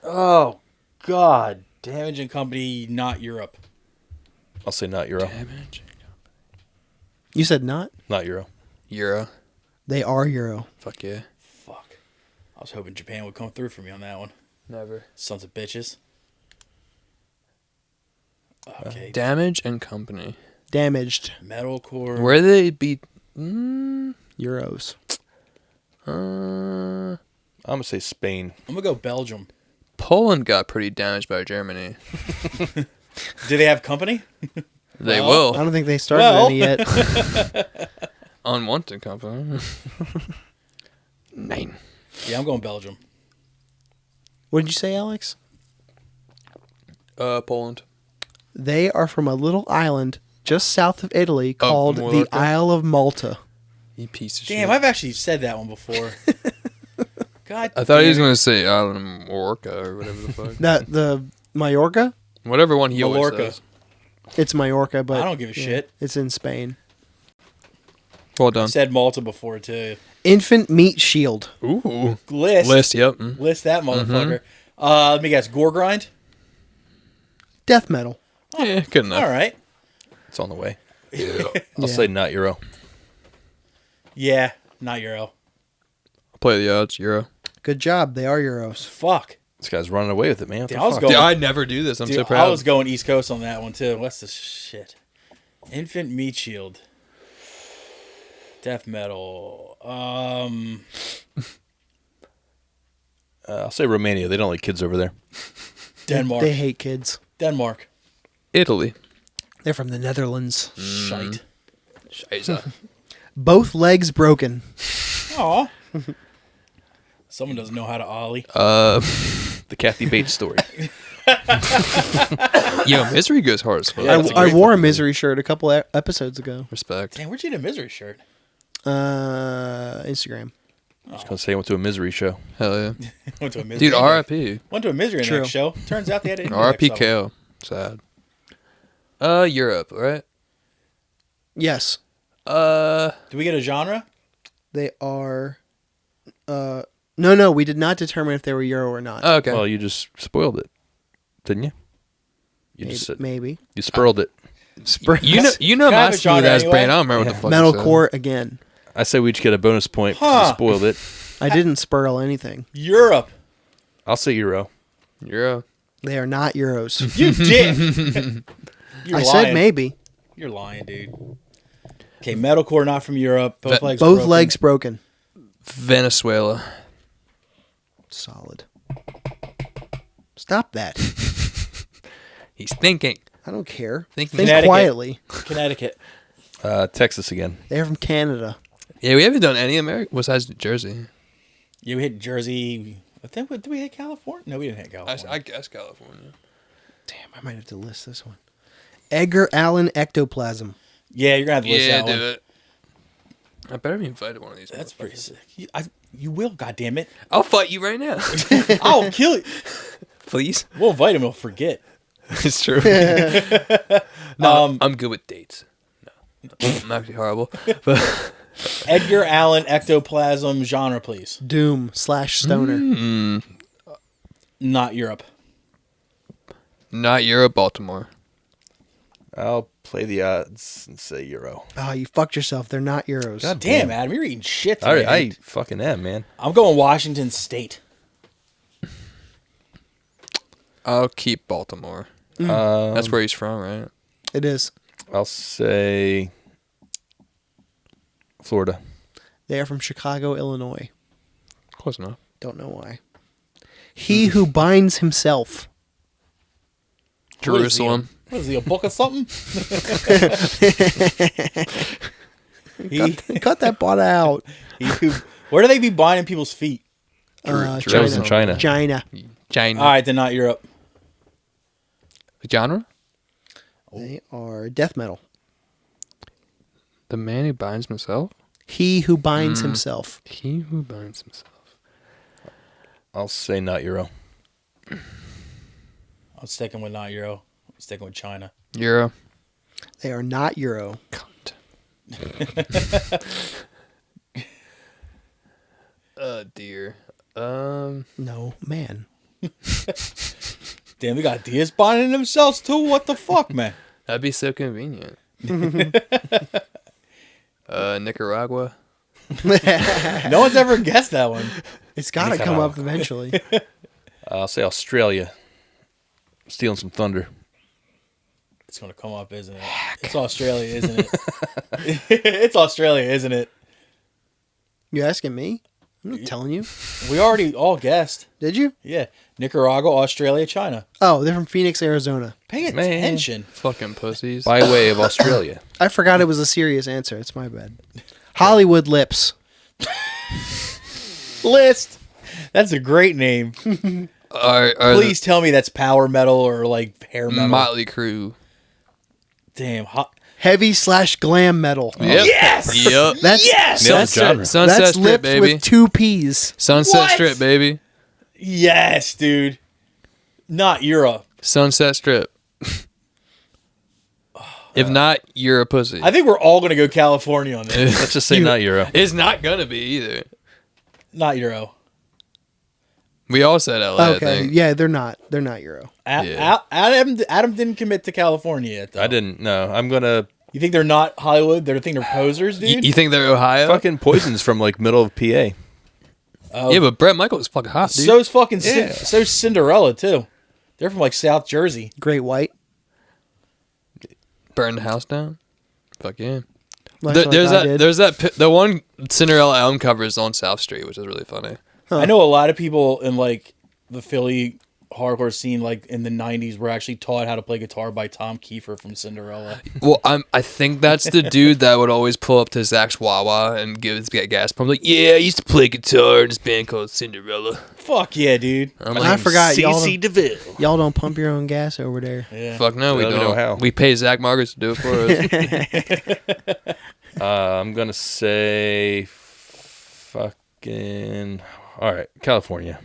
Oh God, Damage and Company, not Europe. I'll say not Euro. Damage. You said not? Not Euro. Euro. They are Euro. Fuck yeah. Fuck. I was hoping Japan would come through for me on that one. Never. Sons of bitches. Okay. Damage and Company. Damaged. Metalcore. Where they beat. Euros. I'm going to say Spain. I'm gonna go Belgium. Poland got pretty damaged by Germany. Do they have company? They I will. don't think they started Well. any yet. Unwanted company. 9. Yeah, I'm going Belgium. What did you say, Alex? Poland. They are from a little island just south of Italy called the Mallorca? Isle of Malta. You piece of Damn, shit. I've actually said that one before. God I thought he was damn it. going to say Island of Mallorca or whatever the fuck. The Mallorca? Whatever one he always Mallorca. says. It's Mallorca, but I don't give a shit. It's in Spain. Well I done. said Malta before, too. Infant meat shield. Ooh. List. Yep. List that motherfucker. Let me guess. Gore grind? Death metal. Yeah, good enough. All right. It's on the way. Yeah. I'll say not Euro. Yeah, not Euro. Play the odds, Euro. Good job. They are Euros. Fuck. This guy's running away with it, man. What Dude, the I was fuck? going- Dude, I never do this. I'm Dude, so proud. I was going East Coast on that one, too. What's this shit? Infant meat shield. Death metal. I'll say Romania. They don't like kids over there. Denmark. They hate kids. Denmark. Italy. They're from the Netherlands. Shite. Scheiße. Both legs broken. Aw. Someone doesn't know how to ollie. The Kathy Bates story. Yo, Misery goes hard as fuck. Yeah, that's a I great wore a fucking misery shirt a couple episodes ago. Respect. Damn, where'd you get a misery shirt? Instagram. I was going to say I went to a misery show. Hell yeah. Went to a misery. Dude, R.I.P. Went to a misery True. index show. Turns out they had an R.I.P. index of KO. Sad. Europe, right? Yes, them. Do we get a genre? they are. No, we did not determine if they were Euro or not. Oh, okay. Well, you just spoiled it, didn't you? You just said, Maybe. you spurled it. you know Can I my have a smooth genre ass anyway? brain. I don't remember what the fuck. Metalcore again. I say we each get a bonus point because Huh. you spoiled it. I didn't spurl anything. Europe. I'll say Euro. Euro. They are not Euros. You did. You're I lying. said maybe. You're lying, dude. Okay, metalcore not from Europe. Both legs. Both broken. legs broken. Venezuela. Solid. Stop that. He's thinking. I don't care. Thinking. Think Connecticut. quietly. Connecticut. Texas again. They're from Canada. Yeah, we haven't done any America besides Jersey. You hit Jersey. I think. Did we hit California? No, we didn't hit California. I guess California. Damn, I might have to list this one. Edgar Allan Ectoplasm. Yeah, you're gonna have to list Yeah, that do one. it. I better be invited one of these. That's pretty motherfuckers. sick. You will, goddammit. I'll fight you right now. I'll kill you. Please. We'll invite him. He'll forget. It's true. No, I'm good with dates. No, I'm actually horrible. But Edgar Allan Ectoplasm genre, please. Doom/Stoner. Not Europe. not Europe, Baltimore. I'll play the odds and say Euro. Oh, you fucked yourself. They're not Euros. God Damn, Adam, you're eating shit I, today. I fucking am, man. I'm going Washington State. I'll keep Baltimore. That's where he's from, right? It is. I'll say Florida. They are from Chicago, Illinois. Close enough. Don't know why. He who binds himself. Jerusalem. What is he, a book of something? Cut that butt out. Where do they be binding people's feet? That was in China. China. China. All right, then not Europe. Genre? They are death metal. The man who binds himself? He who binds himself. He who binds himself. I'll say not Euro. I'm sticking with not Euro. I'm sticking with China. Euro. They are not Euro. Cunt. Dear. No, man. Damn, we got Diaz binding themselves too. What the fuck, man? That'd be so convenient. Nicaragua. No one's ever guessed that one. It's got to come up eventually. I'll say Australia. Stealing some thunder. It's gonna come up, isn't it? It's Australia, isn't it? It's Australia, isn't it? You asking me? I'm not telling you. We already all guessed. Did you? Yeah. Nicaragua, Australia, China. Oh, they're from Phoenix, Arizona. Pay attention. Fucking pussies. By way of Australia. I forgot it was a serious answer. It's my bad. Hollywood Lips. List. That's a great name. Are Please tell me that's power metal or like hair metal. Motley Crue. Damn. Heavy/glam metal. Yep. Yes! Yep. That's Yes! Nailed the Sunset, genre. Sunset that's Strip, lips baby. with 2 P's. Sunset What? Strip, baby. Yes, dude. Not Europe. Sunset Strip. If not, you're a pussy. I think we're all going to go California on this. Let's just say not Euro. It's not gonna be either. Not Euro. We all said LA, I Okay, think. yeah, they're not Euro. Yeah. Adam didn't commit to California yet, though. I didn't. No, I'm gonna You think they're not Hollywood? They think they're posers, dude? You think they're Ohio? fucking Poison's from like middle of PA. Oh, Yeah, but Brett Michael is fucking hot, dude. so's fucking Yeah. so's Cinderella, too. They're from like South Jersey. Great White. Burn the house down. Fuck yeah. Much There- like there's I that. did. There's that. The one Cinderella album cover is on South Street, which is really funny. I know a lot of people in like the Philly hardcore scene, like in the 90s, were actually taught how to play guitar by Tom Kiefer from Cinderella. Well, I think that's the dude that would always pull up to Zach's Wawa and give his gas pump. Like, yeah, I used to play guitar in this band called Cinderella. Fuck yeah, dude. I'm I like, forgot y'all don't, DeVille. y'all don't pump your own gas over there. Yeah. fuck no, we Let me don't. know how. We pay Zach Margaret to do it for us. I'm gonna say fucking. All right, California.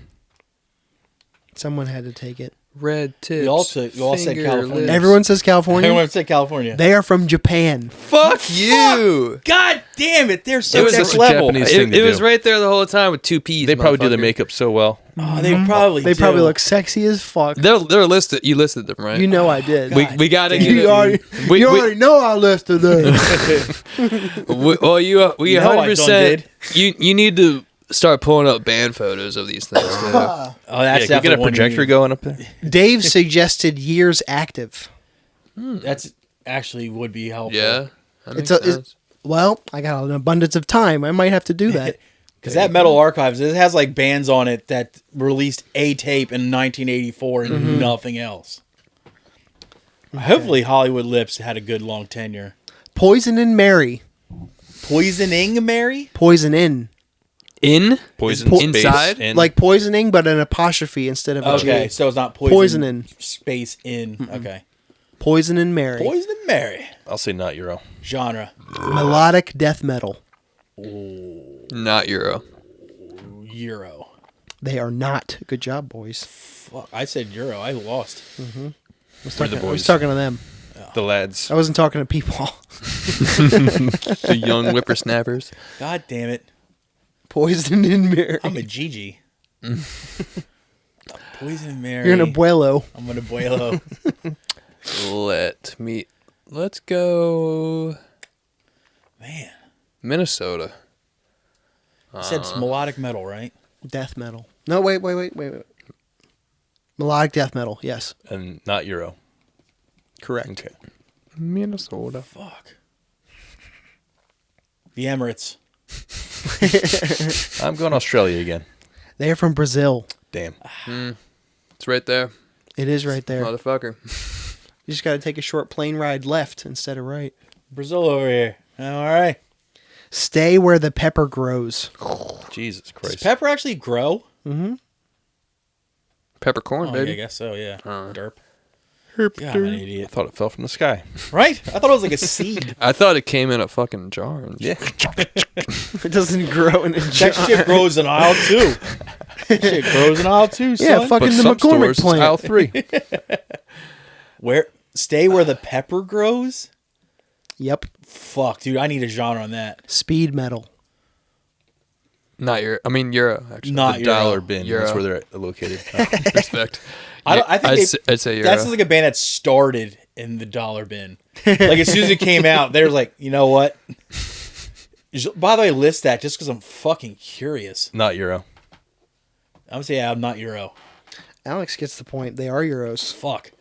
Someone had to take it. Red tips. We all said California. lips. Everyone says California. Everyone said California. They are from Japan. Fuck you. God damn it, they're so It was next a level. Japanese thing It to was do. right there the whole time with 2 P's. They probably do the motherfucker. makeup so well. Oh, they probably They do. probably look sexy as fuck. They're listed. You listed them, right? You know I did. we got to damn. get you it. already, We- you we- already know I listed them. Well, we You know I 100%. done You need to start pulling up band photos of these things. Too. Oh, that's Yeah, can we get a definitely one you projector need. going up there? Dave suggested years active. That's actually would be helpful. Yeah, that It's makes sense. Well, I got an abundance of time. I might have to do that. Because that Metal Archives, it has like bands on it that released a tape in 1984 and nothing else. Hopefully Hollywood Lips had a good long tenure. Poison and Mary. Poisoning Mary? Poison in. In Poison Po- space inside? in. Like poisoning, but an apostrophe instead of a G. Okay, so it's not poison. Poisoning. Space in. Okay. Poison and Mary. Poison Mary. I'll say not Euro. Genre. Melodic death metal. not Euro. Euro. They are not. Good job, boys. Fuck, I said Euro. I lost. I was We're the talking, I was boys. talking to them. The lads. I wasn't talking to people. The young whippersnappers. God damn it. Poison and Mary. I'm a Gigi. Poison Mary. You're an abuelo. I'm an abuelo. Let's go Man. Minnesota. You said it's melodic metal, right? Death metal. No, wait. Melodic death metal. Yes. And not Euro. Correct. Okay. Minnesota. Fuck. The Emirates. I'm going Australia again. They are from Brazil. Damn. It's right there, It is right there. motherfucker. You just got to take a short plane ride left instead of right. Brazil over here. All right. Stay where the pepper grows. Jesus Does Christ. pepper actually grow? Peppercorn, Oh, yeah, I baby. guess so, yeah. Derp. Herp, God, I'm an I idiot. thought it fell from the sky. Right? I thought it was like a seed. I thought it came in a fucking jar. And Yeah. It doesn't grow in a jar. That shit grows in aisle 2. That shit grows in aisle 2, son. Yeah, fucking But the some McCormick stores, it's plant. aisle 3. Stay where the pepper grows? Yep. Fuck, dude, I need a genre on that. Speed metal. Not Euro. I mean Euro. Actually, Not The Euro. dollar bin. Euro. That's where they're located. respect. I think I'd say Euro. that's like a band that started in the dollar bin. Like as soon as it came out, they were like, you know what? By the way, list that just because I'm fucking curious. Not Euro. I'm gonna say I'm not Euro. Alex gets the point. They are Euros. Fuck.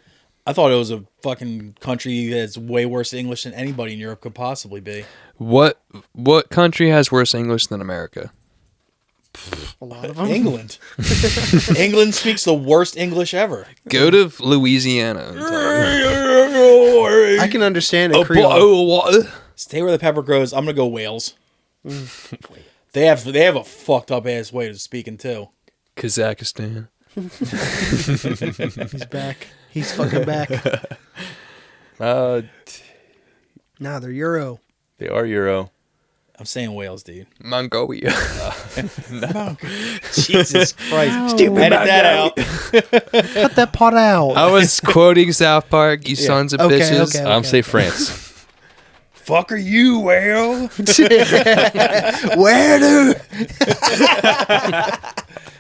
I thought it was a fucking country that's way worse English than anybody in Europe could possibly be. What country has worse English than America? A lot of them. England. England speaks the worst English ever. Go to Louisiana. And I can understand it. Creole. Stay where the pepper grows. I'm gonna go Wales. They have a fucked up ass way of speaking too. Kazakhstan. He's back. He's fucking back. Nah, they're Euro. They are Euro. I'm saying Wales, dude. Mongolia. Jesus Christ. Stupid Edit that out. Cut that pot out. I was quoting South Park, you sons of Okay, bitches. okay. I'm say France. Fuck are you, Whale? Where do?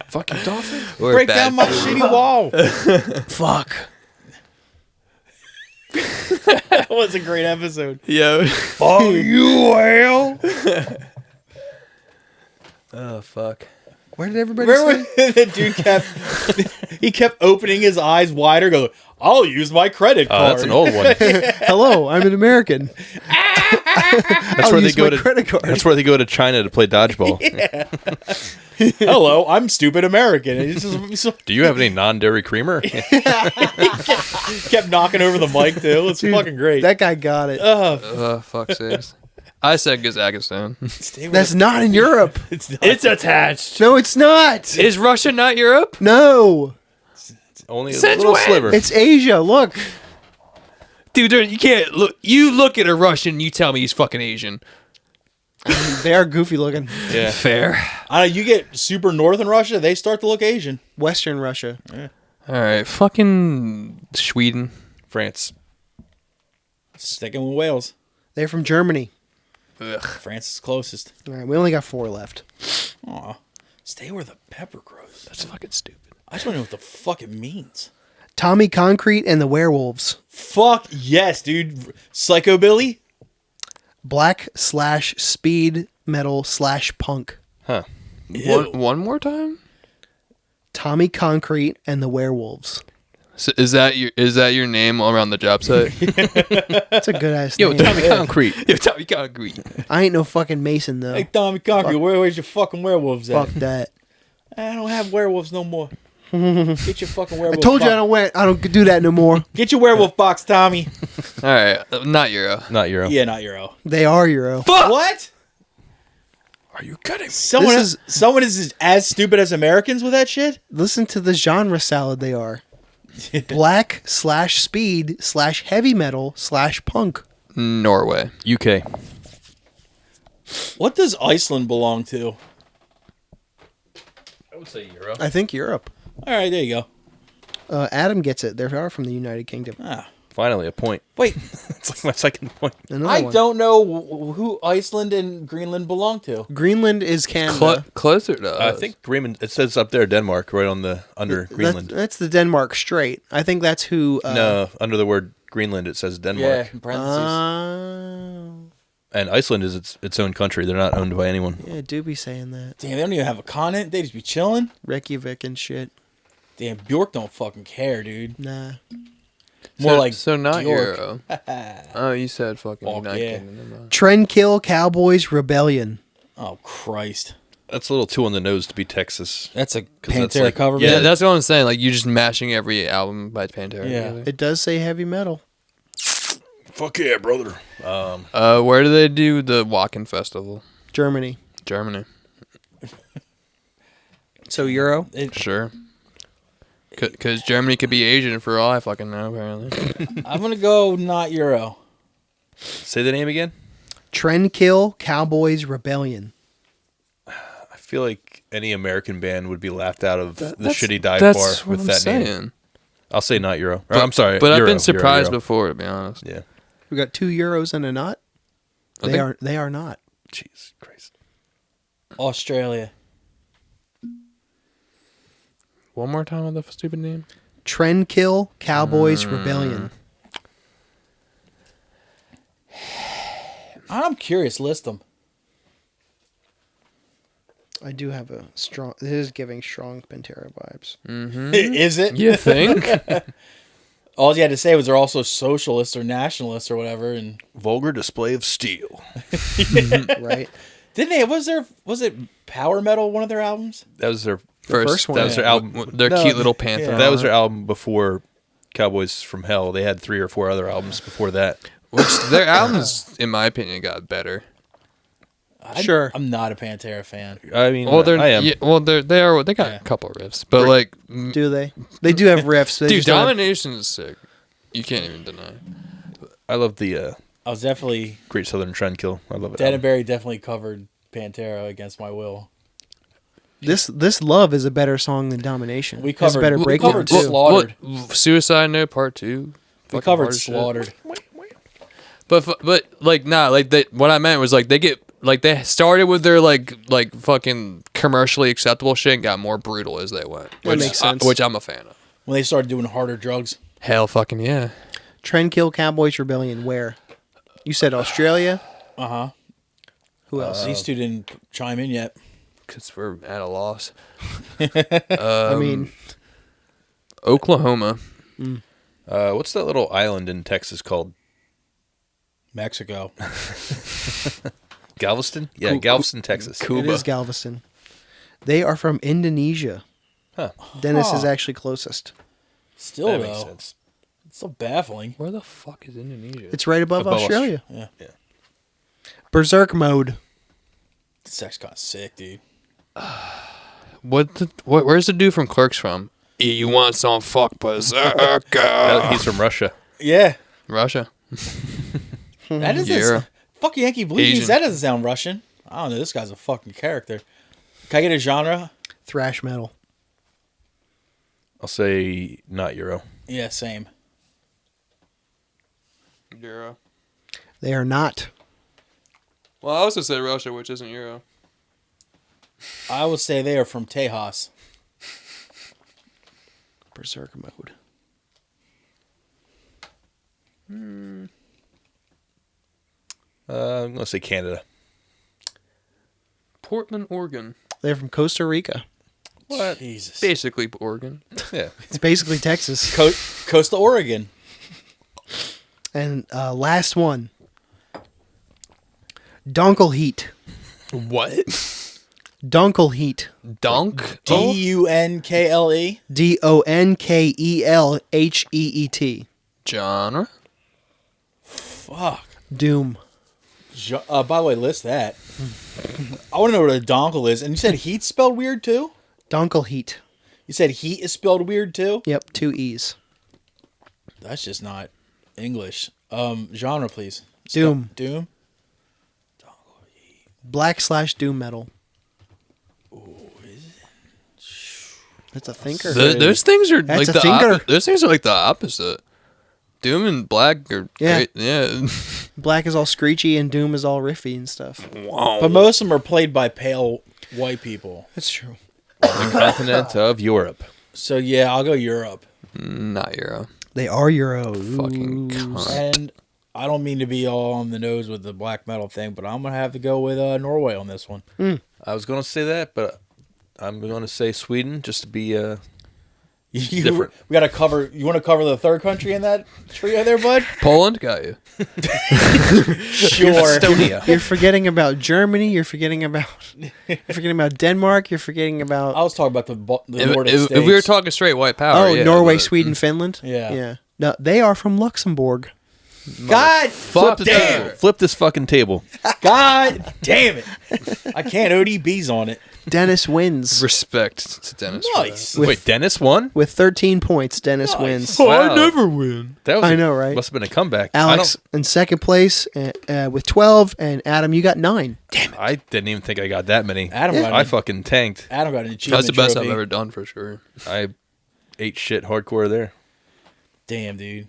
Fucking dolphin. Or Break bad down my food. shitty wall. Fuck. That was a great episode. Yo. Fuck you, Whale. Oh, fuck. Where did everybody Remember say? when the dude kept opening his eyes wider, go, I'll use my credit Oh, card. that's an old one. Hello, I'm an American. That's I'll where they use go my to. credit card. That's where they go to China to play dodgeball. Hello, I'm stupid American. And he's just Do you have any non-dairy creamer? kept knocking over the mic too. It's fucking great. That guy got it. Fuck sakes. I said Kazakhstan. That's not in Europe. It's attached. No, it's not. Is Russia not Europe? No, Only a Since little when? sliver. it's Asia. Look. Dude, you can't look. You look at a Russian, you tell me he's fucking Asian. They are goofy looking. Yeah. Fair. You get super northern Russia, they start to look Asian. Western Russia. All right, fucking Sweden. France. Sticking with Wales. They're from Germany. Ugh. France is closest. All right, we only got 4 left. Aw. Stay where the pepper grows. That's fucking stupid. I just don't know what the fuck it means. Tommy Concrete and the Werewolves. Fuck yes, dude. Psychobilly? Black/speed metal/punk. Huh. One more time? Tommy Concrete and the Werewolves. So is that your name around the job site? That's a good ass Yo, name. Tommy Concrete. Yo, Tommy Concrete. I ain't no fucking Mason though. Hey, Tommy Concrete, where's your fucking werewolves at? Fuck that. I don't have werewolves no more. Get your fucking I werewolf told you box. I don't do that no more. Get your werewolf box, Tommy. All right, not Euro. Not Euro. Yeah, not Euro. They are Euro. What? Are you kidding me? Someone This someone is as stupid as Americans with that shit? Listen to the genre salad they are. Black/speed/heavy metal/punk. Norway. UK. What does Iceland belong to? I would say Euro. I think Europe. All right, there you go. Adam gets it. They are from the United Kingdom. Ah. Finally, a point. Wait, It's like my second point. Another I one. don't know who Iceland and Greenland belong to. Greenland is Canada. Closer to I us. think Greenland. It says up there Denmark, right on the under Greenland. That's the Denmark Strait. I think that's who. No, under the word Greenland, it says Denmark. Yeah, in parentheses. And Iceland is its own country. They're not owned by anyone. Yeah, do be saying that. Damn, they don't even have a continent. They just be chilling. Reykjavik and shit. Damn, Bjork don't fucking care, dude. Nah. More like so not Bjork. Euro. Oh, you said fucking Fuck United yeah. Kingdom. Trendkill Cowboys Rebellion. Oh Christ, That's a little too on the nose to be Texas. that's a 'Cause that's Pantera like- cover. Yeah, band? that's what I'm saying. Like, you're just mashing every album by Pantera. Yeah. together. It does say heavy metal. Fuck yeah, brother. Where do they do the Wacken Festival? Germany. Germany. So Euro. Sure. Because Germany could be Asian for all I fucking know, apparently. I'm gonna go not Euro. Say the name again. Trendkill Cowboys Rebellion. I feel like any American band would be laughed out of the That's- shitty dive that's bar what with I'm that saying. name. I'll say not Euro. Or, I'm sorry. But I've Euro, been surprised Euro. before, to be honest. Yeah. We got 2 Euros and a not. I think- They are not. Jesus Christ. Australia. One more time with the stupid name. Trendkill Cowboys Rebellion. I'm curious. List them. I do have a strong. It is giving strong Pantera vibes. Is it? You think? All you had to say was they're also socialists or nationalists or whatever. And Vulgar display of steel. Right? Didn't they? Was it Power Metal? One of their albums? That was their First one. That was their album. Their cute little panther. Yeah. That was their album before Cowboys from Hell. They had 3 or 4 other albums before that. Which their albums, in my opinion, got better. Sure. I'm not a Pantera fan. I mean, Well, I am. Yeah, well, they got Yeah. a couple riffs, but like, Do they? They do have riffs. They dude, just don't have- Domination is sick. You can't even deny. I love the I was definitely Great Southern Trendkill. I love it. Dead and Buried definitely covered Pantera against my will. This Love is a better song than Domination. We Has a covered- better we breakdown covered too. Slaughtered. Suicide Note Part 2. We Fucking covered hard as shit. Slaughtered. But like nah, like what I meant was like they started with their like fucking commercially acceptable shit and got more brutal as they went. That makes sense. Which I'm a fan of. When they started doing harder drugs. Hell fucking yeah. Trendkill Cowboys Rebellion. Where? You said Australia. Uh-huh. Who else? These two didn't chime in yet. Because we're at a loss. I mean, Oklahoma. What's that little island in Texas called? Mexico. Galveston? Yeah, Galveston, Texas. it Cuba. is Galveston. They are from Indonesia. Huh. Dennis is Huh. actually closest. Still, That though. makes sense. It's so baffling. Where the fuck is Indonesia? It's right above Above Australia. Yeah. Yeah. Berserk mode. Sex got sick, dude. Where's the dude from Clerks from? You want some fuck berserker? He's from Russia. Yeah. Russia. That is Yeah. fuck Yankee Blue Jeans. Asian. That doesn't sound Russian. I don't know. This guy's a fucking character. Can I get a genre? Thrash metal. I'll say not Euro. Yeah, same. Euro. They are not. Well, I also said Russia, which isn't Euro. I would say they are from Tejas. Berserk mode. I'm going to say Canada. Portland, Oregon. They're from Costa Rica. What? Jesus. Basically Oregon. Yeah. It's basically Texas. Coastal Oregon. And last one. Dunkel Heat. What? Dunkel Heat. Dunk? Dunkle. Donkelheet. Genre? Fuck. Doom. By the way, list that. I want to know what a dongle is. And you said heat spelled weird too? Dunkel Heat. You said heat is spelled weird too? Yep, 2 E's. That's just not English. Genre, please. Doom. Doom? Black/doom metal. That's a thinker. Those things are That's like a thinker. those things are like the opposite. Doom and Black are Yeah. great. Yeah. Black is all screechy and Doom is all riffy and stuff. Wow. But most of them are played by pale white people. That's true. The continent of Europe. So yeah, I'll go Europe. Not Euro. They are Euro. Fucking cunt. And I don't mean to be all on the nose with the black metal thing, but I'm gonna have to go with Norway on this one. I was going to say that, but I'm going to say Sweden just to be We different. gotta cover. You want to cover the third country in that trio, there, bud? Poland got you. Sure. Estonia. You're forgetting about Germany. You're forgetting about Denmark. You're forgetting about I was talking about the Nordic If states. we were talking straight white power, yeah, Norway, but- Sweden, Finland. Yeah. Yeah. No, they are from Luxembourg. God Fuck Flip, damn. flip this fucking table. God damn it! I can't ODBs on it. Dennis wins Respect to Dennis. for that. Nice. Wait, Dennis won? with 13 points. Dennis Nice. wins. Oh, Wow. I never win. That was I know, right? Must have been a comeback. Alex in second place with 12, and Adam, you got 9. I didn't even think I got that many. Adam got I an, fucking tanked. Adam got an achievement That's the best trophy. I've ever done for sure. I ate shit hardcore there. Damn, dude.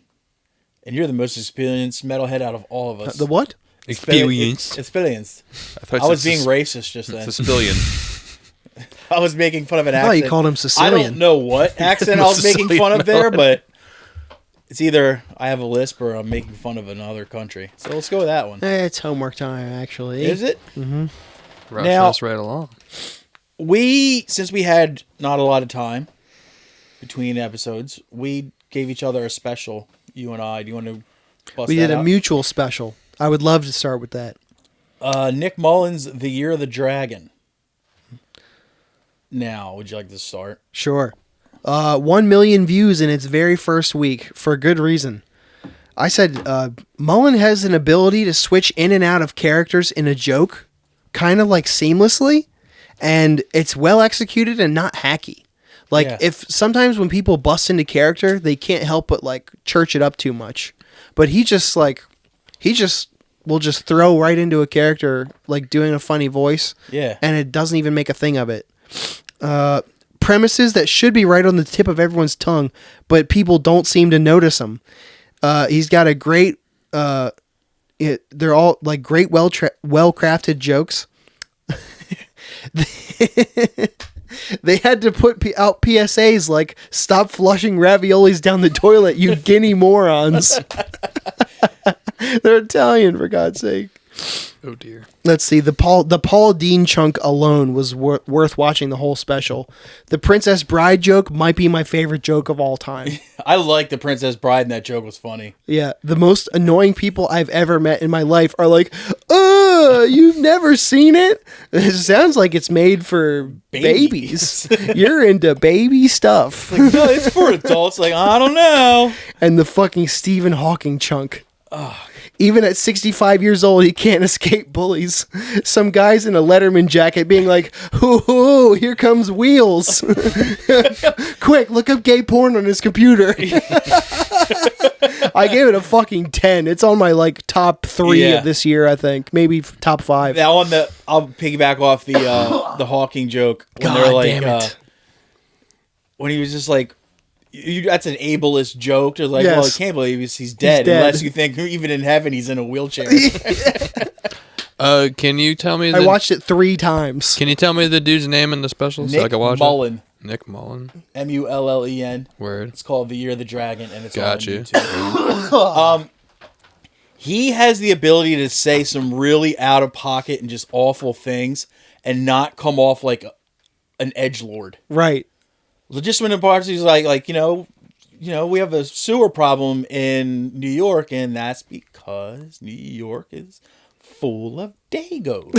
And you're the most experienced metalhead out of all of us. The what? Experience. Experienced. thought I you was said being racist just then. Sicilian. I was making fun of an I thought accent. you called him I Sicilian. don't know what accent I was making Sicilian fun of there, melon. but it's either I have a lisp or I'm making fun of another country. So let's go with that one. It's homework time, actually. Is it? Rush Now- us right along. Since we had not a lot of time between episodes, we gave each other a special, you and I. Do you want to bust We that did a out? mutual special. I would love to start with that. Nick Mullins, The Year of the Dragon. Now, would you like to start? Sure. 1 million views in its very first week for good reason. I said Mullen has an ability to switch in and out of characters in a joke, kind of like seamlessly, and it's well executed and not hacky. Like, Yeah. if sometimes when people bust into character, they can't help but like church it up too much. But he just will just throw right into a character, like doing a funny voice. Yeah. And it doesn't even make a thing of it. Premises that should be right on the tip of everyone's tongue, but people don't seem to notice them. He's got a great, they're all like great, well-crafted jokes. They had to put out PSAs like, stop flushing raviolis down the toilet, you guinea morons. They're Italian, for God's sake. Oh dear. Let's see. The Paul Dean chunk alone was worth watching the whole special. The Princess Bride joke might be my favorite joke of all time. I like The Princess Bride, and that joke was funny. Yeah, the most annoying people I've ever met in my life are like, you've never seen it? It sounds like it's made for babies. You're into baby stuff. Like, no, it's for adults. Like, I don't know. And the fucking Stephen Hawking chunk. Even at 65 years old, he can't escape bullies. Some guys in a Letterman jacket being like, "Ooh, here comes Wheels." Quick, look up gay porn on his computer. I gave it a fucking 10. It's on my like top 3 of this year, I think. Maybe top 5. Now I'll piggyback off the Hawking joke. When God they're like, damn it. When he was just like, that's an ableist joke. They're like, Yes. well, I can't believe he's dead, dead. unless you think even in heaven he's in a wheelchair. Can you tell me? I watched it 3 times. Can you tell me the dude's name in the special so I Nick can watch Mullen, it? Nick Mullen. Mullen. Word. It's called The Year of the Dragon, and it's Got on you. YouTube. He has the ability to say some really out of pocket and just awful things, and not come off like an edgelord. Right. Just when the parts he's like, you know, we have a sewer problem in New York, and that's because New York is full of Dagos.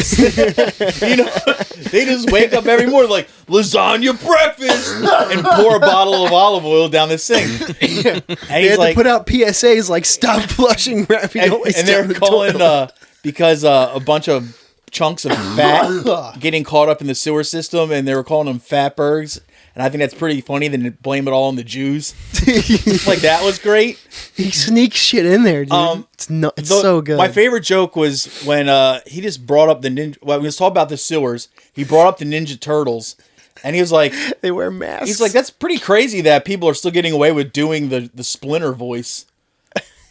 They just wake up every morning like, lasagna breakfast, and pour a bottle of olive oil down the sink. And They he's had like, to put out PSAs like, stop flushing raviolis and down they're the calling toilet. because a bunch of chunks of fat getting caught up in the sewer system, and they were calling them fatbergs. And I think that's pretty funny. Then blame it all on the Jews. Like, that was great. He sneaks shit in there, dude. It's so good. My favorite joke was when he just brought up the ninja. Well, we was talking about the sewers. He brought up the Ninja Turtles, and he was like, They wear masks. he's like, that's pretty crazy that people are still getting away with doing the Splinter voice.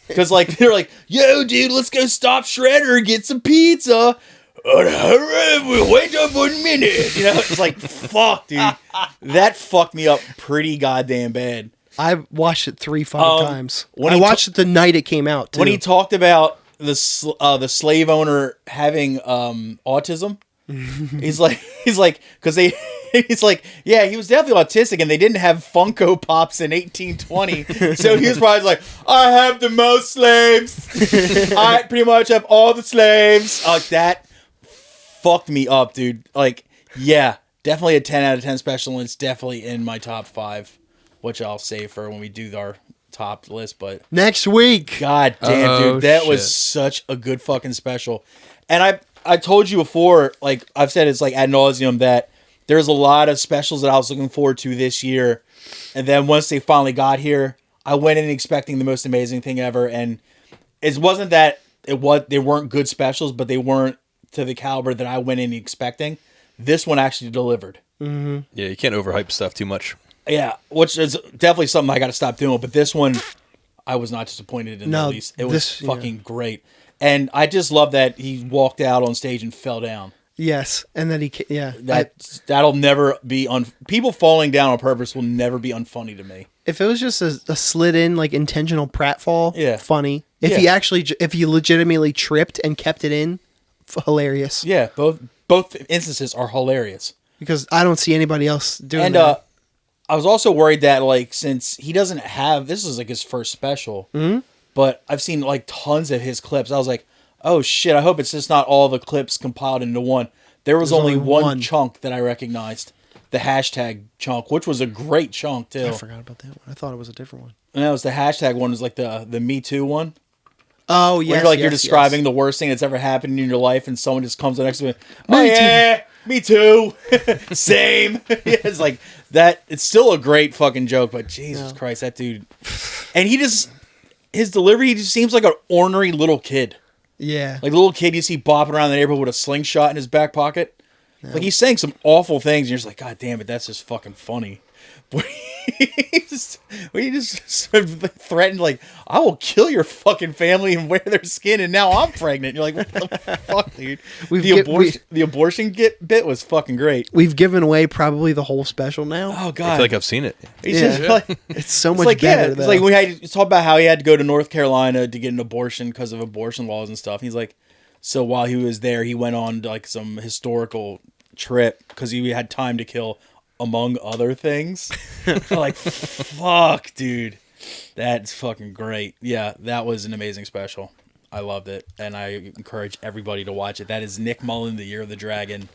Because like they're like, yo, dude, let's go stop Shredder and get some pizza. Wait up 1 minute. You know, it's like, fuck, dude. That fucked me up pretty goddamn bad. I watched it 3 fucking times. when I he watched it the night it came out, too. When he talked about the slave owner having autism, he's like, because he's like, yeah, he was definitely autistic, and they didn't have Funko Pops in 1820, so he was probably like, I have the most slaves. I pretty much have all the slaves. Like, that fucked me up, dude. Like, yeah, definitely a 10 out of 10 special, and it's definitely in my top 5, which I'll save for when we do our top list. But Next week. god damn, dude, that shit. was such a good fucking special. And I told you before, like I've said, it's like ad nauseum, that there's a lot of specials that I was looking forward to this year, and then once they finally got here, I went in expecting the most amazing thing ever, and it wasn't that they weren't good specials, but they weren't to the caliber that I went in expecting. This one actually delivered. Yeah, you can't overhype stuff too much. Yeah, which is definitely something I got to stop doing. But this one, I was not disappointed in the least. It was fucking great. And I just love that he walked out on stage and fell down. Yes. And then That'll never be... People falling down on purpose will never be unfunny to me. if it was just a slid in, like, intentional pratfall, funny. If he legitimately tripped and kept it in, hilarious. Yeah, both instances are hilarious. Because I don't see anybody else doing And that. I was also worried that, like, since he doesn't have... This is, like, his first special. Mm-hmm. But I've seen, like, tons of his clips. I was like, Oh shit! I hope it's just not all the clips compiled into one. There was There's only only one one. chunk that I recognized, the hashtag chunk, which was a great chunk too. I forgot about that one. I thought it was a different one. And that was the hashtag one. Was like the Me Too one. Oh Where yes, you're describing the worst thing that's ever happened in your life, and someone just comes next to me. Oh yeah, me too. Same. Yeah, it's like that. It's still a great fucking joke, but Jesus Christ, that dude. And his delivery, he just seems like an ornery little kid. Yeah. Like a little kid you see bopping around the neighborhood with a slingshot in his back pocket. Like he's saying some awful things, and you're just like, God damn it, that's just fucking funny. But he just sort of threatened, like, I will kill your fucking family and wear their skin, and now I'm pregnant. You're like, what the fuck, dude? The abortion bit was fucking great. We've given away probably the whole special now. Oh I God, feel like I've seen it. he's just like, It's so it's much like better. it's though. like we had to talk about how he had to go to North Carolina to get an abortion because of abortion laws and stuff. He's like, so while he was there, he went on like some historical trip because he had time to kill, among other things. Like, fuck, dude, that's fucking great. Yeah, that was an amazing special. I loved it, and I encourage everybody to watch it. That is Nick Mullen, The Year of the Dragon,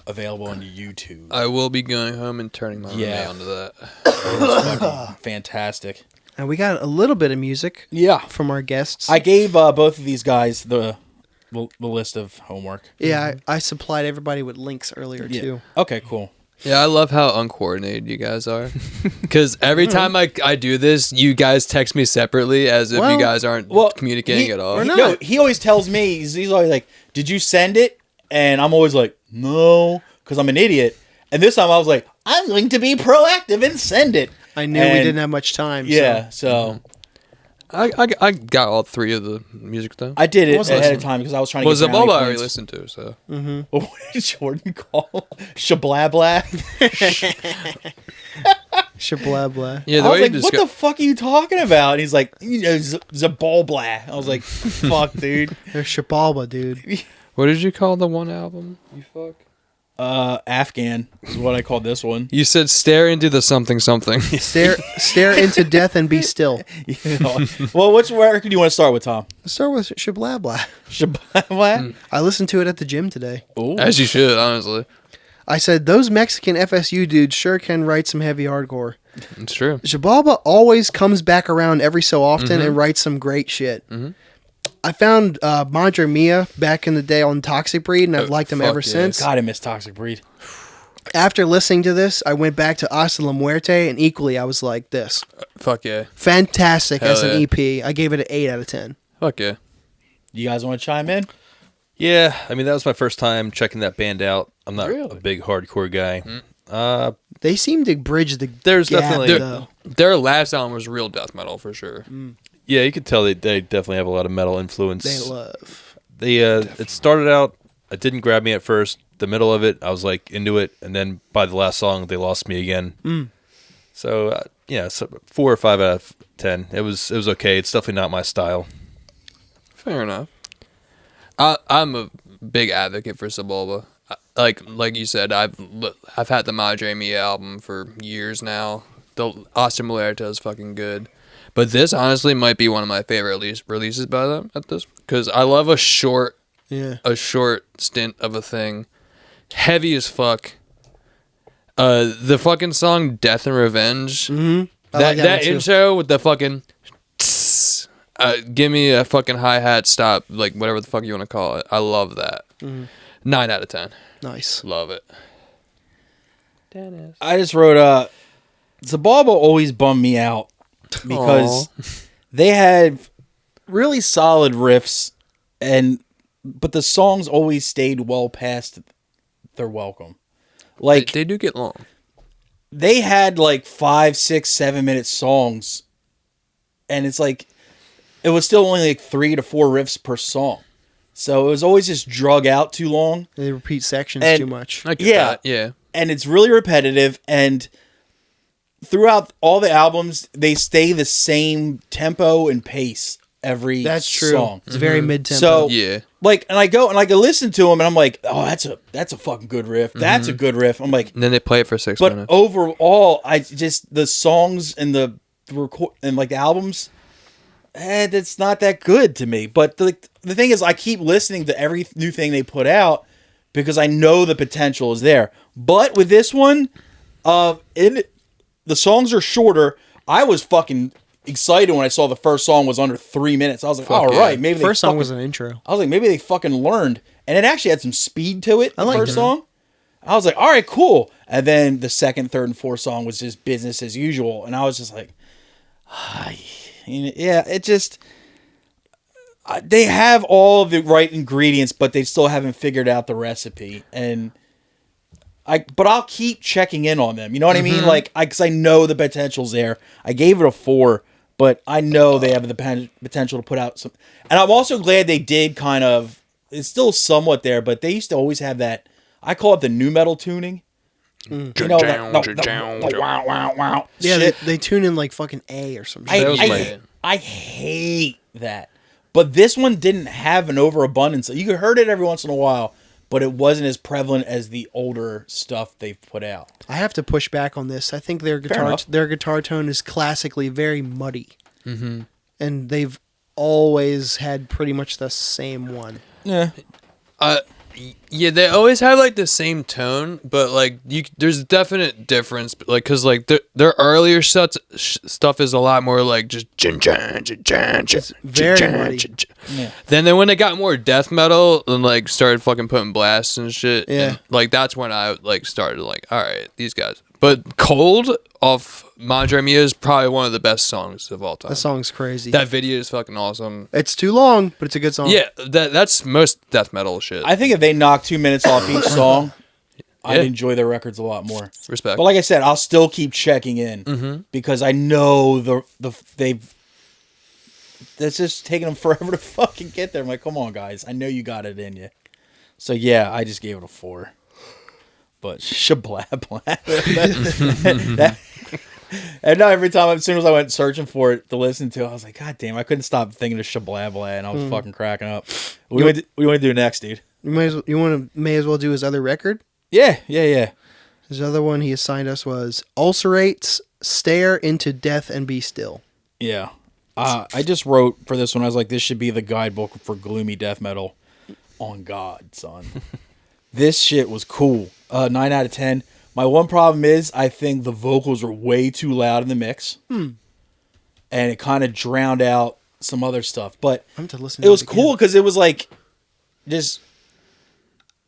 available on YouTube. I will be going home and turning my remote onto that. It's fucking fantastic. And we got a little bit of music. Yeah, From our guests. I gave both of these guys the list of homework. Yeah, I supplied everybody with links earlier too. Okay, cool. Yeah, I love how uncoordinated you guys are. Because every time I do this, you guys text me separately as if you guys aren't communicating at all. No, he always tells me, he's always like, did you send it? And I'm always like, no, because I'm an idiot. And this time I was like, I'm going to be proactive and send it. I knew we didn't have much time. Yeah, so I got all three of the music though. I did it ahead of time because I was trying to Was get the brownie Boba I already points. listened to, so. What did Jordan call Shablabla? Shablabla. Yeah, I was like, what the fuck are you talking about? And he's like, Zabalbla. I was like, fuck, dude. They're Shabalba, dude. What did you call the one album? You fuck. Afghan is what I called this one. You said stare into the something something. Stare into death and be still. Well, which record do you want to start with, Tom? Let's start with Shablabla. Shablabla? I listened to it at the gym today. Ooh. As you should, honestly. I said, those Mexican FSU dudes sure can write some heavy hardcore. It's true. Shabalba always comes back around every so often and writes some great shit. I found Madre Mia back in the day on Toxic Breed, and I've liked them ever since. God, I miss Toxic Breed. After listening to this, I went back to Hasta la Muerte, and equally I was like, this. Fuck yeah. Fantastic Hell as an yeah. EP. I gave it an 8 out of 10. Fuck yeah. You guys want to chime in? Yeah, I mean, that was my first time checking that band out. I'm not Really? a big hardcore guy. They seem to bridge the There's gap, definitely- though. Their last album was real death metal for sure. Yeah, you could tell they definitely have a lot of metal influence. They love. It started out, it didn't grab me at first. The middle of it, I was like into it, and then by the last song, they lost me again. So yeah, so 4 or 5 out of 10. It was okay. It's definitely not my style. Fair enough. I'm a big advocate for Sebulba. Like you said, I've had the Madre Mia album for years now. The Hasta Muerta is fucking good. But this honestly might be one of my favorite releases by them at this, because I love a short stint of a thing, heavy as fuck. The fucking song "Death and Revenge," that intro with the fucking, give me a fucking hi hat stop, like whatever the fuck you want to call it. I love that. 9 out of 10. Nice. Love it. I just wrote, Zabalba always bummed me out because they had really solid riffs, but the songs always stayed well past their welcome. Like They do get long. they had like 5, 6, 7 minute songs, and it's like it was still only like 3 to 4 riffs per song, so it was always just drug out too long. They repeat sections And- too much. I get Yeah. that. Yeah. And it's really repetitive, and throughout all the albums they stay the same tempo and pace every That's true. song. It's very mid-tempo. So Yeah. like, and I go and I can listen to them, and I'm like, oh, that's a fucking good riff. That's a good riff. I'm like, And then they play it for 6 but minutes. overall, I just the songs and the record and like the albums it's not that good to me. But the thing is, I keep listening to every new thing they put out because I know the potential is there. But with this one, the songs are shorter. I was fucking excited when I saw the first song was under 3 minutes. I was like, all right, maybe the first song was an intro. I was like, maybe they fucking learned. And it actually had some speed to it, the first song. I was like, all right, cool. And then the second, third, and fourth song was just business as usual. And I was just like, yeah, it just... they have all of the right ingredients, but they still haven't figured out the recipe. But I'll keep checking in on them. You know what I mean? Like, because I know the potential's there. I gave it a 4, but I know they have the potential to put out some. And I'm also glad they did kind of. It's still somewhat there, but they used to always have that. I call it the new metal tuning. You know, wow, wow, wow. Yeah, they tune in like fucking A or some shit. I hate that. But this one didn't have an overabundance. You heard it every once in a while, but it wasn't as prevalent as the older stuff they've put out. I have to push back on this. I think their guitar tone is classically very muddy. Mm-hmm. And they've always had pretty much the same one. Yeah. Yeah, they always have like the same tone, but like there's a definite difference, like because like their earlier stuff is a lot more like just It's very muddy. Yeah. Then when they got more death metal and like started fucking putting blasts and shit, Yeah. and, like that's when I like started like, all right, these guys. But Cold off Madre Mia is probably one of the best songs of all time. That song's crazy. That video is fucking awesome. It's too long, but it's a good song. Yeah, that's most death metal shit. I think if they knock 2 minutes off each song, I'd enjoy their records a lot more. Respect. But like I said, I'll still keep checking in because I know they've. It's just taking them forever to fucking get there. I'm like, come on, guys. I know you got it in you. So yeah, I just gave it a 4. But shablab. And now every time, as soon as I went searching for it to listen to, I was like, God damn, I couldn't stop thinking of shablab, and I was fucking cracking up. What do you want to do next, dude? You may as well do his other record. Yeah. His other one he assigned us was Ulcerates, Stare into Death and Be Still. Yeah. I just wrote for this one, I was like, this should be the guidebook for gloomy death metal. On God, son. This shit was cool. 9 out of 10. My one problem is I think the vocals were way too loud in the mix. And it kind of drowned out some other stuff. But I'm to listen it was cool because it was like just...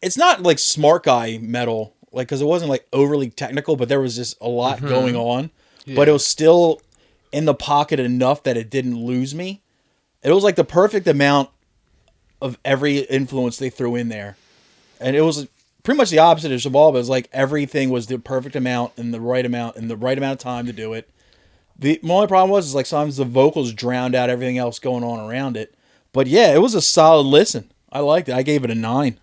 It's not like smart guy metal, like, because it wasn't like overly technical, but there was just a lot going on. Yeah. But it was still in the pocket enough that it didn't lose me. It was like the perfect amount of every influence they threw in there. And it was pretty much the opposite of Shabal, but it was like everything was the perfect amount and the right amount of time to do it. The only problem was like sometimes the vocals drowned out everything else going on around it. But yeah, it was a solid listen. I liked it. I gave it a 9.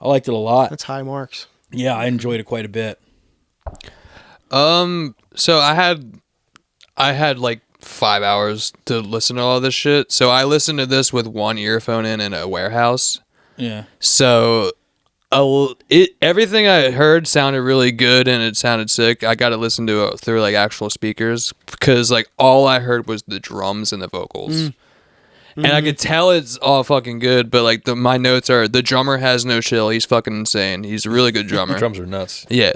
I liked it a lot. That's high marks. Yeah, I enjoyed it quite a bit. So I had like 5 hours to listen to all this shit. So I listened to this with one earphone in a warehouse. Yeah. So everything I heard sounded really good and it sounded sick. I got to listen to it through like actual speakers because like all I heard was the drums and the vocals. And I could tell it's all fucking good, but like my notes are the drummer has no chill. He's fucking insane. He's a really good drummer. The drums are nuts. Yeah.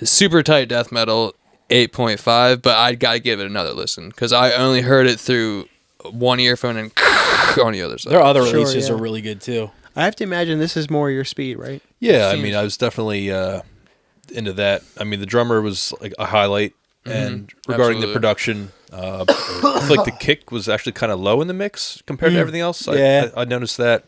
Super tight death metal, 8.5, but I got to give it another listen because I only heard it through one earphone and on the other side. Their other releases are really good too. I have to imagine this is more your speed, right? Yeah, I mean, I was definitely into that. I mean, the drummer was like a highlight, and regarding the production, I feel like the kick was actually kind of low in the mix compared to everything else. Yeah. I noticed that,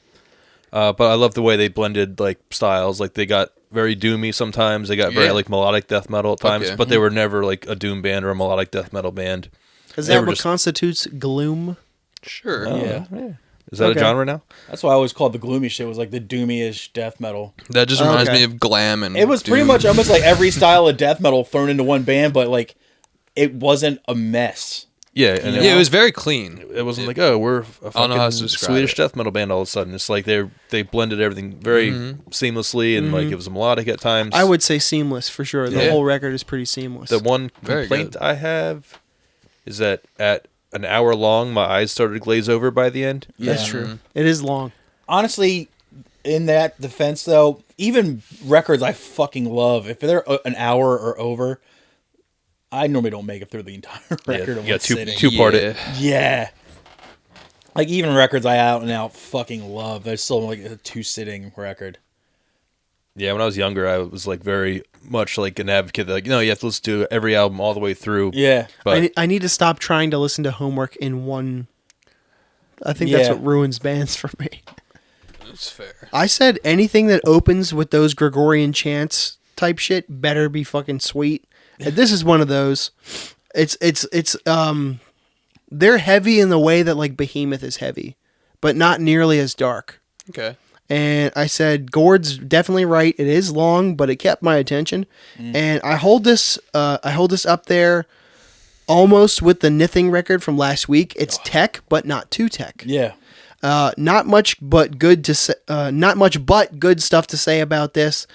but I love the way they blended like styles. Like they got very doomy sometimes. They got very like melodic death metal at times, but they were never like a doom band or a melodic death metal band. Is that what constitutes gloom? Sure. Yeah. Is that a genre now? That's why I always called the gloomy shit was like the doomy-ish death metal. That just reminds me of glam and it was pretty much almost like every style of death metal thrown into one band, but like it wasn't a mess. Yeah, and it was very clean. It wasn't like, oh, we're a fucking Swedish death metal band all of a sudden. It's like they blended everything very seamlessly and like it was melodic at times. I would say seamless for sure. The whole record is pretty seamless. The one complaint I have is that at an hour long, my eyes started to glaze over by the end. That's Yeah. true. It is long. Honestly, in that defense, though, even records I fucking love, if they're an hour or over, I normally don't make it through the entire record. Yeah, of sitting. two-part Yeah. it. Yeah. Like, even records I out and out fucking love, they're still like a 2-sitting record. Yeah, when I was younger, I was like very much like an advocate. Like, no, you have to listen to every album all the way through. Yeah. But I need to stop trying to listen to Homework in one. I think that's Yeah. what ruins bands for me. That's fair. I said anything that opens with those Gregorian chants type shit better be fucking sweet. And this is one of those. It's they're heavy in the way that like Behemoth is heavy, but not nearly as dark. Okay. And I said Gord's definitely right. It is long, but it kept my attention. And I hold this up there almost with the Nithing record from last week. It's tech, but not too tech. Yeah. Not much but good to say, not much but good stuff to say about this.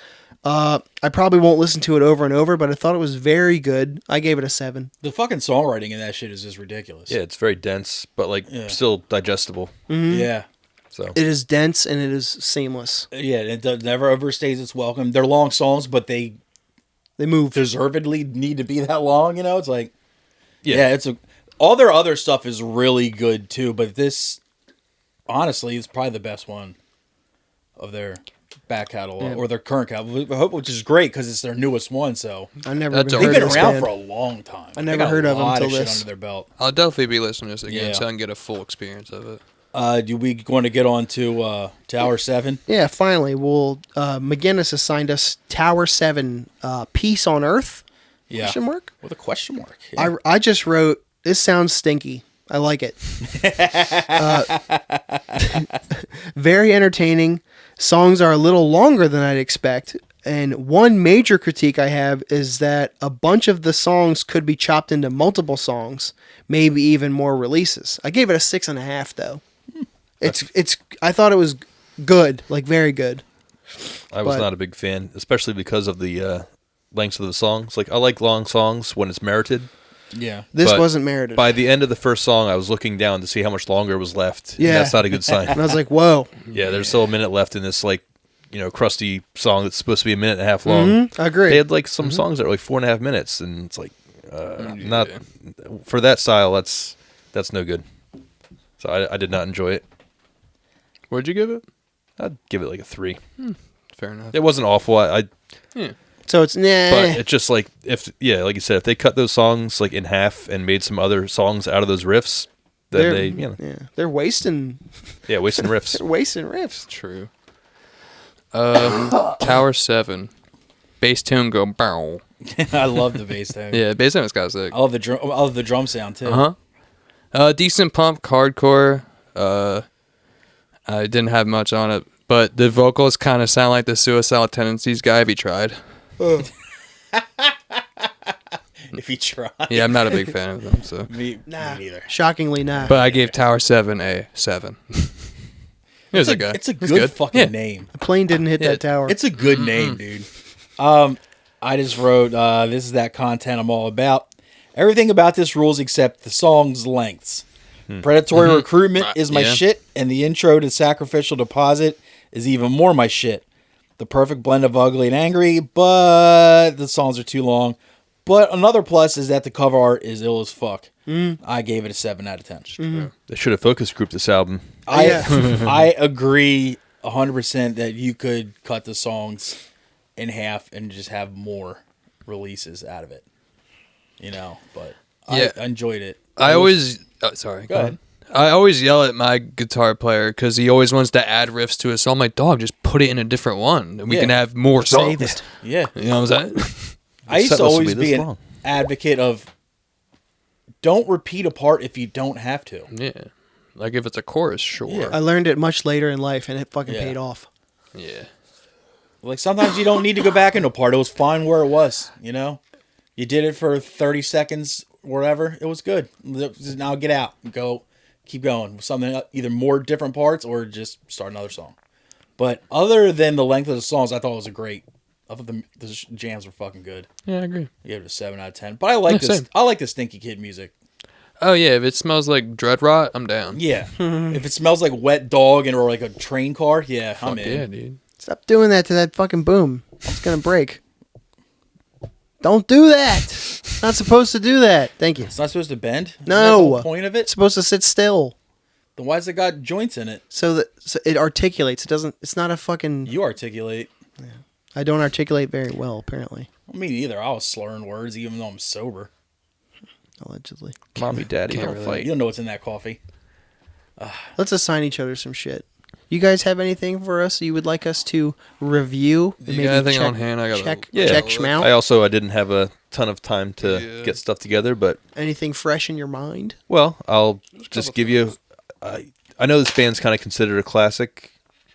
I probably won't listen to it over and over, but I thought it was very good. I gave it a 7. The fucking songwriting in that shit is just ridiculous. yeah, it's very dense, but like Yeah. still digestible. Yeah. So It is dense and it is seamless. Yeah, it never overstays its welcome. They're long songs, but they They move. deservedly need to be that long, you know? It's like, yeah, all their other stuff is really good too, but this, honestly, is probably the best one of their back catalog, Yeah. or their current catalog, which is great because it's their newest one, so. I never That's even all heard They've of been this around band. for a long time. I They never got heard a of them lot until shit this. under their belt. I'll definitely be listening to this again Yeah. so I can get a full experience of it. Do we want to get on to Tower 7? Yeah, finally. Well, McGinnis assigned us Tower 7, Peace on Earth? Yeah. Question mark? With a question mark. Yeah. I just wrote, this sounds stinky. I like it. Very entertaining. Songs are a little longer than I'd expect. And one major critique I have is that a bunch of the songs could be chopped into multiple songs, maybe even more releases. I gave it a 6.5 though. It's. I thought it was good, like very good. I was but- not a big fan, especially because of the lengths of the songs. Like I like long songs when it's merited. Yeah. This But wasn't merited. By the end of the first song, I was looking down to see how much longer was left. Yeah. And that's not a good sign. And I was like, whoa. Yeah, there's still a minute left in this like, crusty song that's supposed to be a minute and a half long. I agree. They had like some songs that were like 4.5 minutes, and it's like not for that style. That's no good. So I did not enjoy it. What'd you give it? I'd give it like a 3. Fair enough. It wasn't awful. So it's, nah. But it's just like like you said, if they cut those songs like in half and made some other songs out of those riffs, then they're wasting wasting riffs. they're wasting riffs. True. Tower 7. Bass tune go bow. I love the bass tone. Yeah, bass tune is kind of sick. I love the drum. I love the drum sound too. Decent pump, hardcore. I didn't have much on it, but the vocals kind of sound like the Suicidal Tendencies guy if he tried. If you try. Yeah, I'm not a big fan of them, so. Me Nah. neither. Shockingly, nah. But I gave Tower 7 a 7. It was a guy. It's a It was good fucking Yeah. name. the plane didn't hit Yeah, that tower. It's a good name, dude. I just wrote, this is that content I'm all about. Everything about this rules except the song's lengths. Predatory Recruitment is my Yeah. shit, and the intro to Sacrificial Deposit is even more my shit. The perfect blend of ugly and angry, but the songs are too long. But another plus is that the cover art is ill as fuck. I gave it a 7 out of 10. They should have focus grouped this album. I agree 100% that you could cut the songs in half and just have more releases out of it. But Yeah. I enjoyed it. I always. Sorry. Go ahead. I always yell at my guitar player because he always wants to add riffs to it. So I'm like, dog, just put it in a different one, and we Yeah. can have more songs. Save it. Yeah. You know what I'm saying? I used set to list will always be be this an long. advocate of don't repeat a part if you don't have to. Yeah. Like if it's a chorus, sure. Yeah. I learned it much later in life, and it fucking Yeah. paid off. Yeah. Like sometimes you don't need to go back into a part. It was fine where it was, You did it for 30 seconds, whatever. It was good. Just now get out and go, keep going. Something, either more different parts or just start another song. But other than the length of the songs, I thought it was I thought the jams were fucking good. Yeah, I agree. I gave it a 7 out of 10. But I like Yeah, this. same. I like the Stinky Kid music. Oh yeah, if it smells like dread rot, I'm down. Yeah. If it smells like wet dog or like a train car, yeah, I'm Fuck in. yeah, dude. Stop doing that to that fucking boom. It's gonna break. Don't do that. Not supposed to do that. Thank you. It's not supposed to bend? Isn't that No. the whole point of It's it? supposed to sit still Then why's it got joints in it? so it articulates. It doesn't. It's not a fucking. You articulate. I don't articulate very well, apparently. Me neither. I was slurring words even though I'm sober. Allegedly. Mommy, daddy, Can't don't really- fight. You don't know what's in that coffee. Let's assign each other some shit. You guys have anything for us you would like us to review? You got anything on hand? I gotta check Yeah. check schmout. I didn't have a ton of time to get stuff together, but Anything fresh in your mind? well, I'll just give you. I know this band's kind of considered a classic.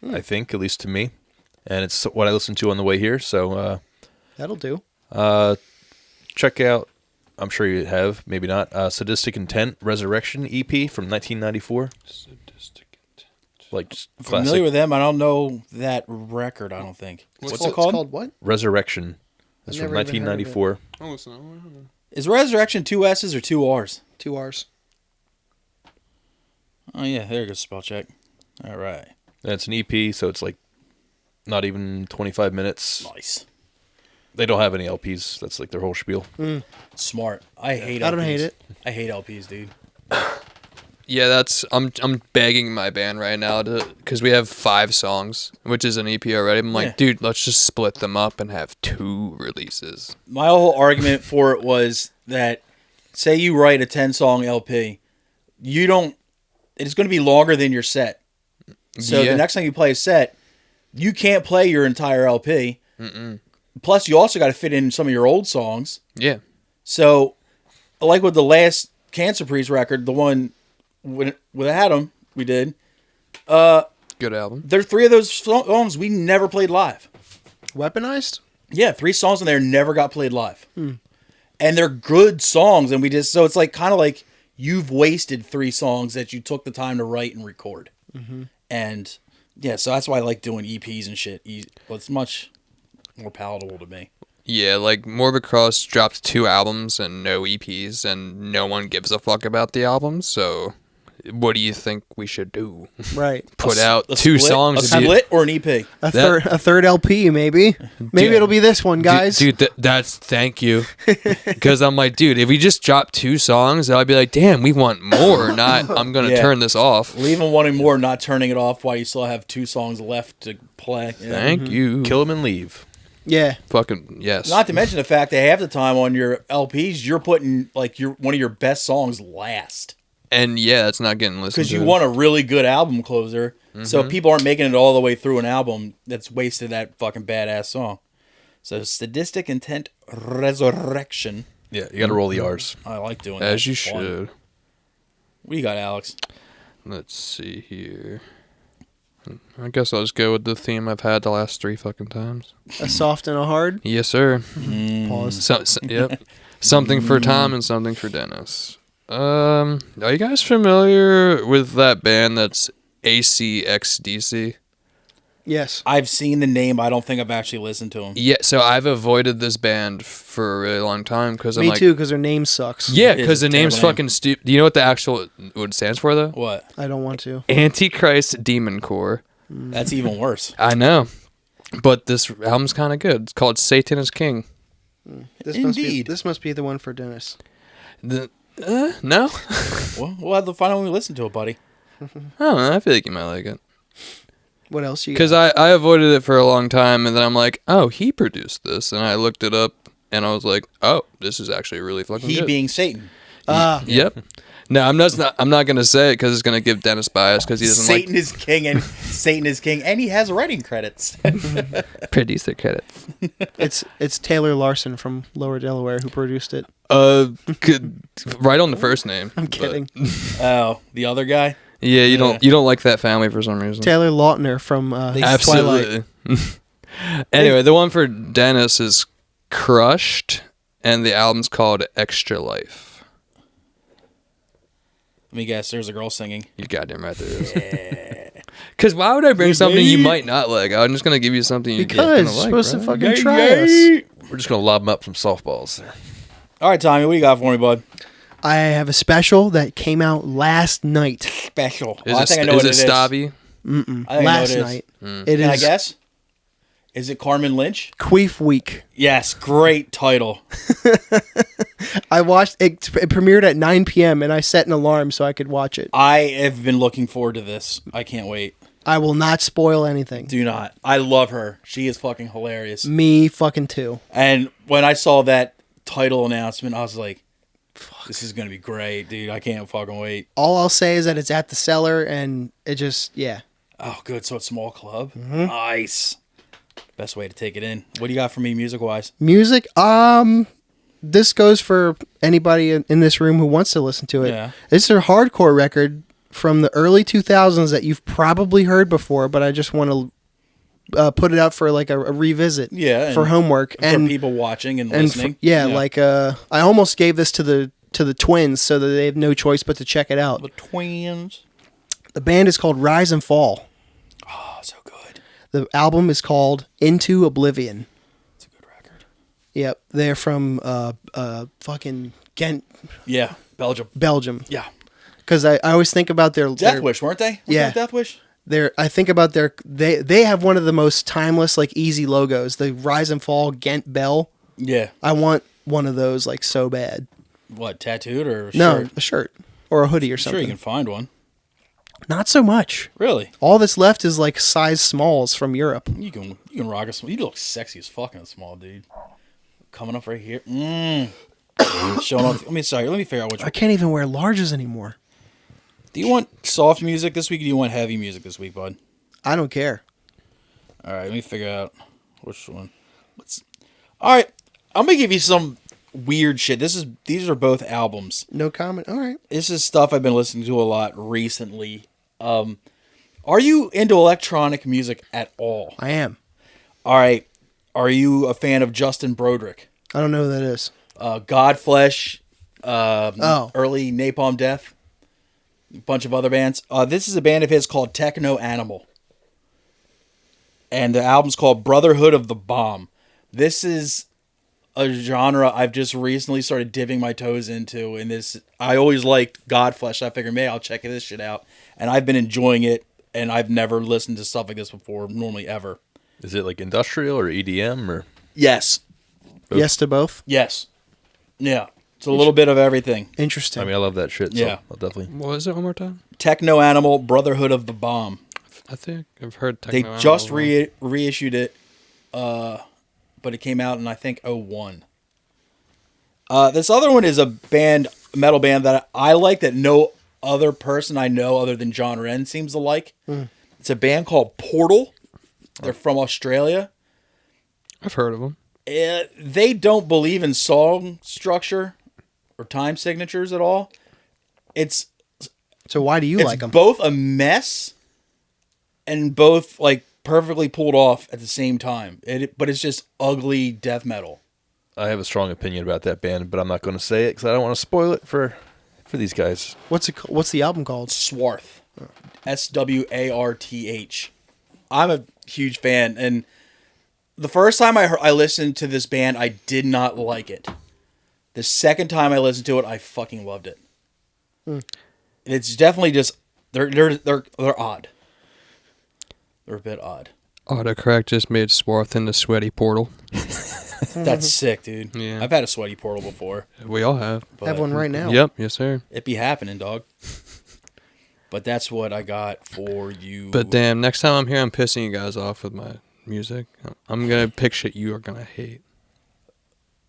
I think, at least to me, and it's what I listened to on the way here. So That'll do. check out. I'm sure you have, maybe not. Sadistic Intent Resurrection EP from 1994. Like just I'm classic. familiar with them. I don't know that record, I don't think. What's it called? It's called what? Resurrection. It's I've from never even heard of it. 1994. Oh, listen. Is Resurrection 2 S's or 2 R's? 2 R's. Oh, yeah. There goes spell check. All right. And it's an EP, so it's like not even 25 minutes. Nice. They don't have any LPs. That's like their whole spiel. Smart. I hate LPs. I don't hate it. I hate LPs, dude. Yeah, that's I'm begging my band right now to because we have 5 songs, which is an EP already. I'm like, Yeah. dude, let's just split them up and have 2 releases. My whole argument for it was that, say you write a 10-song LP, you don't. It's going to be longer than your set. So Yeah. the next time you play a set, you can't play your entire LP. Plus, you also got to fit in some of your old songs. Yeah, So, like with the last Cancer Priest record, the one with Adam we did, good album. there's 3 of those songs we never played live. Weaponized? Yeah, 3 songs in there never got played live. And they're good songs, and so it's like kind of like you've wasted 3 songs that you took the time to write and record. And yeah, so that's why I like doing EPs and shit. Well, it's much more palatable to me. Yeah, like Morbid Cross dropped 2 albums and no EPs, and no one gives a fuck about the albums. So, what do you think we should do? Right. Put out A 2 split? songs. A split or an EP? A third LP, maybe. Maybe Dude. it'll be this one, guys. Dude, that's thank you. Because I'm like, dude, if we just drop 2 songs, I'd be like, damn, we want more. Not, I'm gonna Yeah. turn this off. Leaving wanting more, not turning it off while you still have 2 songs left to play. Yeah. Thank you. Kill them and leave. Yeah. Fucking yes. Not to mention the fact that half the time on your LPs, you're putting like one of your best songs last. And yeah, it's not getting listened Because to. you want a really good album closer. So if people aren't making it all the way through an album, that's wasted that fucking badass song. So Sadistic Intent Resurrection. Yeah, you got to roll the R's. I like doing that. As you It's fun. should. What do you got, Alex? Let's see here. I guess I'll just go with the theme I've had the last 3 fucking times. A soft and a hard. Yes, sir. Pause. Yep. Something for Tom and something for Dennis. Are you guys familiar with that band that's ACXDC? Yes. I've seen the name. I don't think I've actually listened to him. Yeah, so I've avoided this band for a really long time because I'm Me like, too, because their name sucks. yeah, It is because a the name's terrible name. fucking stupid. Do you know what the actual what it stands for though? What? I don't want to. Antichrist Demon Core. That's even worse. I know, but this album's kind of good. It's called Satan is King. Indeed. This must be the one for Dennis. The no, Well, we'll have to find out when we listen to it, buddy. I don't know. I feel like you might like it. What else you Because I avoided it for a long time, and then I'm like, oh, he produced this, and I looked it up, and I was like, oh, this is actually really fucking He good. being Satan. Yep. No, I'm not gonna say it because it's gonna give Dennis bias because he doesn't Satan is king, and Satan is king, and he has writing credits. like producer credits. It's Taylor Larson from Lower Delaware who produced it. Good, right on the first name. I'm but- kidding. Oh, the other guy. Yeah, you don't like that family for some reason. Taylor Lautner from Twilight. Absolutely. Anyway, the one for Dennis is Crushed, and the album's called Extra Life. Let me guess. There's a girl singing. You goddamn right there is. Because why would I bring something you might not like? I'm just gonna give you something you Because gonna you're like, supposed to right? fucking try us. We're just going to lob them up some softballs there. All right, Tommy, what do you got for me, bud? I have a special that came out last night. Special. Is I it, think I know what it is is. it Stabby? I think I know Last what it is. night. Mm. It Can I is guess? Is it Carmen Lynch? Queef Week. Yes, great title. I watched it. It premiered at 9 p.m. and I set an alarm so I could watch it. I have been looking forward to this. I can't wait. I will not spoil anything. Do not. I love her. She is fucking hilarious. Me fucking too. And when I saw that title announcement, I was like, this is going to be great, dude. I can't fucking wait. All I'll say is that it's at the Cellar and it just, yeah. Oh, good. So it's small club. Nice. Best way to take it in. What do you got for me music-wise? Music, this goes for anybody in this room who wants to listen to it. Yeah. It's a hardcore record from the early 2000s that you've probably heard before, but I just want to put it out for like a revisit. Yeah, for and homework For and people watching and and listening. like I almost gave this to the twins so that they have no choice but to check it out. The twins. The band is called Rise and Fall. Oh, so good. The album is called Into Oblivion. It's a good record. Yep, they're from fucking Ghent, Yeah, Belgium. Belgium. Yeah. Because I always think about their Death Wish, weren't they? Was Yeah. that Death Wish? I think about they have one of the most timeless, like, easy logos. The Rise and Fall Ghent Bell. Yeah. I want one of those, like, so bad. What, tattooed or a No, shirt? a shirt or a hoodie or I'm sure something. you can find one. Not so much. Really? All that's left is like size smalls from Europe. You can rock a small. You look sexy as fucking small, dude. Coming up right here. Showing off. Let me figure out which I one. can't even wear larges anymore. Do you want soft music this week or do you want heavy music this week, bud? I don't care. All right, let me figure out which one. All right, I'm gonna give you some weird shit. These are both albums. No comment. All right. This is stuff I've been listening to a lot recently. Are you into electronic music at all? I am. All right. Are you a fan of Justin Broderick? I don't know who that is. Godflesh, early Napalm Death, a bunch of other bands. This is a band of his called Techno Animal. And the album's called Brotherhood of the Bomb. This is a genre I've just recently started dipping my toes into. And I always liked Godflesh. I figured, maybe I'll check this shit out. And I've been enjoying it. And I've never listened to stuff like this before, normally ever. Is it like industrial or EDM or? Yes. Yes to both. Yes. Yeah. It's a little bit of everything. Interesting. I mean, I love that shit. So Yeah. I'll definitely. What was it one more time? Techno Animal, Brotherhood of the Bomb. I think I've heard They Techno. just Animal. reissued it, but it came out in, I think, 2001. This other one is a metal band that I like that no other person I know other than John Wren seems to like. It's a band called Portal. They're from Australia. I've heard of them. They don't believe in song structure or time signatures at all. It's So why do you like them? both a mess and both like perfectly pulled off at the same time. But it's just ugly death metal. I have a strong opinion about that band, but I'm not going to say it because I don't want to spoil it for these guys. What's the album called? Swarth. Swarth. I'm a huge fan, and the first time I listened to this band, I did not like it. The second time I listened to it, I fucking loved it. It's definitely just they're odd. They're a bit odd. Autocorrect just made Swarth into Sweaty Portal. That's sick, dude. Yeah. I've had a sweaty portal before. We all have. I have one right now. Yep, yes sir. It be happening, dog. But that's what I got for you. But damn, next time I'm here, I'm pissing you guys off with my music. I'm gonna pick shit you are gonna hate.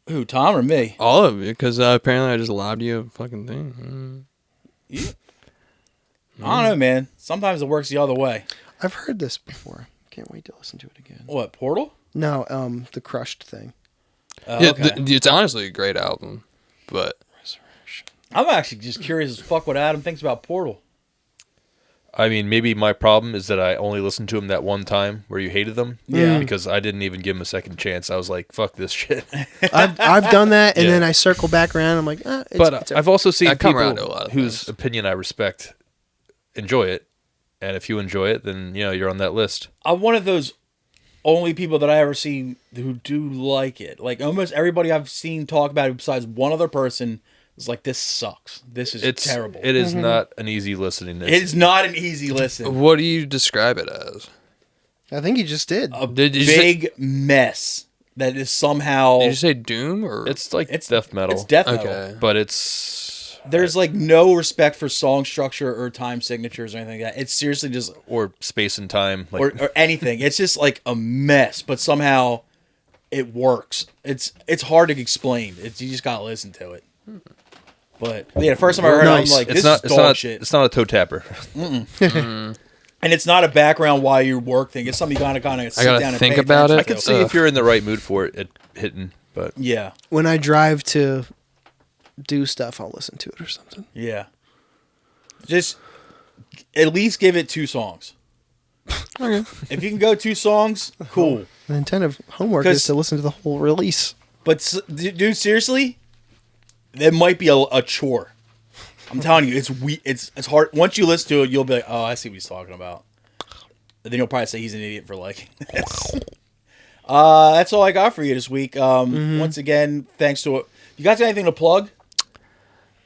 Who, Tom or me? All of it, because apparently I just lobbed you a fucking thing. You? I don't know, man. Sometimes it works the other way. I've heard this before. Can't wait to listen to it again. What, Portal? No, the Crushed thing. Yeah, Okay. it's honestly a great album, but I'm actually just curious as fuck what Adam thinks about Portal. I mean, maybe my problem is that I only listened to them that one time where you hated them. Yeah. Because I didn't even give them a second chance. I was like, fuck this shit. I've done that, and Yeah. then I circle back around. I'm like, But I've also seen I come people around to a lot of whose things. opinion I respect enjoy it. And if you enjoy it, then, you're on that list. I'm one of those only people that I ever see who do like it. Like almost everybody I've seen talk about it besides one other person was like, this sucks. This is It's terrible. It is not an easy listening. It's not an easy listen. What do you describe it as? I think you just did. A Did you big mess that is somehow. Did you say doom or? It's like It's death metal. It's death metal. Okay. But it's There's like no respect for song structure or time signatures or anything like that. It's seriously just or space and time. Like or anything. It's just like a mess, but somehow it works. It's hard to explain. You just gotta listen to it. But yeah, the first time I heard it, I'm Nice. like, this it's not. is It's dog not. shit. It's not a toe tapper. And it's not a background while you work thing. It's something you gotta kind of sit gotta down and think pay about attention it. I can to. see if you're in the right mood for it hitting, but Yeah, When I drive to do stuff, I'll listen to it or something. yeah. Just at least give it 2 songs. Okay. If you can go 2 songs, cool. The intent of homework 'Cause- is to listen to the whole release. But dude, seriously, that might be a chore. I'm telling you, it's hard. Once you listen to it, you'll be like, oh, I see what he's talking about. And then you'll probably say he's an idiot for liking this. That's all I got for you this week. Once again, thanks to you guys got anything to plug?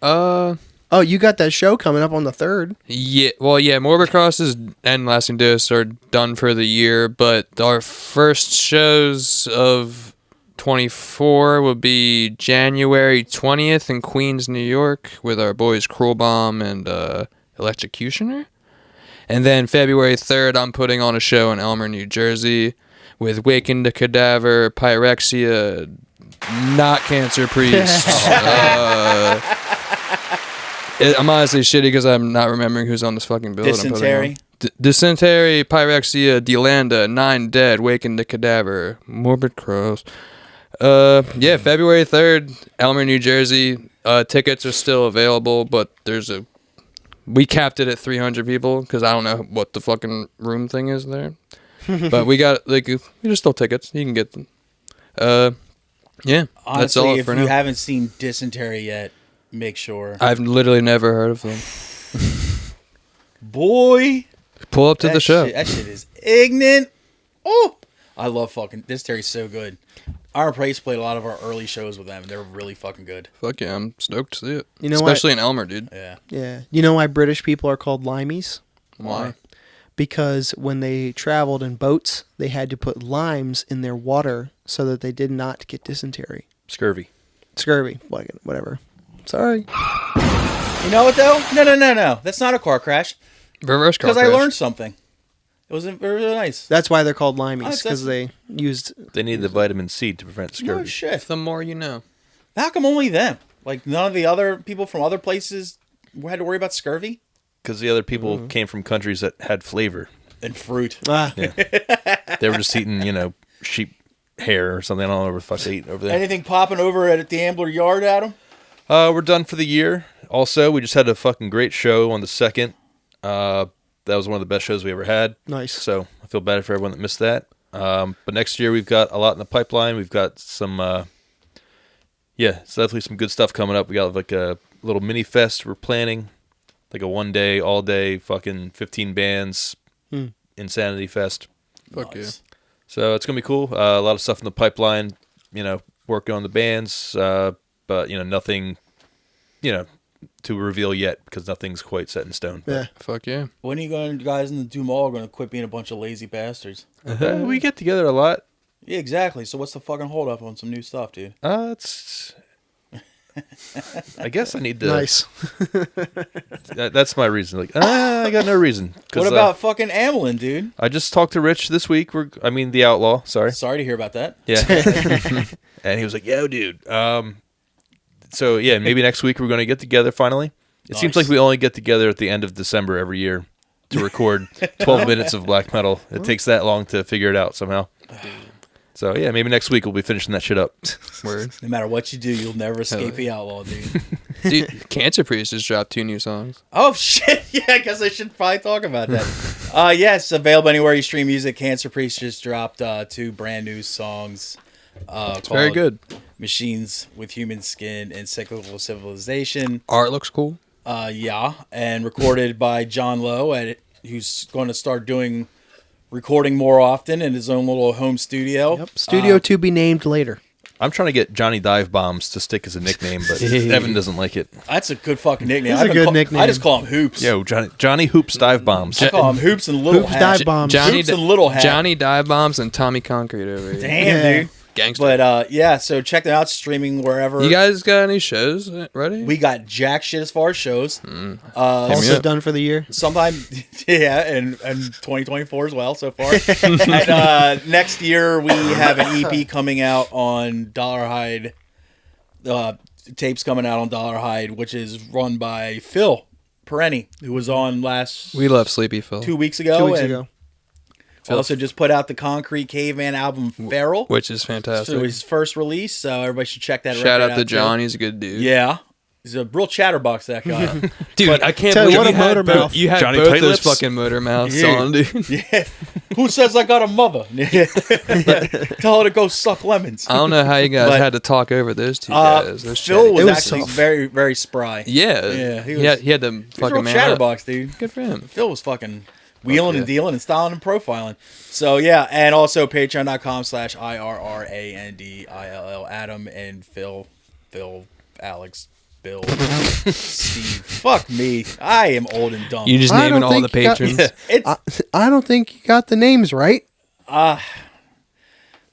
Oh, you got that show coming up on the 3rd. Yeah, well, yeah, Morbid Crosses and Lasting Dose are done for the year, but our first shows of 24 will be January 20th in Queens, New York, with our boys Cruel Bomb and Electrocutioner. And then February 3rd, I'm putting on a show in Elmer, New Jersey, with Waken the Cadaver, Pyrexia, not Cancer Priest. I'm honestly shitty because I'm not remembering who's on this fucking bill. Dysentery. Dysentery, Pyrexia, Delanda, 9 Dead, Waken the Cadaver, Morbid Crows. Yeah, February 3rd, Elmer, New Jersey. Tickets are still available, but we capped it at 300 people because I don't know what the fucking room thing is there. But we got, there's still tickets. You can get them. Yeah, that's Honestly, all if for you now. haven't seen Dysentery yet, make sure. I've literally never heard of them. Boy, Pull up to the show. That shit is ignorant. Oh, I love fucking Dysentery's so good. Iron Praise played a lot of our early shows with them. They're really fucking good. Fuck yeah, I'm stoked to see it. You know Especially in Elmer, dude. Yeah. Yeah. You know why British people are called limeys? Why? Because when they traveled in boats, they had to put limes in their water so that they did not get dysentery. scurvy. Scurvy, whatever. Sorry. You know what though? No. That's not a car crash. Reverse car Because I crash. learned something. It was really nice. That's why they're called limeys, that's- because they used... They need the vitamin C to prevent No scurvy. shit. The more you know. How come only them? Like none of the other people from other places had to worry about scurvy Because the other people came from countries that had flavor. and fruit. Ah, They were just eating, sheep hair or something. I don't know what the fuck they eat over there. Anything popping over at the Ambler Yard, Adam? We're done for the year. Also, we just had a fucking great show on the 2nd. That was one of the best shows we ever had. nice. So I feel bad for everyone that missed that. But next year we've got a lot in the pipeline. We've got some, it's definitely some good stuff coming up. We got like a little mini fest we're planning, like a 1 day, all day, fucking 15 bands, Insanity Fest. Fuck Nice. So it's gonna be cool. A lot of stuff in the pipeline. Working on the bands, but nothing, to reveal yet because nothing's quite set in stone. Yeah. Fuck yeah. When are you guys in the Dumal going to quit being a bunch of lazy bastards? We get together a lot. Yeah, exactly. So what's the fucking hold up on some new stuff, dude? It's. I guess I need to. Nice. That's my reason. I got no reason. 'Cause, What about fucking Amelin, dude? I just talked to Rich this week. The Outlaw. Sorry. Sorry to hear about that. Yeah. And he was like, "Yo, dude." So yeah, maybe next week we're going to get together finally. It seems Nice. like we only get together at the end of December every year to record 12 minutes of black metal. It takes that long to figure it out somehow. So yeah, maybe next week we'll be finishing that shit up. Word. No matter what you do, you'll never escape the outlaw, dude. Dude, Cancer Priest just dropped 2 new songs. Oh shit! Yeah, I guess I should probably talk about that. Yes, available anywhere you stream music. Cancer Priest just dropped 2 brand new songs. Called Very good. Machines with Human Skin and Cyclical Civilization. Art looks cool. Yeah, and recorded by John Lowe, who's going to start doing recording more often in his own little home studio. Yep. Studio to be named later. I'm trying to get Johnny Dive Bombs to stick as a nickname, but Evan doesn't like it. That's a good fucking nickname. That's a good nickname. I just call him Hoops. Yo, Johnny Hoops Dive Bombs. I call him Hoops and Little Hoops Hat. Dive Bombs. Hoops and Little Hat. Johnny Dive Bombs and Tommy Concrete over here. Damn, Yeah. dude. Gangster. But yeah, so check them out, streaming wherever. You guys got any shows ready? We got jack shit as far as shows. Also up. done for the year. Sometime, yeah, and 2024 as well so far. And next year we have an EP coming out on Dollar Hide. Tapes coming out on Dollar Hide, which is run by Phil Perenni, who was on We love Sleepy Phil. 2 weeks ago. 2 weeks and ago. Also just put out the Concrete Caveman album Feral, Which is fantastic. so his first release. So everybody should check that. Shout record out to too. John. He's a good dude. Yeah, he's a real chatterbox. That guy. Dude, I can't Tell you believe what, a motor mouth. you had Johnny both Tight those Lips? fucking motor mouths Yeah. on, dude. Yeah. Who says I got a mother? Tell her to go suck lemons. I don't know how you guys But, had to talk over those two guys. Those Phil chatty was It was actually tough. very, very spry. Yeah. Yeah, he He had to He's a fucking real man up. chatterbox, dude. Good for him. Phil was fucking wheeling yeah. and dealing and styling and profiling. So yeah, and also patreon.com/IRRANDILL Adam and Phil, Alex, Bill, Steve. Fuck me. I am old and dumb. You just I naming don't all the think you got- patrons. It's I don't think you got the names right. all That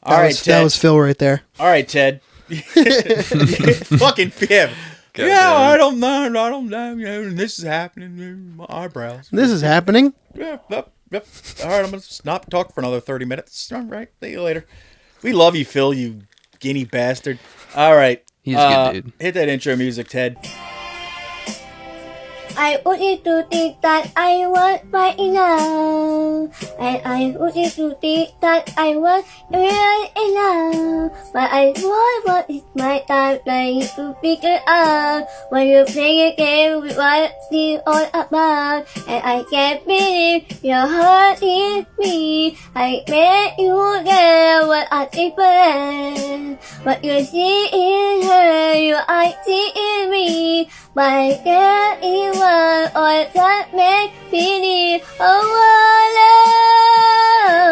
right, was, Ted. that was Phil right there. All right, Ted. Fucking Fib. God Yeah, damn it. I don't know. You know, and this is happening. My eyebrows. This is happening. Yep. All right, I'm going to not talk for another 30 minutes. All right, see you later. We love you, Phil, you guinea bastard. All right. He's a good dude. Hit that intro music, Ted. I wanted to think that I was right enough, and I wanted to think that I was real enough, but I thought what is my time trying to figure out when you play a game with what it's all about, and I can't believe your heart is me. I made you get what I different, what you see in her, you I see in me. My girl is one or that make believe. Oh,